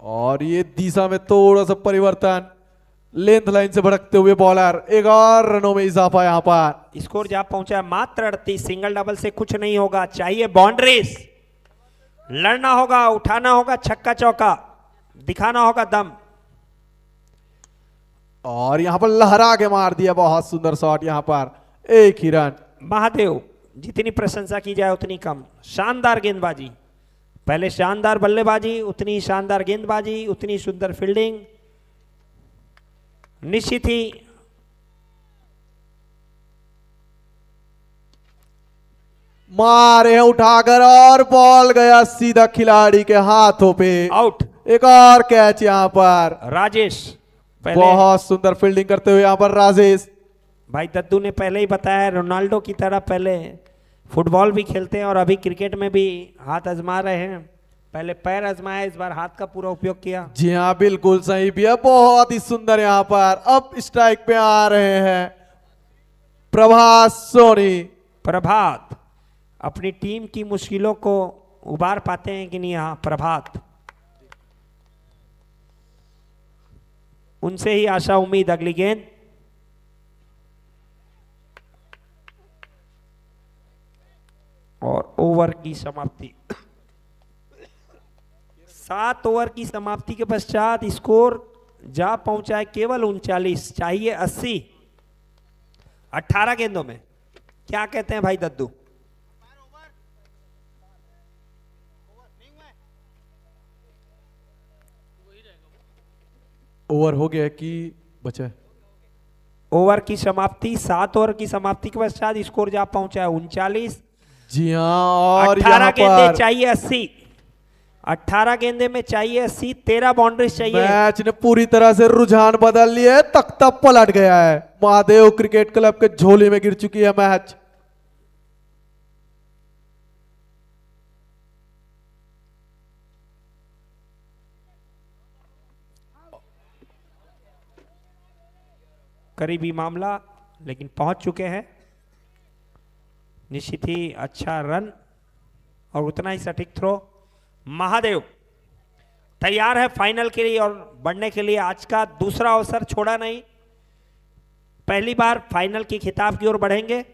और ये दिशा में थोड़ा सा परिवर्तन, लेंथ लाइन से भड़कते हुए बॉलर, 11 रनों में इजाफा यहां पर। स्कोर जहां पहुंचा है मात्र 38, सिंगल डबल से कुछ नहीं होगा, चाहिए बाउंड्रीज, लड़ना होगा, उठाना होगा, छक्का चौका दिखाना होगा दम। और यहां पर लहरा के मार दिया, बहुत सुंदर शॉट यहां पर, 1 ही रन। महादेव जितनी प्रशंसा की जाए उतनी कम, शानदार गेंदबाजी, पहले शानदार बल्लेबाजी, उतनी शानदार गेंदबाजी, उतनी सुंदर फील्डिंग, निश्चित ही मारे हैं उठाकर, और बॉल गया सीधा खिलाड़ी के हाथों पे, आउट। एक और कैच यहां पर। राजेश पहले, बहुत सुंदर फील्डिंग करते हुए यहां पर राजेश। भाई दद्दू ने पहले ही बताया, रोनाल्डो की तरह पहले फुटबॉल भी खेलते हैं और अभी क्रिकेट में भी हाथ आजमा रहे हैं, पहले पैर आजमाया, इस बार हाथ का पूरा उपयोग किया। जी हाँ, बिल्कुल सही भैया, बहुत ही सुंदर यहां पर। अब स्ट्राइक पे आ रहे हैं प्रभात सोनी। प्रभात अपनी टीम की मुश्किलों को उबार पाते हैं कि नहीं? यहाँ प्रभात, उनसे ही आशा उम्मीद। अगली गेंद और ओवर की समाप्ति। 7 ओवर की समाप्ति के पश्चात स्कोर जा पहुंचा है केवल 39, चाहिए 80। 18 गेंदों में। क्या कहते हैं भाई दद्दू? ओवर हो गया कि बचा है? ओवर की समाप्ति, 7 ओवर की समाप्ति के पश्चात स्कोर जा पहुंचा है 39। जी हाँ, और 18 यहाँ गेंदे पर चाहिए 80। 18 गेंदे में चाहिए 80, 13 बाउंड्रीज चाहिए। मैच ने पूरी तरह से रुझान बदल लिया है, तख्ता पलट गया है। महादेव क्रिकेट क्लब के झोले में गिर चुकी है मैच। करीबी मामला, लेकिन पहुंच चुके हैं। निश्चित ही अच्छा रन और उतना ही सटीक थ्रो। महादेव तैयार है फाइनल के लिए और बढ़ने के लिए। आज का दूसरा अवसर छोड़ा नहीं, पहली बार फाइनल की खिताब की ओर बढ़ेंगे।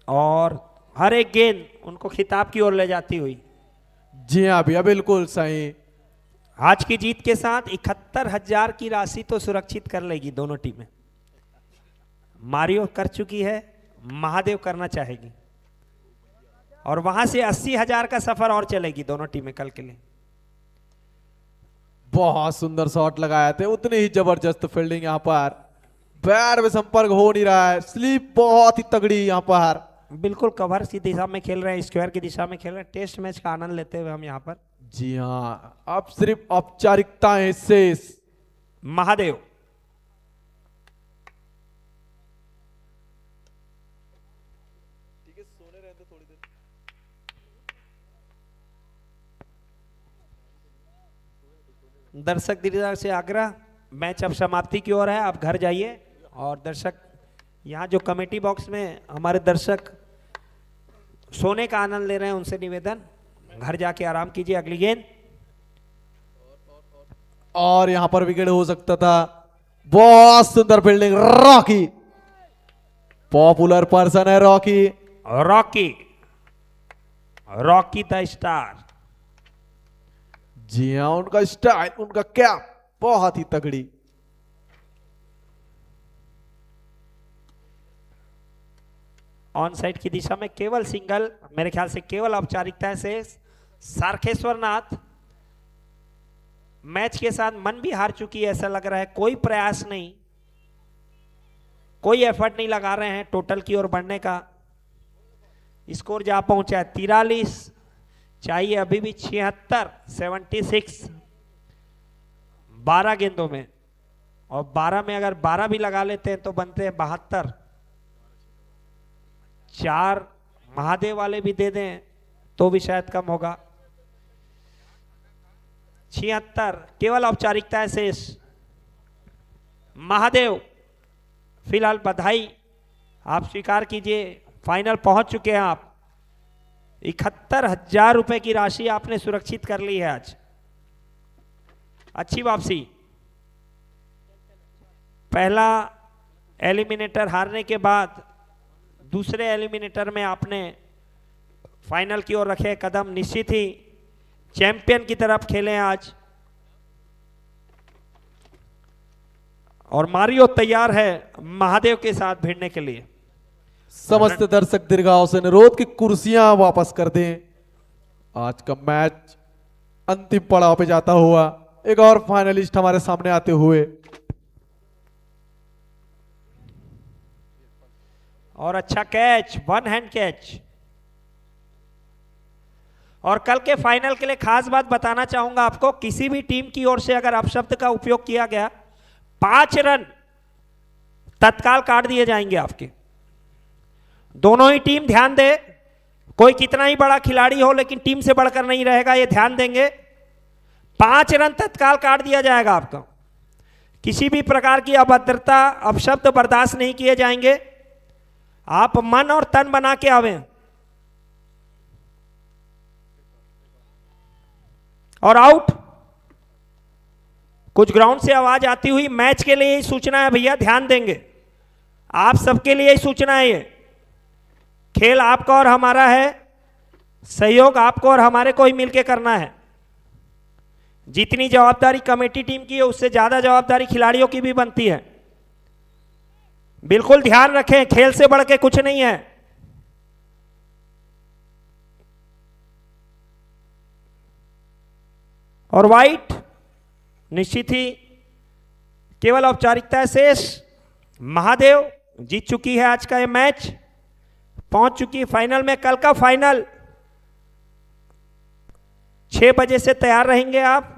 और हर एक गेंद उनको खिताब की ओर ले जाती हुई। जी हाँ भैया, बिल्कुल सही। आज की जीत के साथ 71,000 की राशि तो सुरक्षित कर लेगी दोनों टीमें। मारियो कर चुकी है, महादेव करना चाहेगी, और वहां से 80,000 का सफर और चलेगी दोनों टीमें कल के लिए। बहुत सुंदर शॉट लगाए थे, उतनी ही जबरदस्त फील्डिंग यहाँ पर। बैट में संपर्क हो नहीं रहा है, स्लिप बहुत ही तगड़ी यहाँ पर। बिल्कुल कवर की दिशा में खेल रहे हैं, स्क्वायर की दिशा में खेल रहे हैं। टेस्ट मैच का आनंद लेते हुए हम यहाँ पर। जी हाँ, अब सिर्फ औपचारिकताएं शेष। महादेव दर्शक दीर्घा से आग्रह, मैच अब समाप्ति की ओर है, आप घर जाइए। और दर्शक यहाँ जो कमेटी बॉक्स में हमारे दर्शक सोने का आनंद ले रहे हैं, उनसे निवेदन, घर जाके आराम कीजिए। अगली गेंद, और यहां पर विकेट हो सकता था। बहुत सुंदर फील्डिंग, रॉकी पॉपुलर पर्सन है। Rocky Rocky, Rocky the star. जी हाँ, उनका स्टाइल, उनका कैप बहुत ही तगड़ी। ऑन साइड की दिशा में केवल सिंगल, मेरे ख्याल से केवल औपचारिकताएं से। सारखेश्वर नाथ मैच के साथ मन भी हार चुकी है, ऐसा लग रहा है। कोई प्रयास नहीं, कोई एफर्ट नहीं लगा रहे हैं टोटल की ओर बढ़ने का। स्कोर जा पहुंचा है 43, चाहिए अभी भी 76, 76। 12 गेंदों में, और 12 में अगर 12 भी लगा लेते हैं तो बनते हैं 72। 4 महादेव वाले भी दे दें तो भी शायद कम होगा। 76, केवल औपचारिकता शेष। महादेव फिलहाल बधाई, आप स्वीकार कीजिए, फाइनल पहुंच चुके हैं आप। 71,000 रुपए की राशि आपने सुरक्षित कर ली है आज। अच्छी वापसी। पहला एलिमिनेटर हारने के बाद दूसरे एलिमिनेटर में आपने फाइनल की ओर रखे कदम। निश्चित ही चैंपियन की तरफ खेले आज। और मारियो तैयार है महादेव के साथ भिड़ने के लिए। समस्त दर्शक दीर्घाओं से अनुरोध की कुर्सियां वापस कर दें। आज का मैच अंतिम पड़ाव पे जाता हुआ, एक और फाइनलिस्ट हमारे सामने आते हुए। और अच्छा कैच, वन हैंड कैच। और कल के फाइनल के लिए खास बात बताना चाहूंगा आपको, किसी भी टीम की ओर से अगर अपशब्द का उपयोग किया गया, 5 रन तत्काल काट दिए जाएंगे आपके। दोनों ही टीम ध्यान दे, कोई कितना ही बड़ा खिलाड़ी हो लेकिन टीम से बढ़कर नहीं रहेगा, ये ध्यान देंगे। 5 रन तत्काल काट दिया जाएगा आपका। किसी भी प्रकार की अभद्रता, अपशब्द बर्दाश्त नहीं किए जाएंगे। आप मन और तन बना के आवे। और आउट। कुछ ग्राउंड से आवाज आती हुई, मैच के लिए यही सूचना है भैया, ध्यान देंगे। आप सबके लिए यही सूचना है। ये खेल आपका और हमारा है, सहयोग आपको और हमारे को ही मिलके करना है। जितनी जवाबदारी कमेटी टीम की है उससे ज्यादा जवाबदारी खिलाड़ियों की भी बनती है। बिल्कुल ध्यान रखें, खेल से बढ़ के कुछ नहीं है। और वाइट निश्चित ही केवल औपचारिकता शेष। महादेव जीत चुकी है आज का ये मैच, पहुंच चुकी है फाइनल में। कल का फाइनल 6 बजे से तैयार रहेंगे आप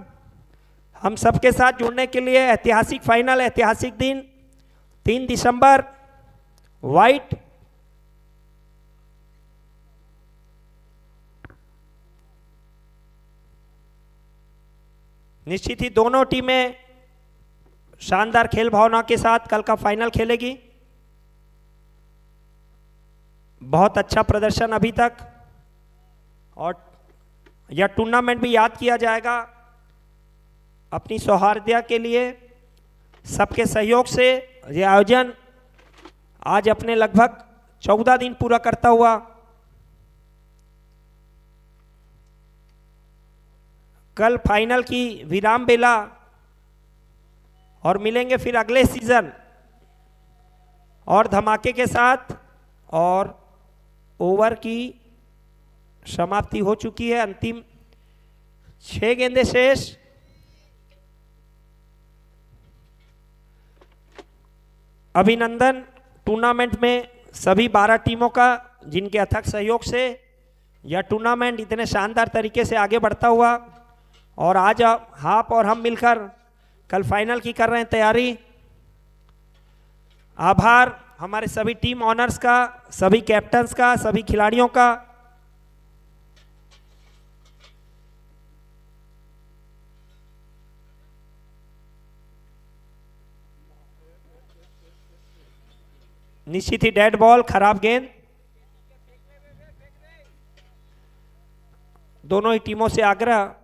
हम सबके साथ जुड़ने के लिए। ऐतिहासिक फाइनल, ऐतिहासिक दिन 3 दिसंबर। वाइट निश्चित ही दोनों टीमें शानदार खेल भावना के साथ कल का फाइनल खेलेगी। बहुत अच्छा प्रदर्शन अभी तक, और यह टूर्नामेंट भी याद किया जाएगा अपनी सौहार्दता के लिए। सबके सहयोग से यह आयोजन आज अपने लगभग 14 दिन पूरा करता हुआ कल फाइनल की विराम बेला, और मिलेंगे फिर अगले सीजन और धमाके के साथ। और ओवर की समाप्ति हो चुकी है, अंतिम 6 गेंदें शेष। अभिनंदन टूर्नामेंट में सभी 12 टीमों का, जिनके अथक सहयोग से यह टूर्नामेंट इतने शानदार तरीके से आगे बढ़ता हुआ। और आज आप और हम मिलकर कल फाइनल की कर रहे हैं तैयारी। आभार हमारे सभी टीम ऑनर्स का, सभी कैप्टन्स का, सभी खिलाड़ियों का। निश्चित ही डेड बॉल, खराब गेंद। दोनों ही टीमों से आग्रह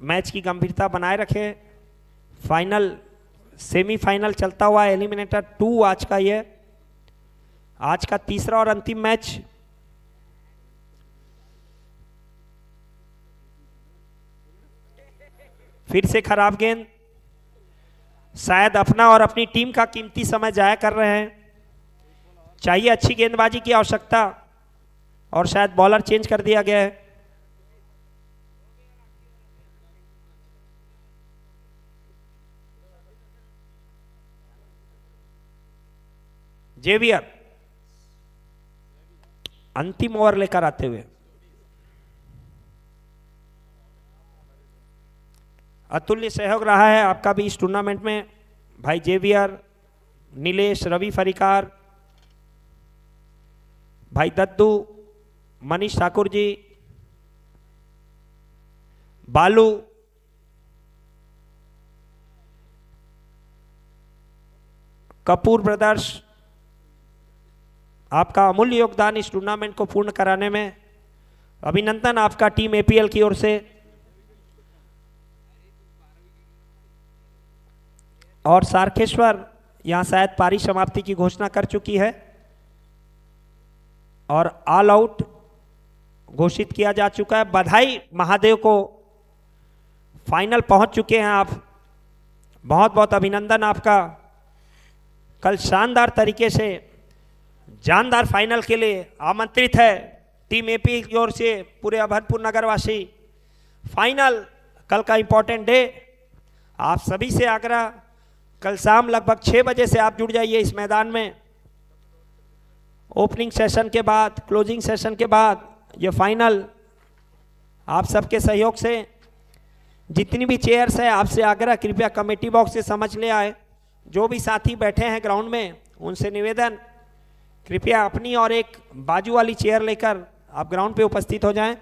मैच की गंभीरता बनाए रखें। फाइनल, सेमीफाइनल चलता हुआ एलिमिनेटर 2 आज का ये, आज का तीसरा और अंतिम मैच। फिर से खराब गेंद, शायद अपना और अपनी टीम का कीमती समय जाया कर रहे हैं। चाहिए अच्छी गेंदबाजी की आवश्यकता, और शायद बॉलर चेंज कर दिया गया है। जेवियर अंतिम ओवर लेकर आते हुए, अतुल्य सहयोग रहा है आपका भी इस टूर्नामेंट में। भाई जेवियर, नीलेश, रवि फरिकार, भाई दद्दू, मनीष ठाकुर जी, बालू, कपूर ब्रदर्स, आपका अमूल्य योगदान इस टूर्नामेंट को पूर्ण कराने में। अभिनंदन आपका टीम एपीएल की ओर से। और सारखेश्वर यहां शायद पारी समाप्ति की घोषणा कर चुकी है और ऑल आउट घोषित किया जा चुका है। बधाई महादेव को, फाइनल पहुंच चुके हैं आप। बहुत बहुत अभिनंदन आपका। कल शानदार तरीके से जानदार फाइनल के लिए आमंत्रित है टीम एपी की ओर से पूरे अभनपुर नगरवासी। फाइनल कल का इंपॉर्टेंट डे। आप सभी से आग्रह, कल शाम लगभग 6 बजे से आप जुड़ जाइए इस मैदान में। ओपनिंग सेशन के बाद, क्लोजिंग सेशन के बाद ये फाइनल आप सबके सहयोग से, जितनी भी चेयर्स है आपसे आग्रह कृपया कमेटी बॉक्स से समझ ले आए। जो भी साथी बैठे हैं ग्राउंड में उनसे निवेदन, कृपया अपनी और एक बाजू वाली चेयर लेकर आप ग्राउंड पे उपस्थित हो जाएं।